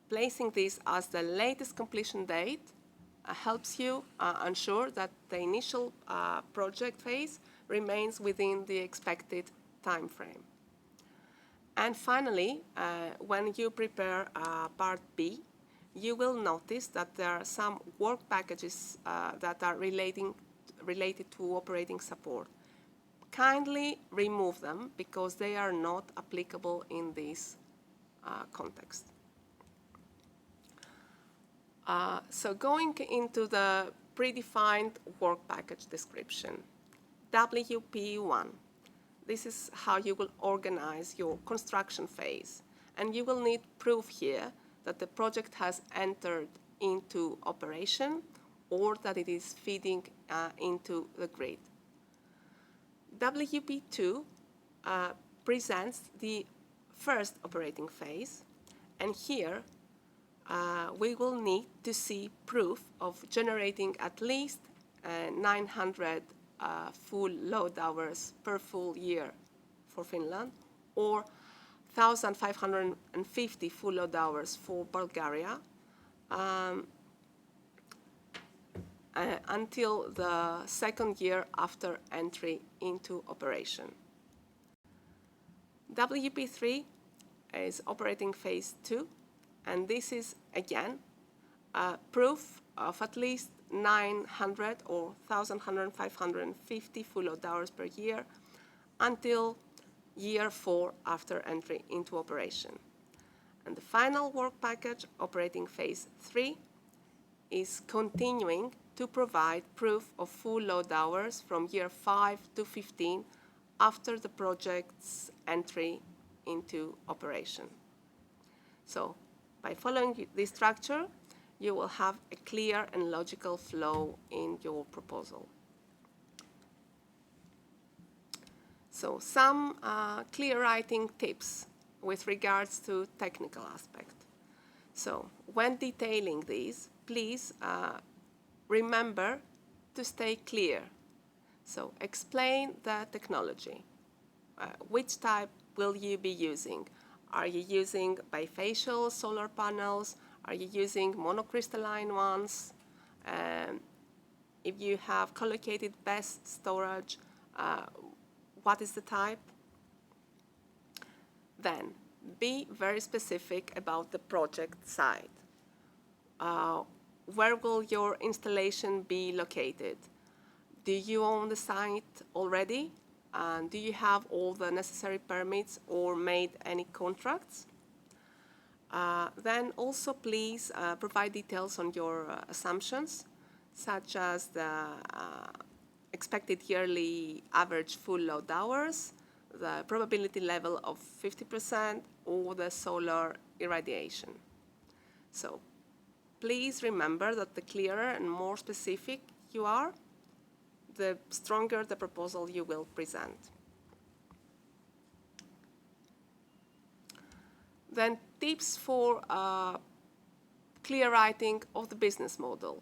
placing this as the latest completion date helps you ensure that the initial project phase remains within the expected time frame. And finally, when you prepare Part B, you will notice that there are some work packages that are related to operating support. Kindly remove them because they are not applicable in this context. So going into the predefined work package description, WP1. This is how you will organize your construction phase. And you will need proof here that the project has entered into operation or that it is feeding into the grid. WP2 presents the first operating phase, and here we will need to see proof of generating at least 900 full load hours per full year for Finland, or 1,550 full load hours for Bulgaria until the second year after entry into operation. WP3 is operating phase 2, and this is again proof of at least 900 or 1,550 full load hours per year until year 4 after entry into operation. And the final work package, operating phase 3, is continuing to provide proof of full load hours from year 5 to 15 after the project's entry into operation. So by following this structure, you will have a clear and logical flow in your proposal. So some clear writing tips with regards to technical aspect. So when detailing these, please remember to stay clear. So explain the technology. which type will you be using? Are you using bifacial solar panels? Are you using monocrystalline ones? If you have collocated BESS storage, what is the type? Then, be very specific about the project site. Where will your installation be located? Do you own the site already? And do you have all the necessary permits or made any contracts? Then also please provide details on your assumptions, such as the expected yearly average full load hours, the probability level of 50%, or the solar irradiation. So please remember that the clearer and more specific you are, the stronger the proposal you will present. Then tips for clear writing of the business model.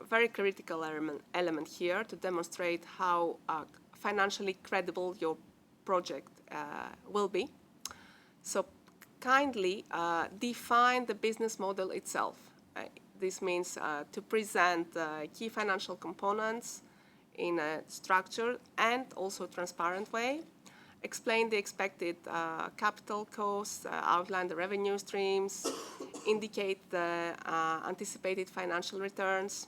Very critical element here to demonstrate how financially credible your project will be. So kindly define the business model itself. This means to present key financial components in a structured and also transparent way, explain the expected capital costs, outline the revenue streams, indicate the anticipated financial returns.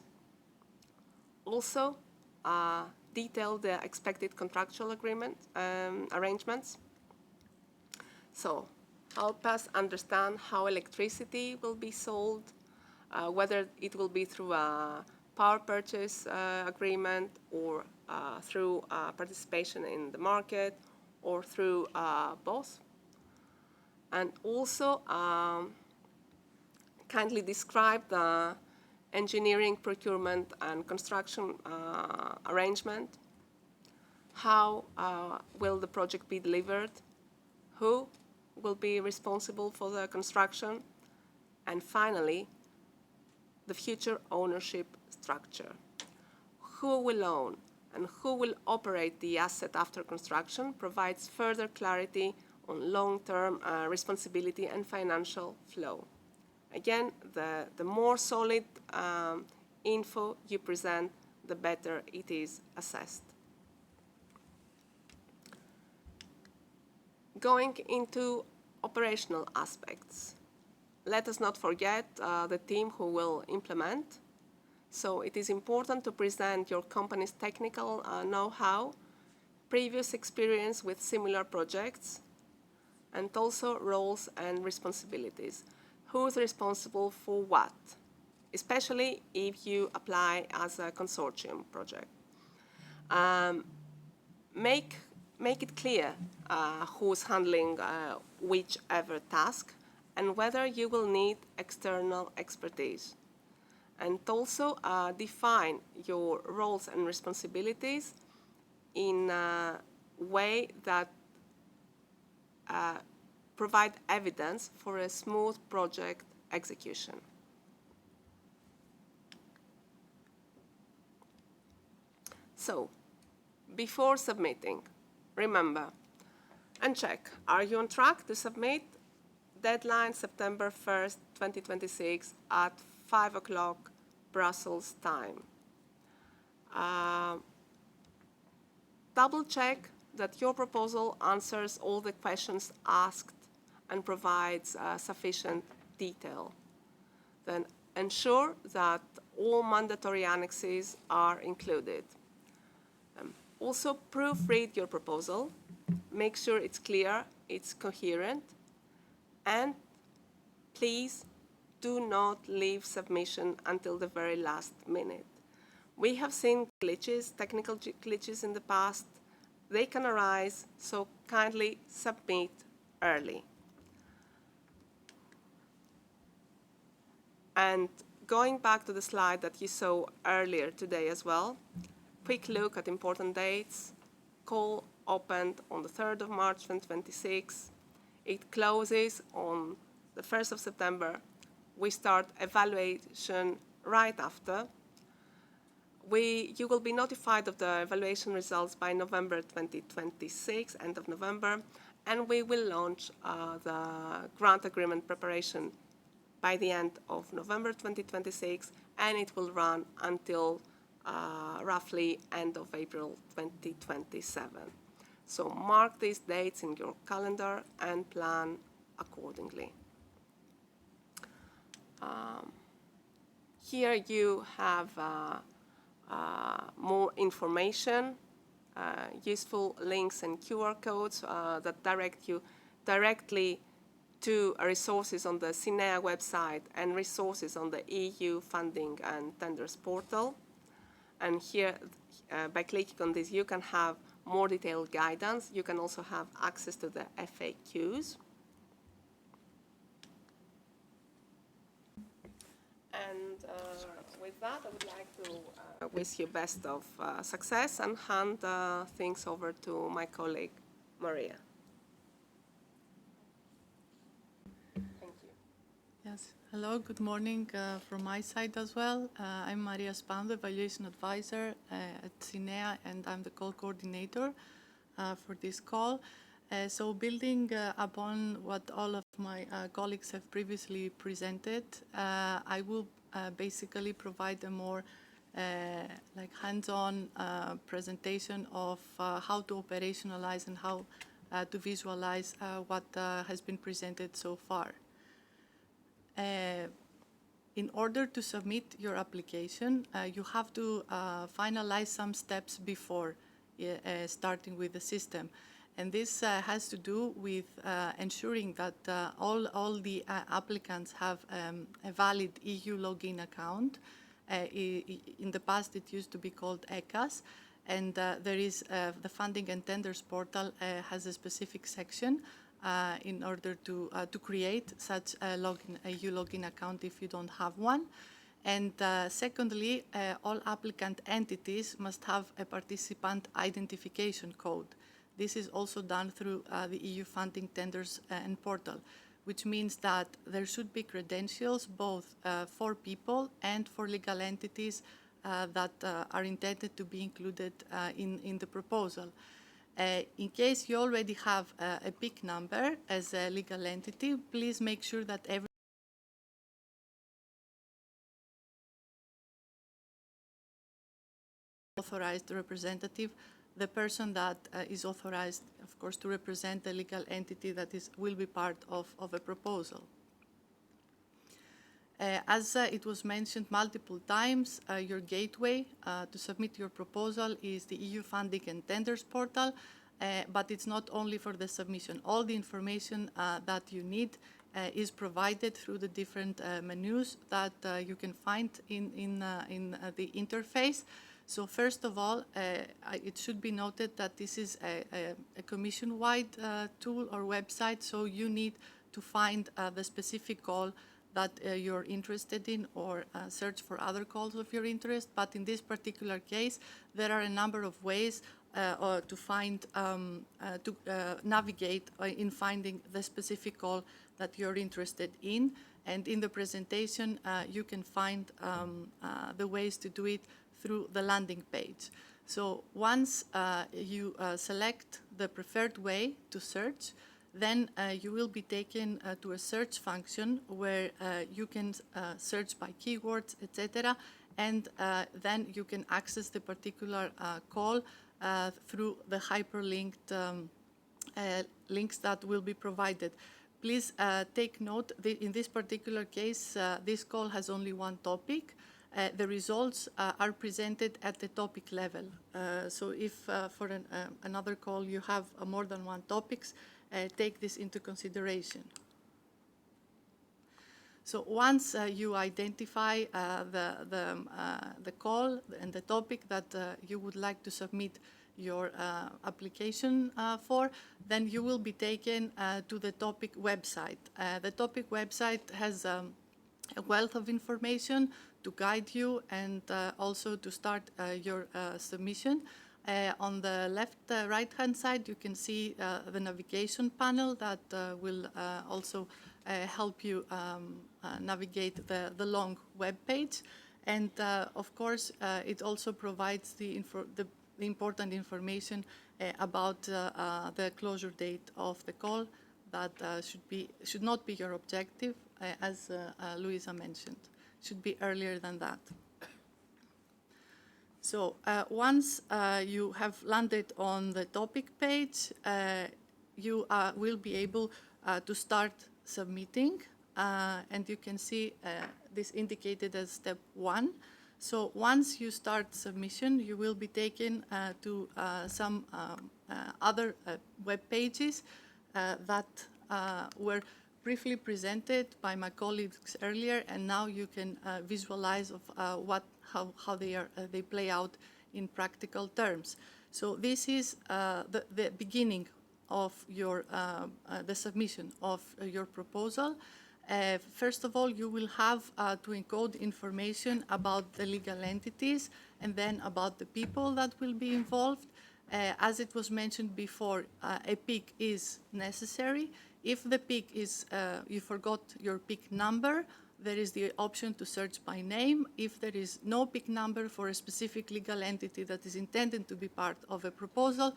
Also, detail the expected contractual arrangements. So, help us understand how electricity will be sold, whether it will be through a power purchase agreement or through participation in the market or through both. And also kindly describe the engineering, procurement, and construction arrangement. How will the project be delivered? Who will be responsible for the construction? And finally, the future ownership structure. Who will own and who will operate the asset after construction provides further clarity on long-term responsibility and financial flow. Again, the more solid info you present, the better it is assessed. Going into operational aspects, let us not forget the team who will implement. So it is important to present your company's technical know-how, previous experience with similar projects, and also roles and responsibilities. Who is responsible for what, especially if you apply as a consortium project. Make it clear who's handling whichever task and whether you will need external expertise. And also define your roles and responsibilities in a way that provide evidence for a smooth project execution. So, before submitting, remember and check, are you on track to submit? Deadline September 1st, 2026 at 5 o'clock Brussels time. Double check that your proposal answers all the questions asked and provides sufficient detail. Then ensure that all mandatory annexes are included. Also proofread your proposal, make sure it's clear, it's coherent, and please do not leave submission until the very last minute. We have seen glitches, technical glitches in the past. They can arise, so kindly submit early. And going back to the slide that you saw earlier today as well, quick look at important dates. Call opened on the 3rd of March 2026. It closes on the 1st of September. We start evaluation right after. You will be notified of the evaluation results by November 2026, end of November, and we will launch the grant agreement preparation by the end of November 2026, and it will run until roughly end of April 2027. So mark these dates in your calendar and plan accordingly. Here you have more information, useful links and QR codes that direct you directly to resources on the CINEA website and resources on the EU funding and tenders portal. And here, by clicking on this, you can have more detailed guidance. You can also have access to the FAQs. And with that, I would like to wish you best of success and hand things over to my colleague, Maria. Thank you. Yes, hello, good morning from my side as well. I'm Maria Spam, the Evaluation Advisor at CINEA, and I'm the call coordinator for this call. So building upon what all of my colleagues have previously presented, I will basically provide a more like hands-on presentation of how to operationalize and how to visualize what has been presented so far. In order to submit your application, you have to finalize some steps before starting with the system. And this has to do with ensuring that all the applicants have a valid EU login account. In the past, it used to be called ECAS, and there is the Funding and Tenders portal has a specific section in order to create such a EU login account if you don't have one. And secondly, all applicant entities must have a participant identification code. This is also done through the EU funding tenders and portal, which means that there should be credentials both for people and for legal entities that are intended to be included in the proposal. In case you already have a PIC number as a legal entity, please make sure that every authorized representative, the person that is authorized, of course, to represent the legal entity that will be part of a proposal. As it was mentioned multiple times, your gateway to submit your proposal is the EU Funding and Tenders portal, but it's not only for the submission. All the information that you need is provided through the different menus that you can find in the interface. So first of all, it should be noted that this is a Commission-wide tool or website, so you need to find the specific call that you're interested in or search for other calls of your interest. But in this particular case, there are a number of ways to find, to navigate in finding the specific call that you're interested in. And in the presentation, you can find the ways to do it through the landing page. So once you select the preferred way to search, then you will be taken to a search function where you can search by keywords, etc. And then you can access the particular call through the hyperlinked links that will be provided. Please take note that in this particular case, this call has only one topic. The results are presented at the topic level. So if for another call you have more than one topics, take this into consideration. So once you identify the call and the topic that you would like to submit your application for, then you will be taken to the topic website. The topic website has a wealth of information to guide you and also to start your submission. On the left right-hand side, you can see the navigation panel that will also help you navigate the long web page. And of course, it also provides the important information about the closure date of the call that should not be your objective, as Luisa mentioned. Should be earlier than that. So once you have landed on the topic page, you will be able to start submitting, and you can see this indicated as step 1. So once you start submission, you will be taken to some other web pages that were briefly presented by my colleagues earlier, and now you can visualize of how they play out in practical terms. So this is the beginning of your the submission of your proposal. First of all, you will have to encode information about the legal entities and then about the people that will be involved. As it was mentioned before, a PIC is necessary. If the PIC is, you forgot your PIC number, there is the option to search by name. If there is no PIC number for a specific legal entity that is intended to be part of a proposal,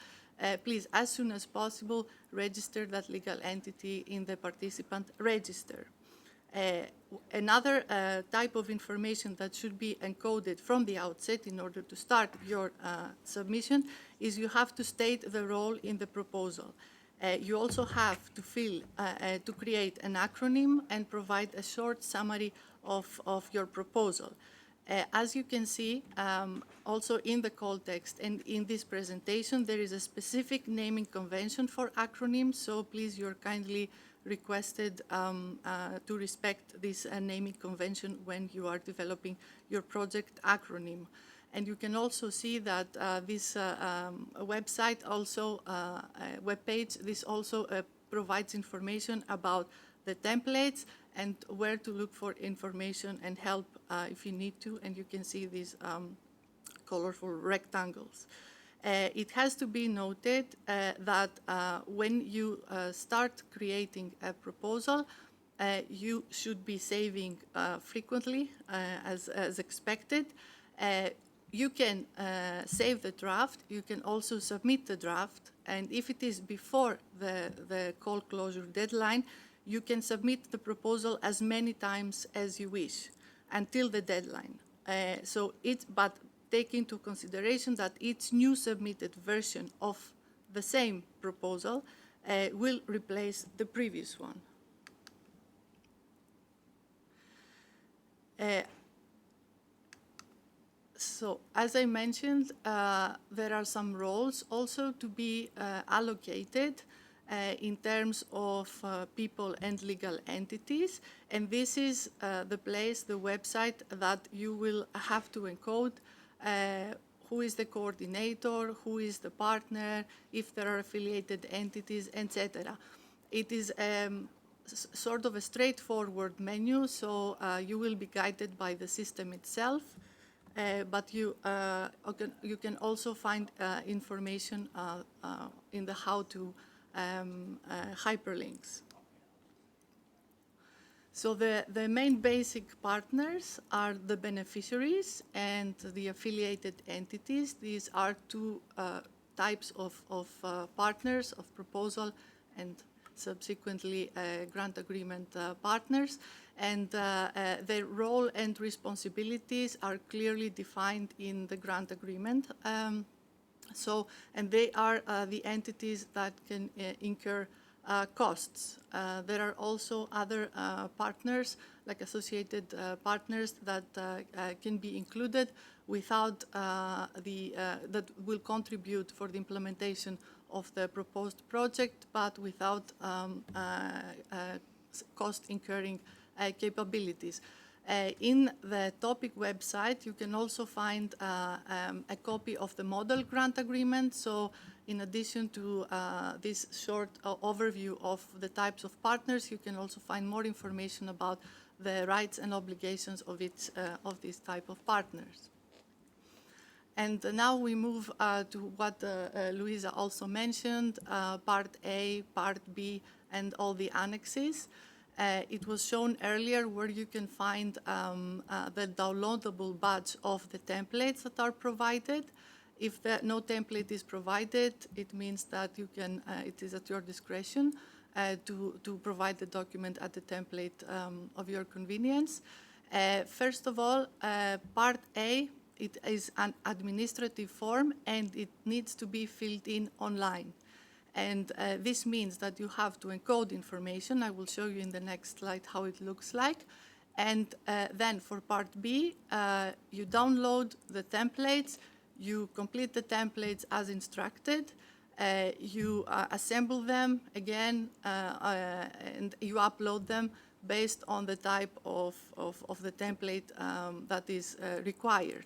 please, as soon as possible, register that legal entity in the participant register. Another type of information that should be encoded from the outset in order to start your submission is you have to state the role in the proposal. You also have to to create an acronym and provide a short summary of your proposal. As you can see, also in the call text and in this presentation, there is a specific naming convention for acronyms, so please, you're kindly requested to respect this naming convention when you are developing your project acronym. And you can also see that this website also, webpage, this also provides information about the templates and where to look for information and help if you need to. And you can see these colorful rectangles. It has to be noted that when you start creating a proposal, you should be saving frequently as expected. You can save the draft. You can also submit the draft. And if it is before the call closure deadline, you can submit the proposal as many times as you wish until the deadline. But take into consideration that each new submitted version of the same proposal will replace the previous one. So, as I mentioned, there are some roles also to be allocated in terms of people and legal entities. And this is the place, the website that you will have to encode who is the coordinator, who is the partner, if there are affiliated entities, etc. It is sort of a straightforward menu, so you will be guided by the system itself. But you can also find information in the how-to hyperlinks. So the main basic partners are the beneficiaries and the affiliated entities. These are two types of partners, of proposal and subsequently grant agreement partners. And their role and responsibilities are clearly defined in the grant agreement. And they are the entities that can incur costs. There are also other partners, like associated partners, that can be included without that will contribute for the implementation of the proposed project, but without cost incurring capabilities. In the topic website, you can also find a copy of the model grant agreement. So in addition to this short overview of the types of partners, you can also find more information about the rights and obligations of these type of partners. And now we move to what Luisa also mentioned, Part A, Part B, and all the annexes. It was shown earlier where you can find the downloadable batch of the templates that are provided. If no template is provided, it means that you can, it is at your discretion to provide the document at the template of your convenience. First of all, Part A, it is an administrative form and it needs to be filled in online. And this means that you have to encode information. I will show you in the next slide how it looks like. And then for Part B, you download the templates, you complete the templates as instructed, you assemble them again, and you upload them based on the type of the template that is required.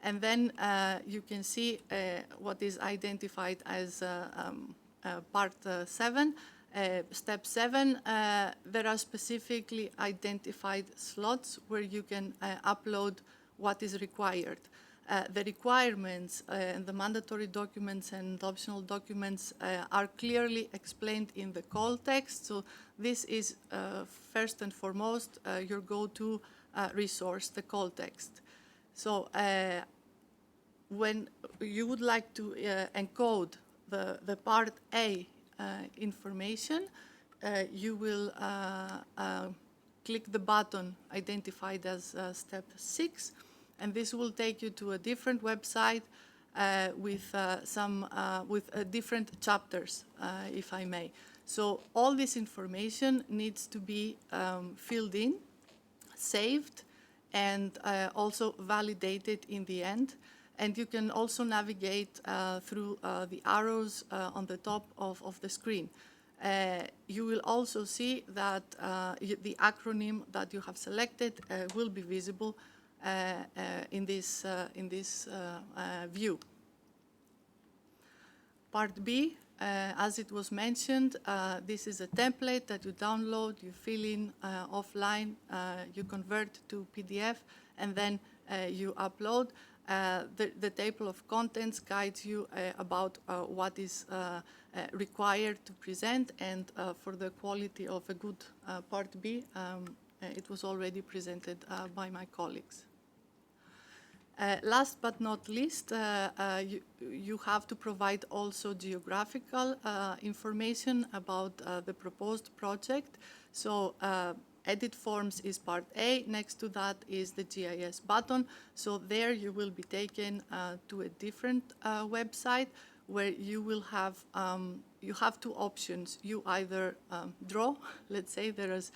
And then you can see what is identified as Part 7. Step 7, there are specifically identified slots where you can upload what is required. The requirements and the mandatory documents and optional documents are clearly explained in the call text. So this is first and foremost your go-to resource, the call text. So when you would like to encode the Part A information, you will click the button identified as step 6, and this will take you to a different website with different chapters, if I may. So all this information needs to be filled in, saved, and also validated in the end. And you can also navigate through the arrows on the top of the screen. You will also see that the acronym that you have selected will be visible in this view. Part B, as it was mentioned, this is a template that you download, you fill in offline, you convert to PDF, and then you upload. The table of contents guides you about what is required to present, and for the quality of a good Part B, it was already presented by my colleagues. Last but not least, you have to provide also geographical information about the proposed project. So Edit Forms is Part A. Next to that is the GIS button. So there you will be taken to a different website where you will have two options. You either draw, let's say there is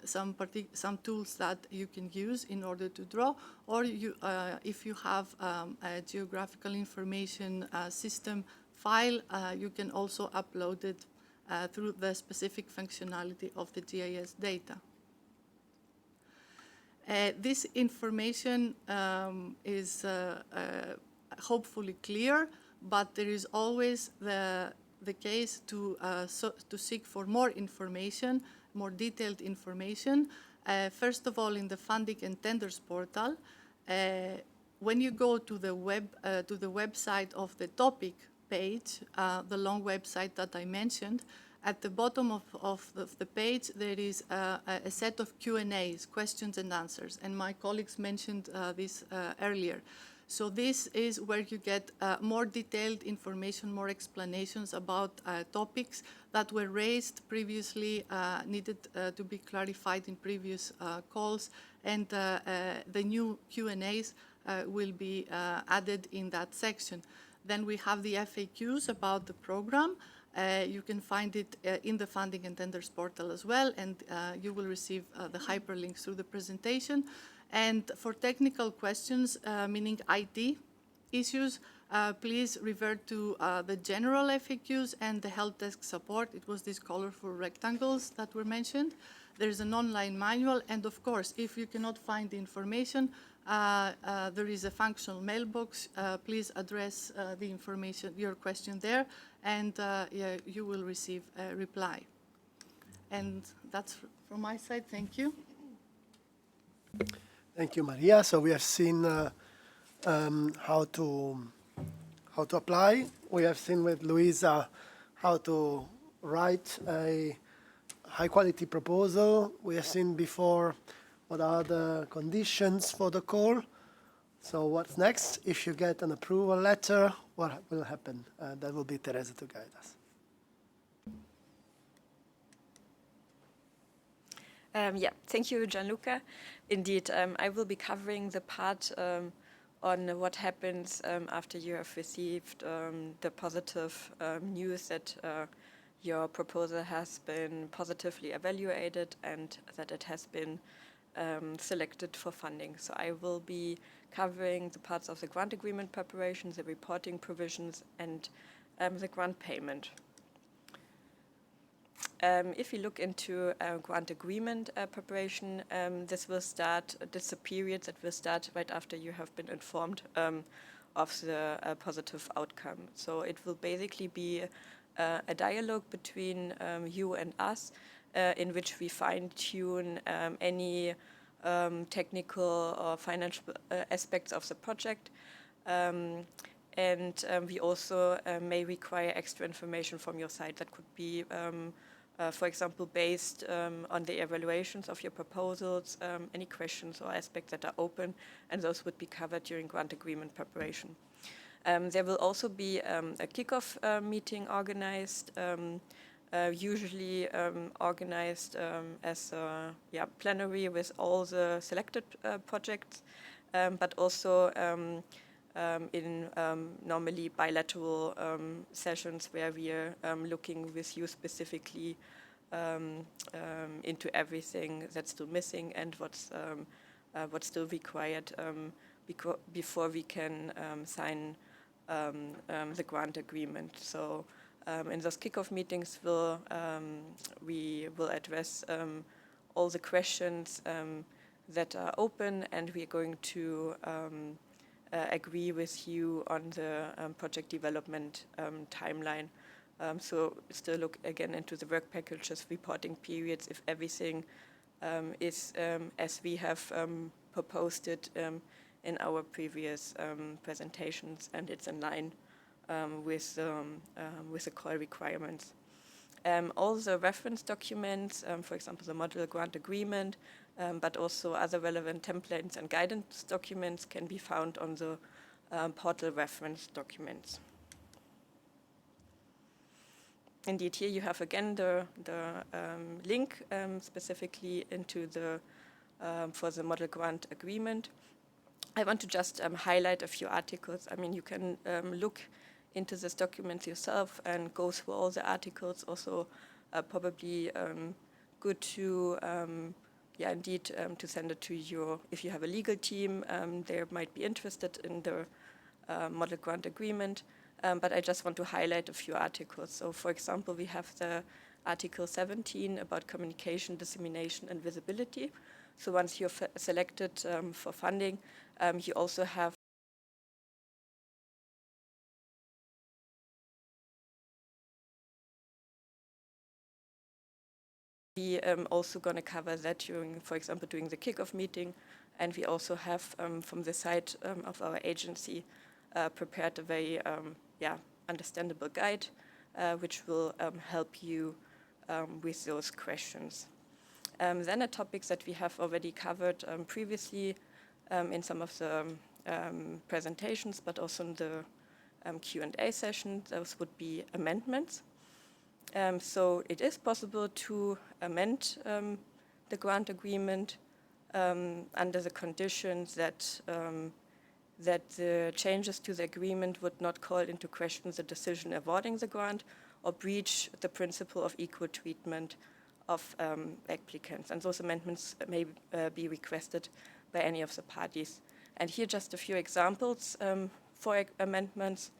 some tools that you can use in order to draw, or if you have a geographical information system file, you can also upload it through the specific functionality of the GIS data. This information is hopefully clear, but there is always the case to seek for more information, more detailed information. First of all, in the Funding and Tenders portal, when you go to the website of the topic page, the long website that I mentioned, at the bottom of the page there is a set of Q&As, questions and answers, and my colleagues mentioned this earlier. So this is where you get more detailed information, more explanations about topics that were raised previously, needed to be clarified in previous calls, and the new Q&As will be added in that section. Then we have the FAQs about the program. You can find it in the Funding and Tenders portal as well, and you will receive the hyperlinks through the presentation. And for technical questions, meaning IT issues, please revert to the general FAQs and the help desk support. It was these colorful rectangles that were mentioned. There's an online manual, and of course, if you cannot find the information, there is a functional mailbox. Please address the information, your question there, and you will receive a reply. And that's from my side. Thank you. Thank you, Maria. So we have seen how to apply. We have seen with Luisa how to write a high quality proposal. We have seen before what are the conditions for the call. So what's next? If you get an approval letter, what will happen? That will be Teresa to guide us. Yeah, thank you, Gianluca. Indeed, I will be covering the part on what happens after you have received the positive news that your proposal has been positively evaluated and that it has been selected for funding. So I will be covering the parts of the grant agreement preparation, the reporting provisions, and the grant payment. If you look into grant agreement preparation, this is a period that will start right after you have been informed of the positive outcome. So it will basically be a dialogue between you and us in which we fine-tune any technical or financial aspects of the project. And we also may require extra information from your side that could be for example, based on the evaluations of your proposals, any questions or aspects that are open, and those would be covered during grant agreement preparation. There will also be a kickoff meeting organized, usually organized as a plenary with all the selected projects, but also in normally bilateral sessions where we are looking with you specifically into everything that's still missing and what's still required before we can sign the grant agreement. So in those kickoff meetings, we will address all the questions that are open, and we are going to agree with you on the project development timeline. So still look again into the work packages, reporting periods, if everything is as we have proposed it in our previous presentations, and it's in line with the call requirements. All the reference documents, for example, the modular grant agreement, but also other relevant templates and guidance documents can be found on the portal reference documents. Indeed, here you have again the link specifically into the for the model grant agreement. I want to just highlight a few articles. I mean, you can look into this document yourself and go through all the articles. Also, probably good to to send it to your, if you have a legal team, they might be interested in the model grant agreement. But I just want to highlight a few articles. So, for example, we have the Article 17 about communication, dissemination, and visibility. So once you're selected for funding, you also have we also going to cover that during, for example, during the kickoff meeting. And we also have, from the side of our agency, prepared a very understandable guide, which will help you with those questions. Then the topics that we have already covered previously in some of the presentations, but also in the Q&A session, those would be amendments. So it is possible to amend the grant agreement under the conditions that the changes to the agreement would not call into question the decision awarding the grant or breach the principle of equal treatment of applicants. And those amendments may be requested by any of the parties. And here just a few examples for amendments.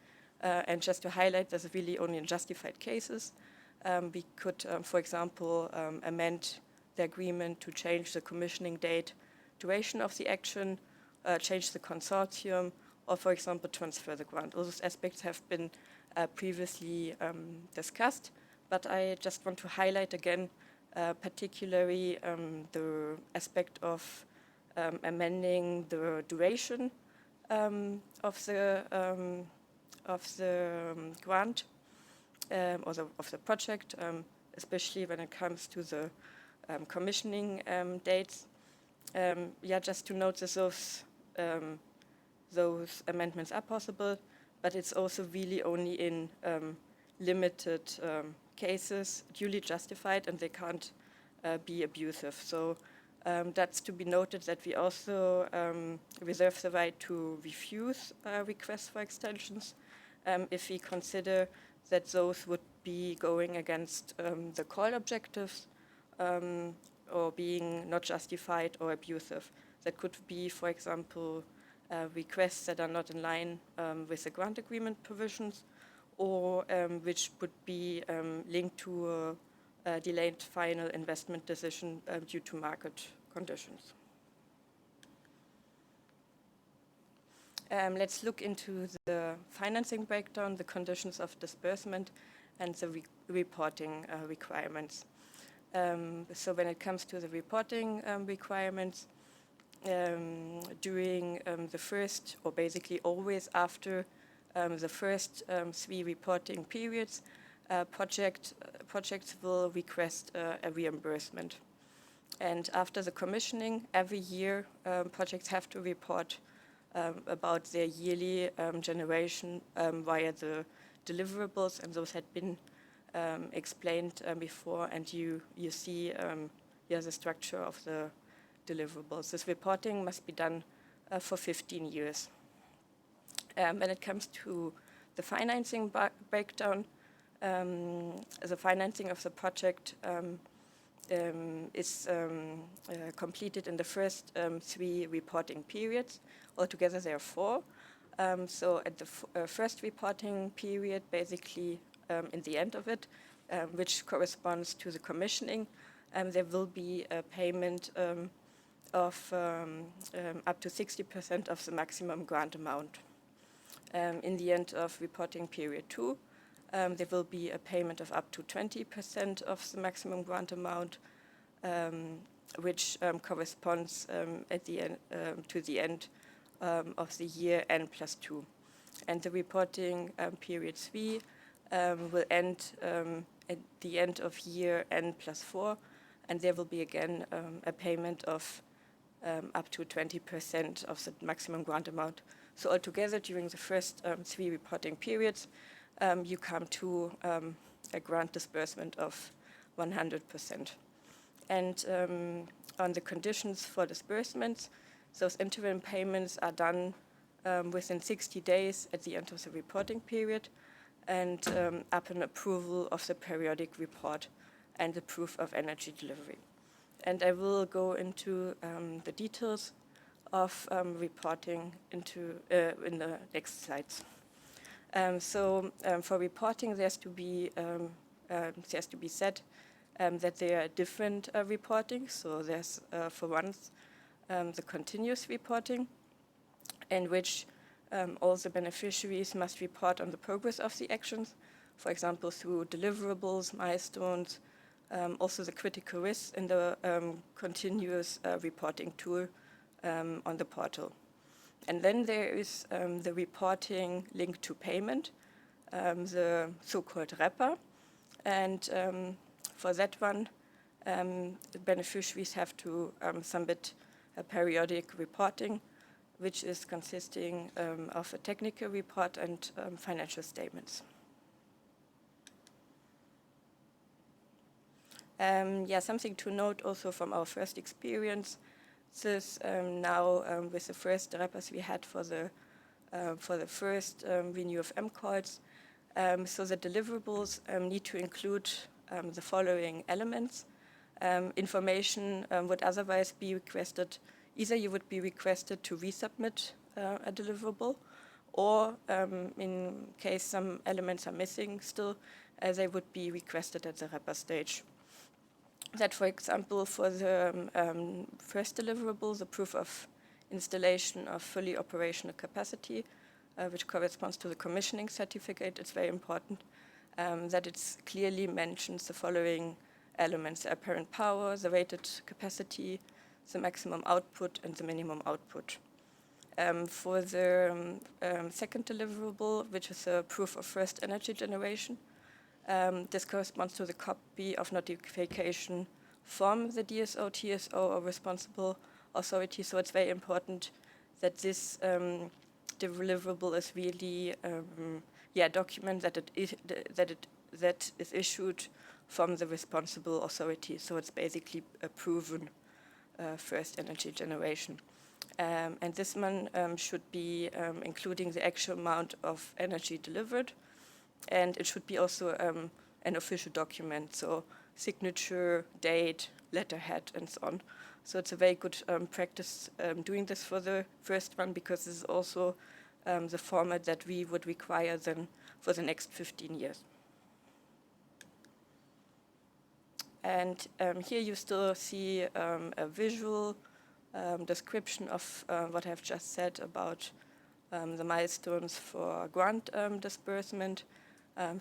And just to highlight, there's really only in justified cases. We could, for example, amend the agreement to change the commissioning date, duration of the action, change the consortium, or, for example, transfer the grant. All those aspects have been previously discussed, but I just want to highlight again, particularly the aspect of amending the duration of the grant or of the project. especially when it comes to the commissioning dates. Just to note that those amendments are possible, but it's also really only in limited cases, duly justified, and they can't be abusive. So that's to be noted that we also reserve the right to refuse requests for extensions if we consider that those would be going against the call objectives or being not justified or abusive. That could be, for example, requests that are not in line with the grant agreement provisions, or which would be linked to a delayed final investment decision due to market conditions. Let's look into the financing breakdown, the conditions of disbursement, and the reporting requirements. So when it comes to the reporting requirements, during the first, or basically always after the first 3 reporting periods, projects will request a reimbursement. And after the commissioning, every year projects have to report about their yearly generation via the deliverables, and those had been explained before, and you see the structure of the deliverables. This reporting must be done for 15 years. When it comes to the financing breakdown, the financing of the project is completed in the first 3 reporting periods. Altogether there are 4. So at the first reporting period, basically in the end of it, which corresponds to the commissioning, there will be a payment of up to 60% of the maximum grant amount. In the end of reporting period 2, there will be a payment of up to 20% of the maximum grant amount, which corresponds at the end to the end of the year N+2. And the reporting period 3 will end at the end of year N+4, and there will be again a payment of up to 20% of the maximum grant amount. So altogether, during the first 3 reporting periods, you come to a grant disbursement of 100%. And on the conditions for disbursements, those interim payments are done within 60 days at the end of the reporting period, and upon approval of the periodic report and the proof of energy delivery. And I will go into the details of reporting in the next slides. So for reporting, there's to be said that there are different reporting. So there's for once the continuous reporting, in which all the beneficiaries must report on the progress of the actions, for example, through deliverables, milestones, also the critical risks in the continuous reporting tool on the portal. And then there is the reporting linked to payment, the so-called REPA. And for that one, the beneficiaries have to submit a periodic reporting, which is consisting of a technical report and financial statements. Something to note also from our first experience. This now with the first REPAs we had for the first RENEWFM calls. So the deliverables need to include the following elements. Information would otherwise be requested. Either you would be requested to resubmit a deliverable, or in case some elements are missing still, they would be requested at the REPA stage. That, for example, for the first deliverable, the proof of installation of fully operational capacity, which corresponds to the commissioning certificate, it's very important that it clearly mentions the following elements: the apparent power, the rated capacity, the maximum output, and the minimum output. For the second deliverable, which is a proof of first energy generation, This corresponds to the copy of notification from the DSO, TSO, or responsible authority. So it's very important that this deliverable is really a document that is issued from the responsible authority. So it's basically a proven first energy generation. And this one should be including the actual amount of energy delivered, and it should be also an official document, so signature, date, letterhead, and so on. So it's a very good practice doing this for the first one, because this is also the format that we would require then for the next 15 years. And here you still see a visual description of what I've just said about the milestones for grant disbursement.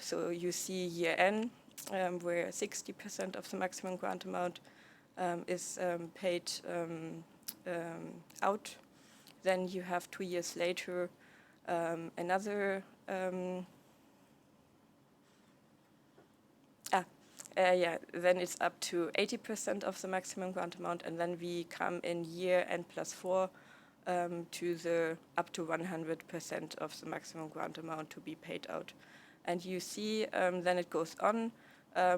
So you see year N, where 60% of the maximum grant amount is paid out. Then you have 2 years later another then it's up to 80% of the maximum grant amount, and then we come in year N plus 4 to the up to 100% of the maximum grant amount to be paid out. And you see then it goes on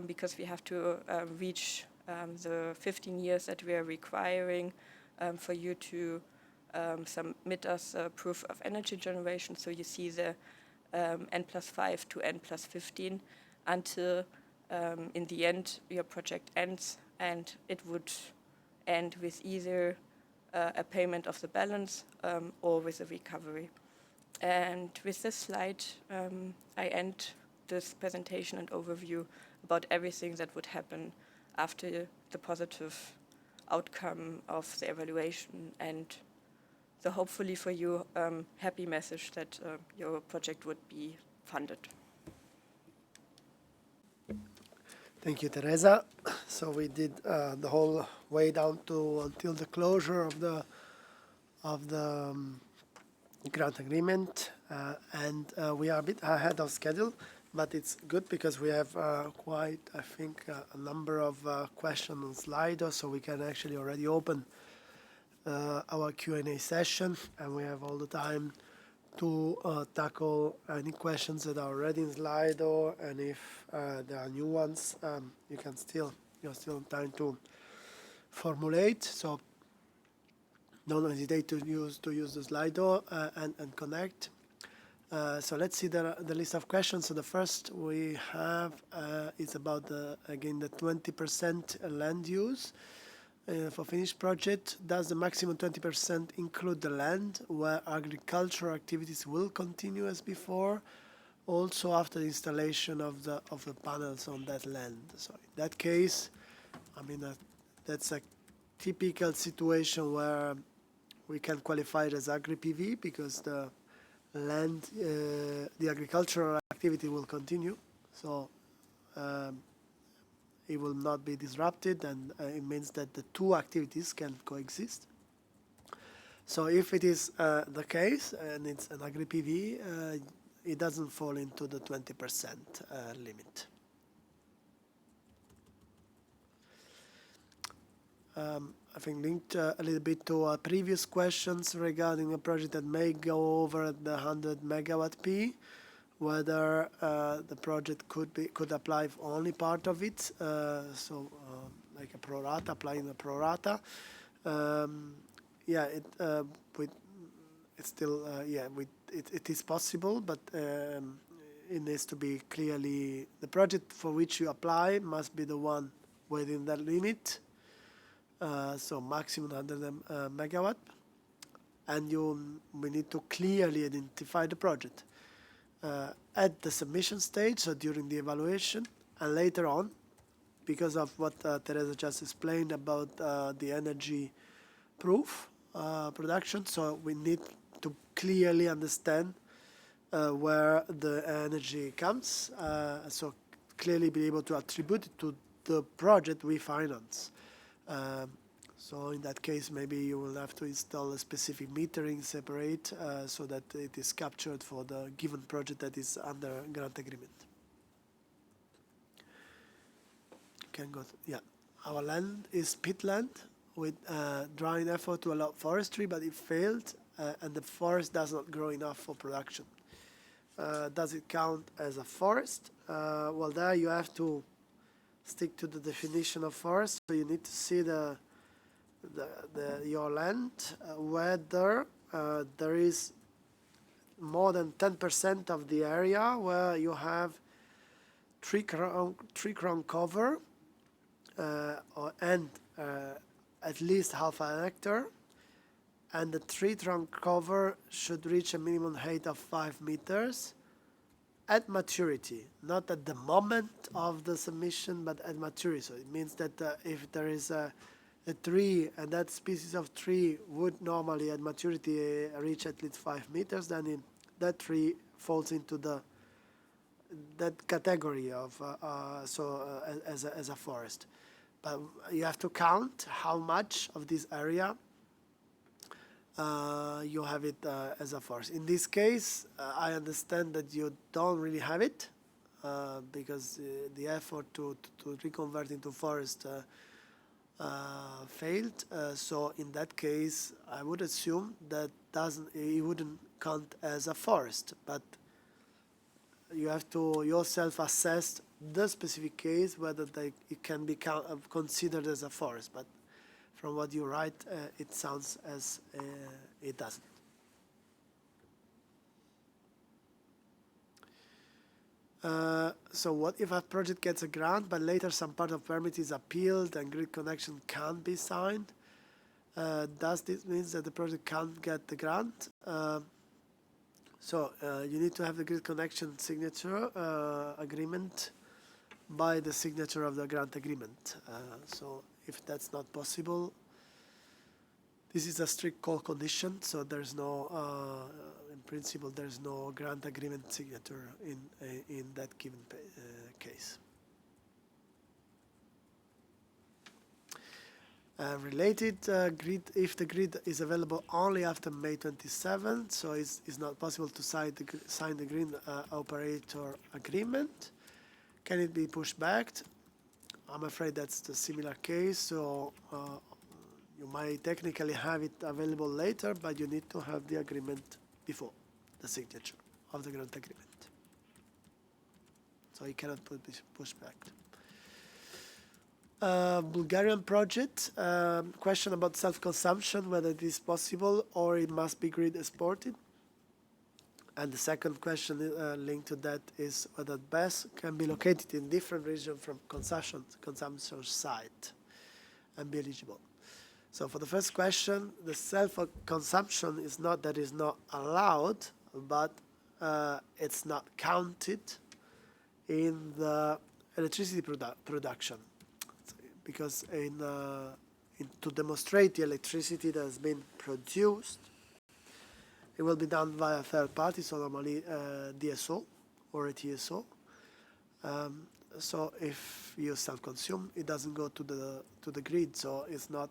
because we have to reach the 15 years that we are requiring for you to submit us a proof of energy generation. So you see the N plus 5 to N plus 15 until in the end your project ends, and it would end with either a payment of the balance or with a recovery. And with this slide, I end this presentation and overview about everything that would happen after the positive outcome of the evaluation and the hopefully for you happy message that your project would be funded. Thank you, Teresa. So we did the whole way down to until the closure of the grant agreement, and we are a bit ahead of schedule, but it's good because we have quite, I think, a number of questions on Slido, so we can actually already open our Q&A session, and we have all the time to tackle any questions that are already in Slido, and if there are new ones, you're still in time to formulate. So don't hesitate to use the Slido and connect. So let's see the list of questions. So the first we have is about again the 20% land use. For finished project, does the maximum 20% include the land where agricultural activities will continue as before, also after the installation of the panels on that land? So in that case, I mean that's a typical situation where we can qualify it as agri-PV because the land, the agricultural activity will continue. So it will not be disrupted, and it means that the two activities can coexist. So if it is the case and it's an agri-PV, it doesn't fall into the 20% limit. I think linked a little bit to previous questions regarding a project that may go over the 100 megawatt P, whether the project could apply for only part of it, like a pro rata, applying a pro rata. It is possible, but it needs to be clearly the project for which you apply must be the one within that limit. So maximum 100 megawatt, and we need to clearly identify the project. At the submission stage, so during the evaluation, and later on, because of what Teresa just explained about the energy proof production, so we need to clearly understand where the energy comes, so clearly be able to attribute it to the project we finance. So in that case, maybe you will have to install a specific metering separate so that it is captured for the given project that is under grant agreement. can go. Yeah, our land is peatland with drawing effort to allow forestry, but it failed, and the forest does not grow enough for production. Does it count as a forest? Well, there you have to stick to the definition of forest. So you need to see your land, whether there is more than 10% of the area where you have tree crown cover and at least half an hectare, and the tree trunk cover should reach a minimum height of 5 meters at maturity, not at the moment of the submission, but at maturity. So it means that if there is a tree, and that species of tree would normally at maturity reach at least 5 meters, then that tree falls into that category of as a forest. But you have to count how much of this area you have it as a forest. In this case, I understand that you don't really have it because the effort to reconvert into forest failed. So in that case, I would assume that it wouldn't count as a forest, but you have to yourself assess the specific case whether it can be considered as a forest. But from what you write, it sounds as it doesn't. So what if a project gets a grant, but later some part of permit is appealed and grid connection can't be signed? Does this mean that the project can't get the grant? So you need to have the grid connection signature agreement by the signature of the grant agreement. So if that's not possible, this is a strict call condition, so there's no, in principle, there's no grant agreement signature in that given case. Related grid, if the grid is available only after May 27th, so it's not possible to sign the grid operator agreement, can it be pushed back? I'm afraid that's the similar case, so you might technically have it available later, but you need to have the agreement before the signature of the grant agreement. So you cannot push back. Bulgarian project, question about self-consumption, whether it is possible or it must be grid exported. And the second question linked to that is whether BESS can be located in different regions from consumption site and be eligible. So for the first question, the self-consumption is not that it's not allowed, but it's not counted in the electricity production. Because to demonstrate the electricity that has been produced, it will be done via third party, so normally DSO or a TSO. So if you self-consume, it doesn't go to the grid, so it's not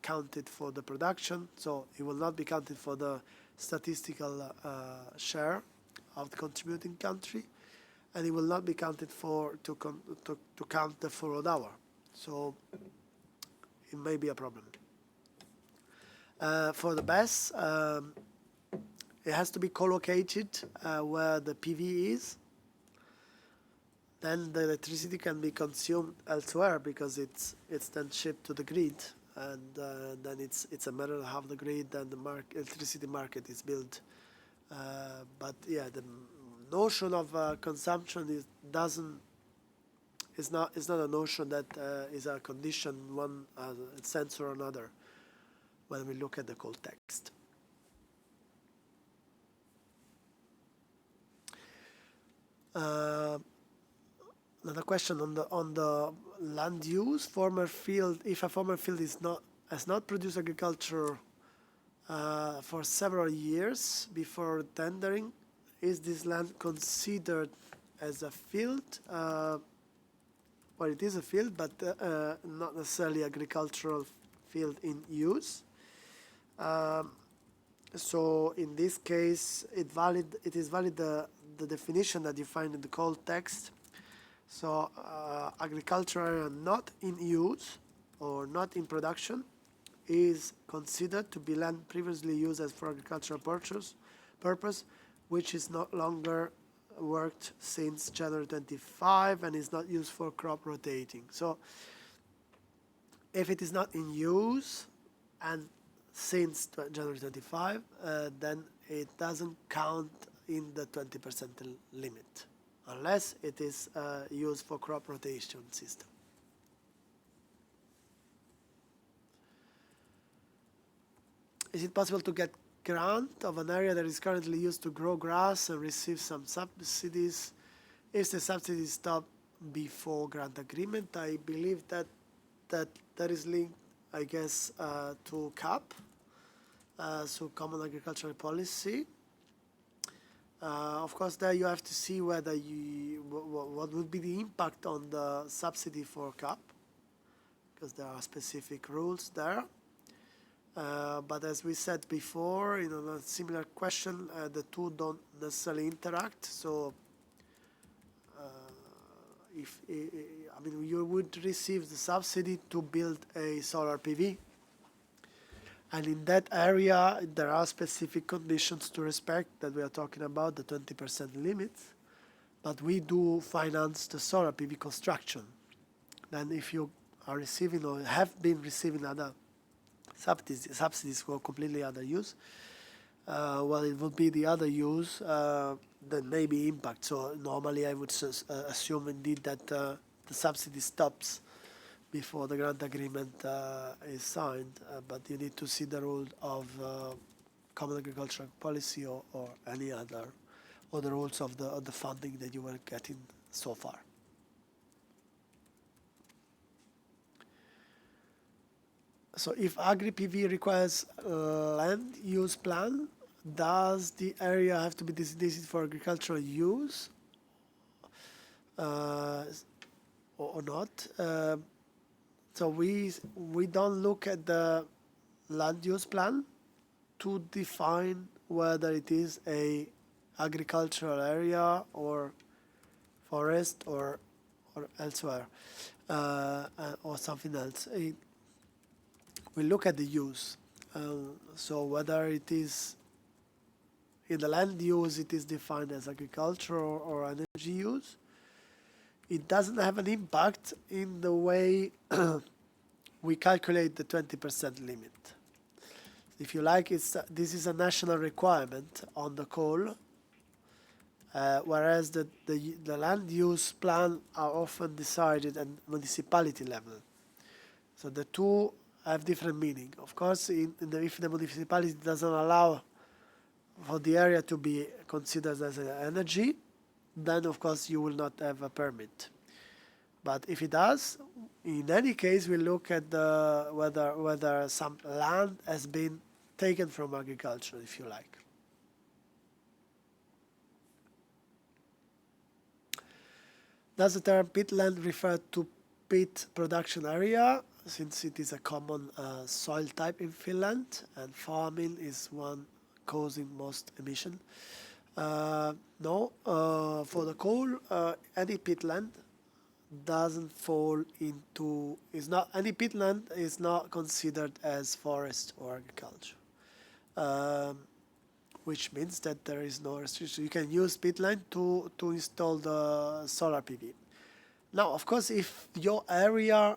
counted for the production. So it will not be counted for the statistical share of the contributing country, and it will not be counted to count the forward hour. So it may be a problem. For the BESS, it has to be co-located where the PV is. Then the electricity can be consumed elsewhere because it's then shipped to the grid, and then it's a matter of how the grid and the electricity market is built. But yeah, the notion of consumption is not a notion that is a condition one sense or another when we look at the call text. Another question on the land use, former field. If a former field has not produced agriculture for several years before tendering, is this land considered as a field? Well, it is a field, but not necessarily agricultural field in use. So in this case, it is valid the definition that you find in the call text. So agricultural area not in use or not in production is considered to be land previously used as for agricultural purpose, which is no longer worked since January 25 and is not used for crop rotating. So if it is not in use and since January 25, then it doesn't count in the 20% limit, unless it is used for crop rotation system. Is it possible to get grant of an area that is currently used to grow grass and receive some subsidies if the subsidies stop before grant agreement? I believe that that is linked, I guess, to CAP, so Common Agricultural Policy. Of course, there you have to see whether what would be the impact on the subsidy for CAP, because there are specific rules there. But as we said before, in a similar question, the two don't necessarily interact. So, I mean, you would receive the subsidy to build a solar PV, and in that area there are specific conditions to respect that we are talking about, the 20% limit. But we do finance the solar PV construction. Then, if you are receiving or have been receiving other subsidies for completely other use, well, it would be the other use that may be impact. So normally I would assume indeed that the subsidy stops before the grant agreement is signed, but you need to see the rule of Common Agricultural Policy or any other rules of the funding that you were getting so far. So if Agri-PV requires land use plan, does the area have to be designated for agricultural use or not? So we don't look at the land use plan to define whether it is a agricultural area or forest or elsewhere or something else. We look at the use. So whether it is in the land use, it is defined as agricultural or energy use. It doesn't have an impact in the way we calculate the 20% limit. If you like, this is a national requirement on the coal, whereas the land use plan are often decided at municipality level. So the two have different meaning. Of course, if the municipality doesn't allow for the area to be considered as energy, then of course you will not have a permit. But if it does, in any case, we look at whether some land has been taken from agriculture, if you like. Does the term peatland refer to peat production area, since it is a common soil type in Finland and farming is one causing most emission? No, for the coal, any peatland doesn't fall into, any peatland is not considered as forest or agriculture, which means that there is no restriction. You can use peatland to install the solar PV. Now, of course, if your area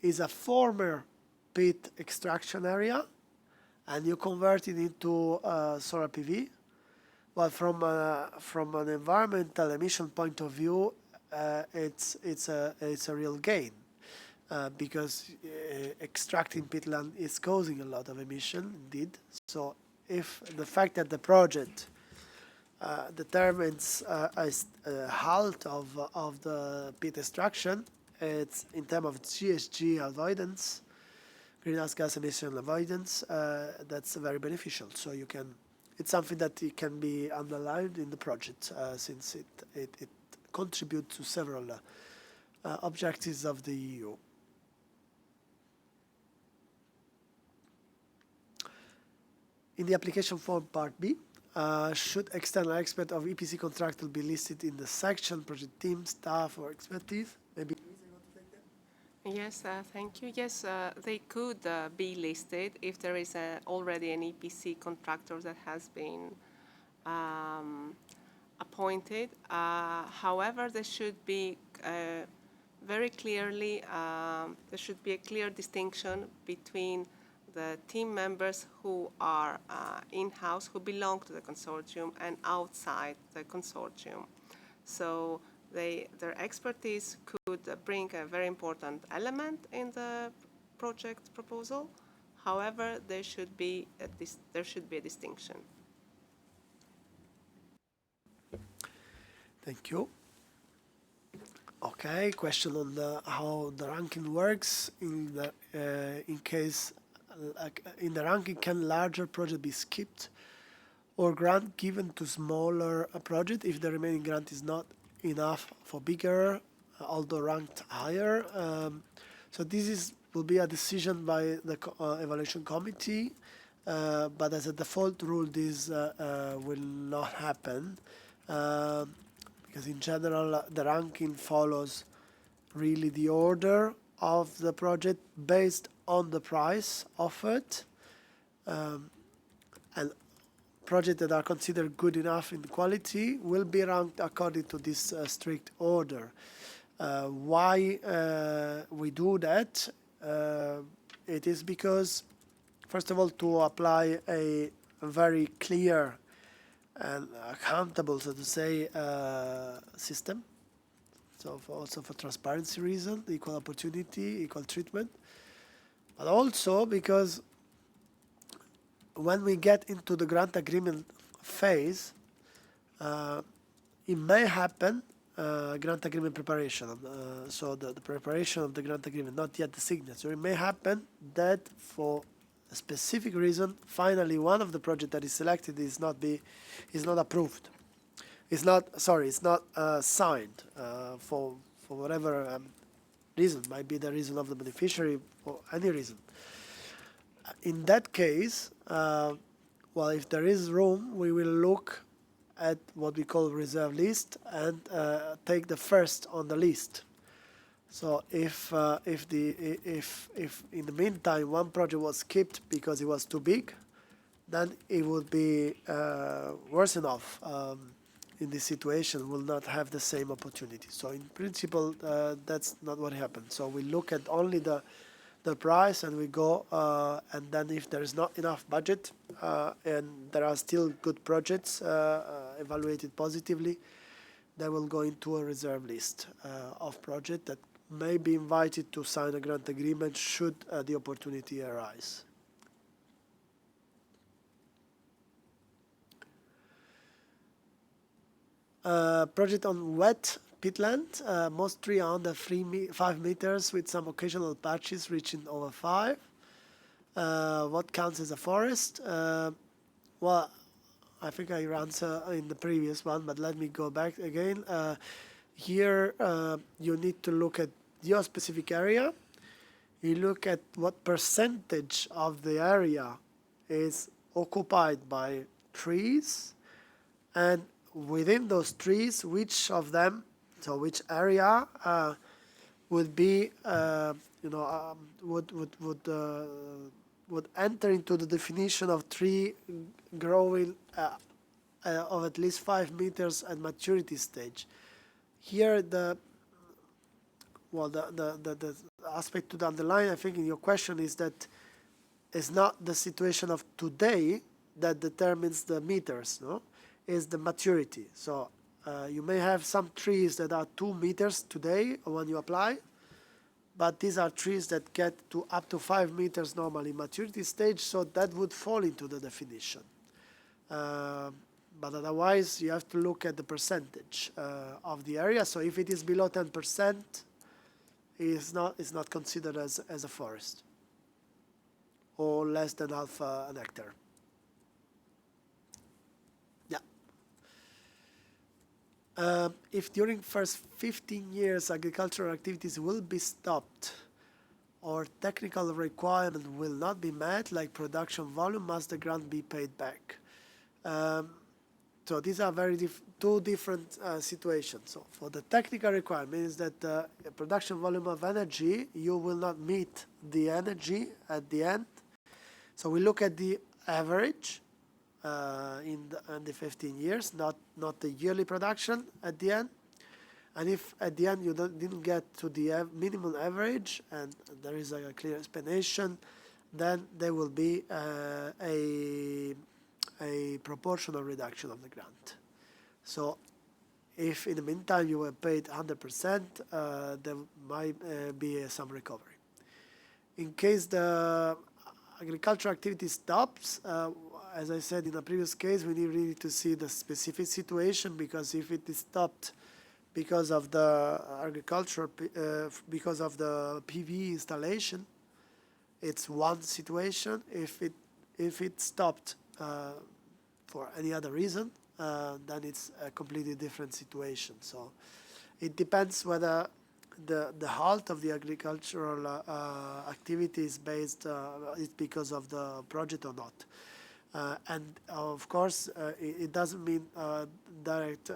is a former peat extraction area and you convert it into solar PV, well, from an environmental emission point of view, it's a real gain because extracting peatland is causing a lot of emission, indeed. So if the fact that the project determines a halt of the peat extraction, it's in terms of GHG avoidance, greenhouse gas emission avoidance, that's very beneficial. So it's something that it can be underlined in the project since it contributes to several objectives of the EU. In the application form part B, should external expert of EPC contractor be listed in the section, project team, staff, or expertise? Maybe. Yes, thank you. Yes, they could be listed if there is already an EPC contractor that has been appointed. However, there should be very clearly, there should be a clear distinction between the team members who are in-house, who belong to the consortium, and outside the consortium. So their expertise could bring a very important element in the project proposal. However, there should be a distinction. Thank you. Okay, question on how the ranking works. In case in the ranking, can larger project be skipped or grant given to smaller project if the remaining grant is not enough for bigger, although ranked higher? So this will be a decision by the evaluation committee, but as a default rule, this will not happen. Because in general, the ranking follows really the order of the project based on the price offered, and projects that are considered good enough in quality will be ranked according to this strict order. Why we do that? It is because, first of all, to apply a very clear and accountable, so to say, system. So also for transparency reason, equal opportunity, equal treatment. But also because when we get into the grant agreement phase, it may happen grant agreement preparation. So the preparation of the grant agreement, not yet the signature. It may happen that for a specific reason, finally one of the projects that is selected is not approved. It's not signed for whatever reason. Might be the reason of the beneficiary or any reason. In that case, well, if there is room, we will look at what we call reserve list and take the first on the list. So if in the meantime one project was skipped because it was too big, then it would be worse enough. In this situation, will not have the same opportunity. So in principle, that's not what happened. So we look at only the price and we go, and then if there is not enough budget and there are still good projects evaluated positively, they will go into a reserve list of projects that may be invited to sign a grant agreement should the opportunity arise. Project on wet peatland, most tree under 5 meters with some occasional patches reaching over 5. What counts as a forest? Well, I think I answered in the previous one, but let me go back again. Here you need to look at your specific area. You look at what percentage of the area is occupied by trees, and within those trees, which of them, so which area would be, would enter into the definition of tree growing of at least 5 meters at maturity stage. Here, the aspect to underline, I think, in your question is that it's not the situation of today that determines the meters, no? Is the maturity. So you may have some trees that are 2 meters today when you apply, but these are trees that get to up to 5 meters normally maturity stage, so that would fall into the definition. But otherwise, you have to look at the percentage of the area. So if it is below 10%, it's not considered as a forest, or less than half an hectare. If during first 15 years agricultural activities will be stopped or technical requirement will not be met, like production volume, must the grant be paid back? So these are two different situations. So for the technical requirement is that the production volume of energy, you will not meet the energy at the end. So we look at the average in the 15 years, not the yearly production at the end. And if at the end you didn't get to the minimum average, and there is a clear explanation, then there will be a proportional reduction of the grant. So if in the meantime you were paid 100%, there might be some recovery. In case the agricultural activity stops, as I said in the previous case, we need really to see the specific situation, because if it is stopped because of the agriculture, because of the PV installation, it's one situation. If it stopped for any other reason, then it's a completely different situation. So it depends whether the halt of the agricultural activity is based is because of the project or not. And of course, it doesn't mean direct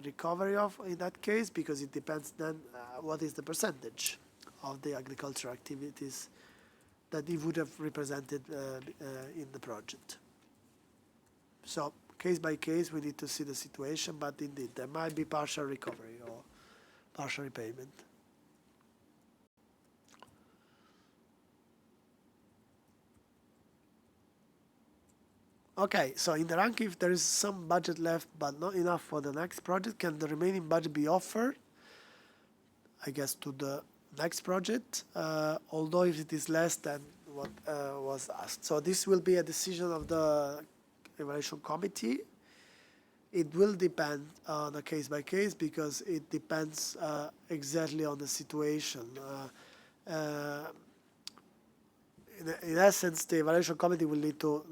recovery in that case, because it depends then what is the percentage of the agricultural activities that it would have represented in the project. So case by case, we need to see the situation, but indeed, there might be partial recovery or partial repayment. Okay, so in the rank, if there is some budget left but not enough for the next project, can the remaining budget be offered, I guess, to the next project, although if it is less than what was asked? So this will be a decision of the evaluation committee. It will depend on a case by case, because it depends exactly on the situation. In essence, the evaluation committee will need to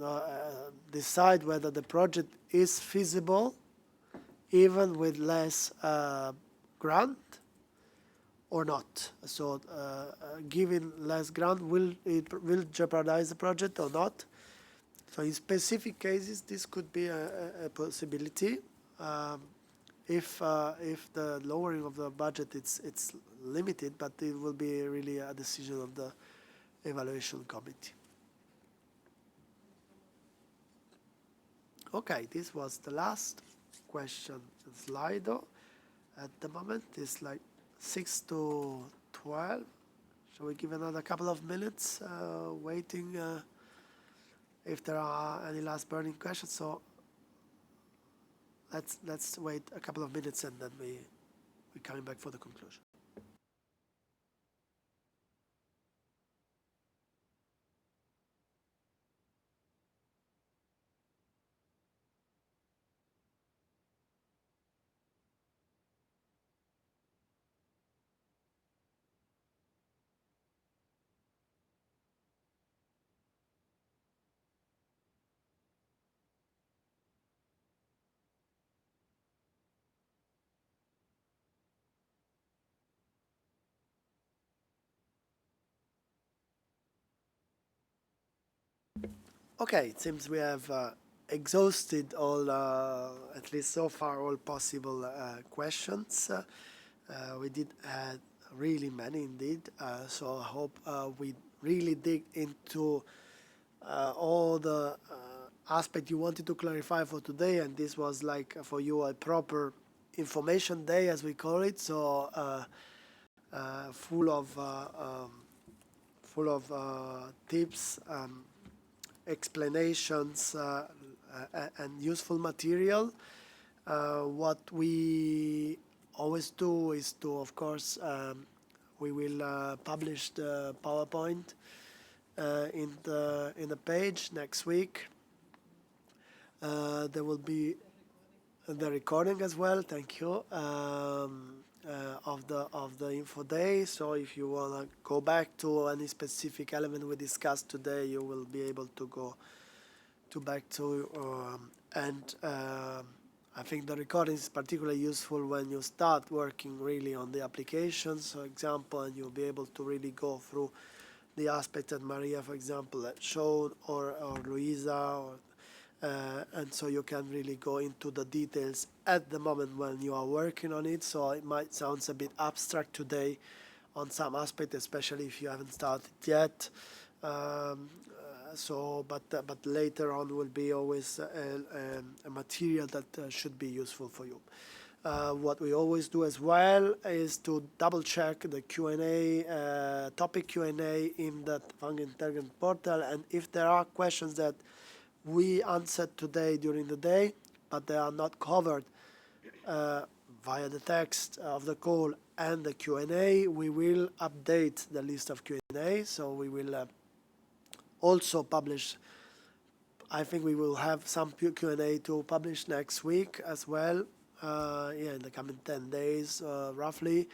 decide whether the project is feasible even with less grant or not. So giving less grant, will jeopardize the project or not? So in specific cases, this could be a possibility. If the lowering of the budget, it's limited, but it will be really a decision of the evaluation committee. Okay, this was the last question Slido. At the moment, it's like 6 to 12. Shall we give another couple of minutes waiting if there are any last burning questions? So let's wait a couple of minutes, and then we're coming back for the conclusion. Okay, it seems we have exhausted all, at least so far, all possible questions. We did add really many indeed, so I hope we really dig into all the aspects you wanted to clarify for today, and this was like for you a proper information day, as we call it, so full of tips, explanations, and useful material. What we always do is to, of course, we will publish the PowerPoint in the page next week. There will be the recording as well. Thank you. Of the info day. So if you want to go back to any specific element we discussed today, you will be able to go back to and I think the recording is particularly useful when you start working really on the applications, for example, and you'll be able to really go through the aspects that Maria, for example, showed, or Luisa, and so you can really go into the details at the moment when you are working on it. So it might sound a bit abstract today on some aspect, especially if you haven't started yet. But later on will be always a material that should be useful for you. What we always do as well is to double check the Q&A, topic Q&A in the Funding Intelligence portal, and if there are questions that we answered today during the day, but they are not covered via the text of the call and the Q&A, we will update the list of Q&A. So we will also publish, I think we will have some Q&A to publish next week as well, in the coming 10 days roughly.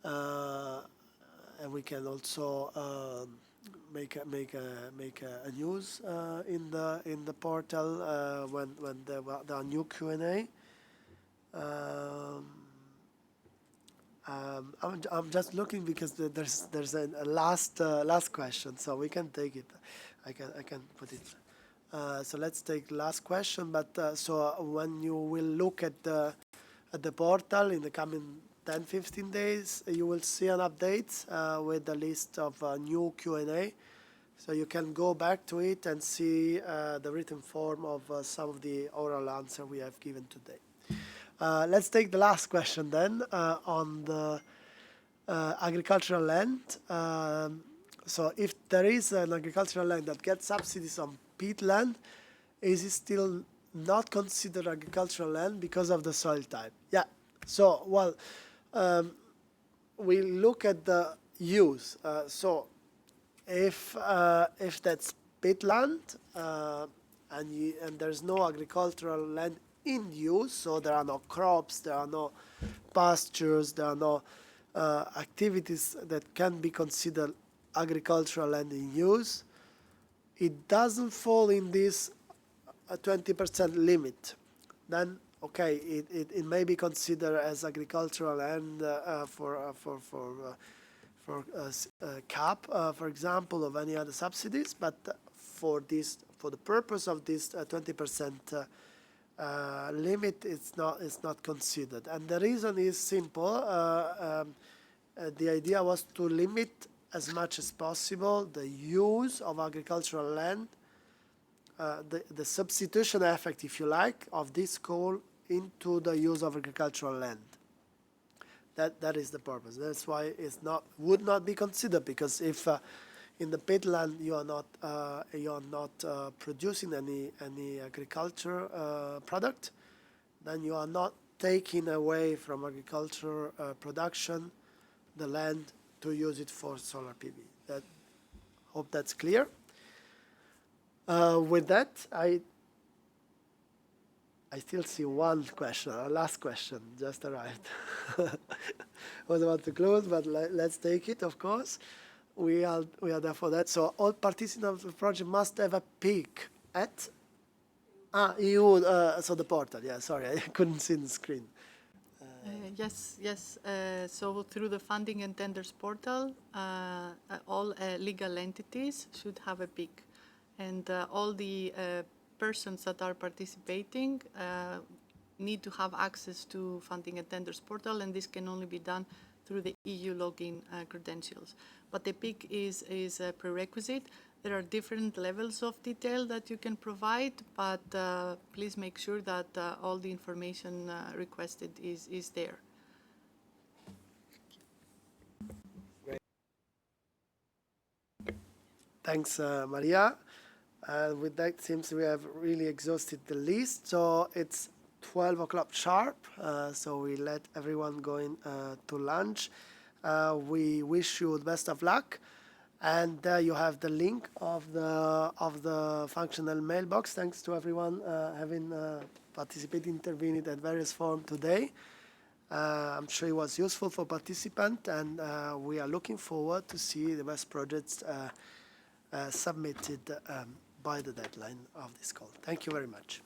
And we can also make a news in the portal when there are new Q&A. I'm just looking because there's a last question, so we can take it. I can put it. So let's take the last question. But so when you will look at the portal in the coming 10-15 days, you will see an update with the list of new Q&A. So you can go back to it and see the written form of some of the oral answer we have given today. Let's take the last question then on the agricultural land. So if there is an agricultural land that gets subsidies on peatland, is it still not considered agricultural land because of the soil type? Yeah. So, well, we look at the use. So if that's peatland and there's no agricultural land in use, so there are no crops, there are no pastures, there are no activities that can be considered agricultural land in use, it doesn't fall in this 20% limit. Then okay, it may be considered as agricultural land for CAP, for example, of any other subsidies, but for the purpose of this 20% limit, it's not considered. And the reason is simple. The idea was to limit as much as possible the use of agricultural land, the substitution effect, if you like, of this coal into the use of agricultural land. That is the purpose. That's why would not be considered, because if in the peatland you are not producing any agriculture product, then you are not taking away from agriculture production the land to use it for solar PV. Hope that's clear. With that, I still see one question, our last question just arrived. I was about to close, but let's take it, of course. We are there for that. So all participants of the project must have a peak at EU, so the portal. Yeah, sorry, I couldn't see the screen. Yes. So through the Funding and Tenders portal, all legal entities should have a peak. And all the persons that are participating need to have access to Funding and Tenders portal, and this can only be done through the EU login credentials. But the PIC is a prerequisite. There are different levels of detail that you can provide, but please make sure that all the information requested is there. Great. Thanks, Maria. With that, it seems we have really exhausted the list. So it's 12 o'clock sharp, so we let everyone go in to lunch. We wish you the best of luck, and there you have the link of the functional mailbox. Thanks to everyone having participated, intervened at various forms today. I'm sure it was useful for participants, and we are looking forward to see the best projects submitted by the deadline of this call. Thank you very much.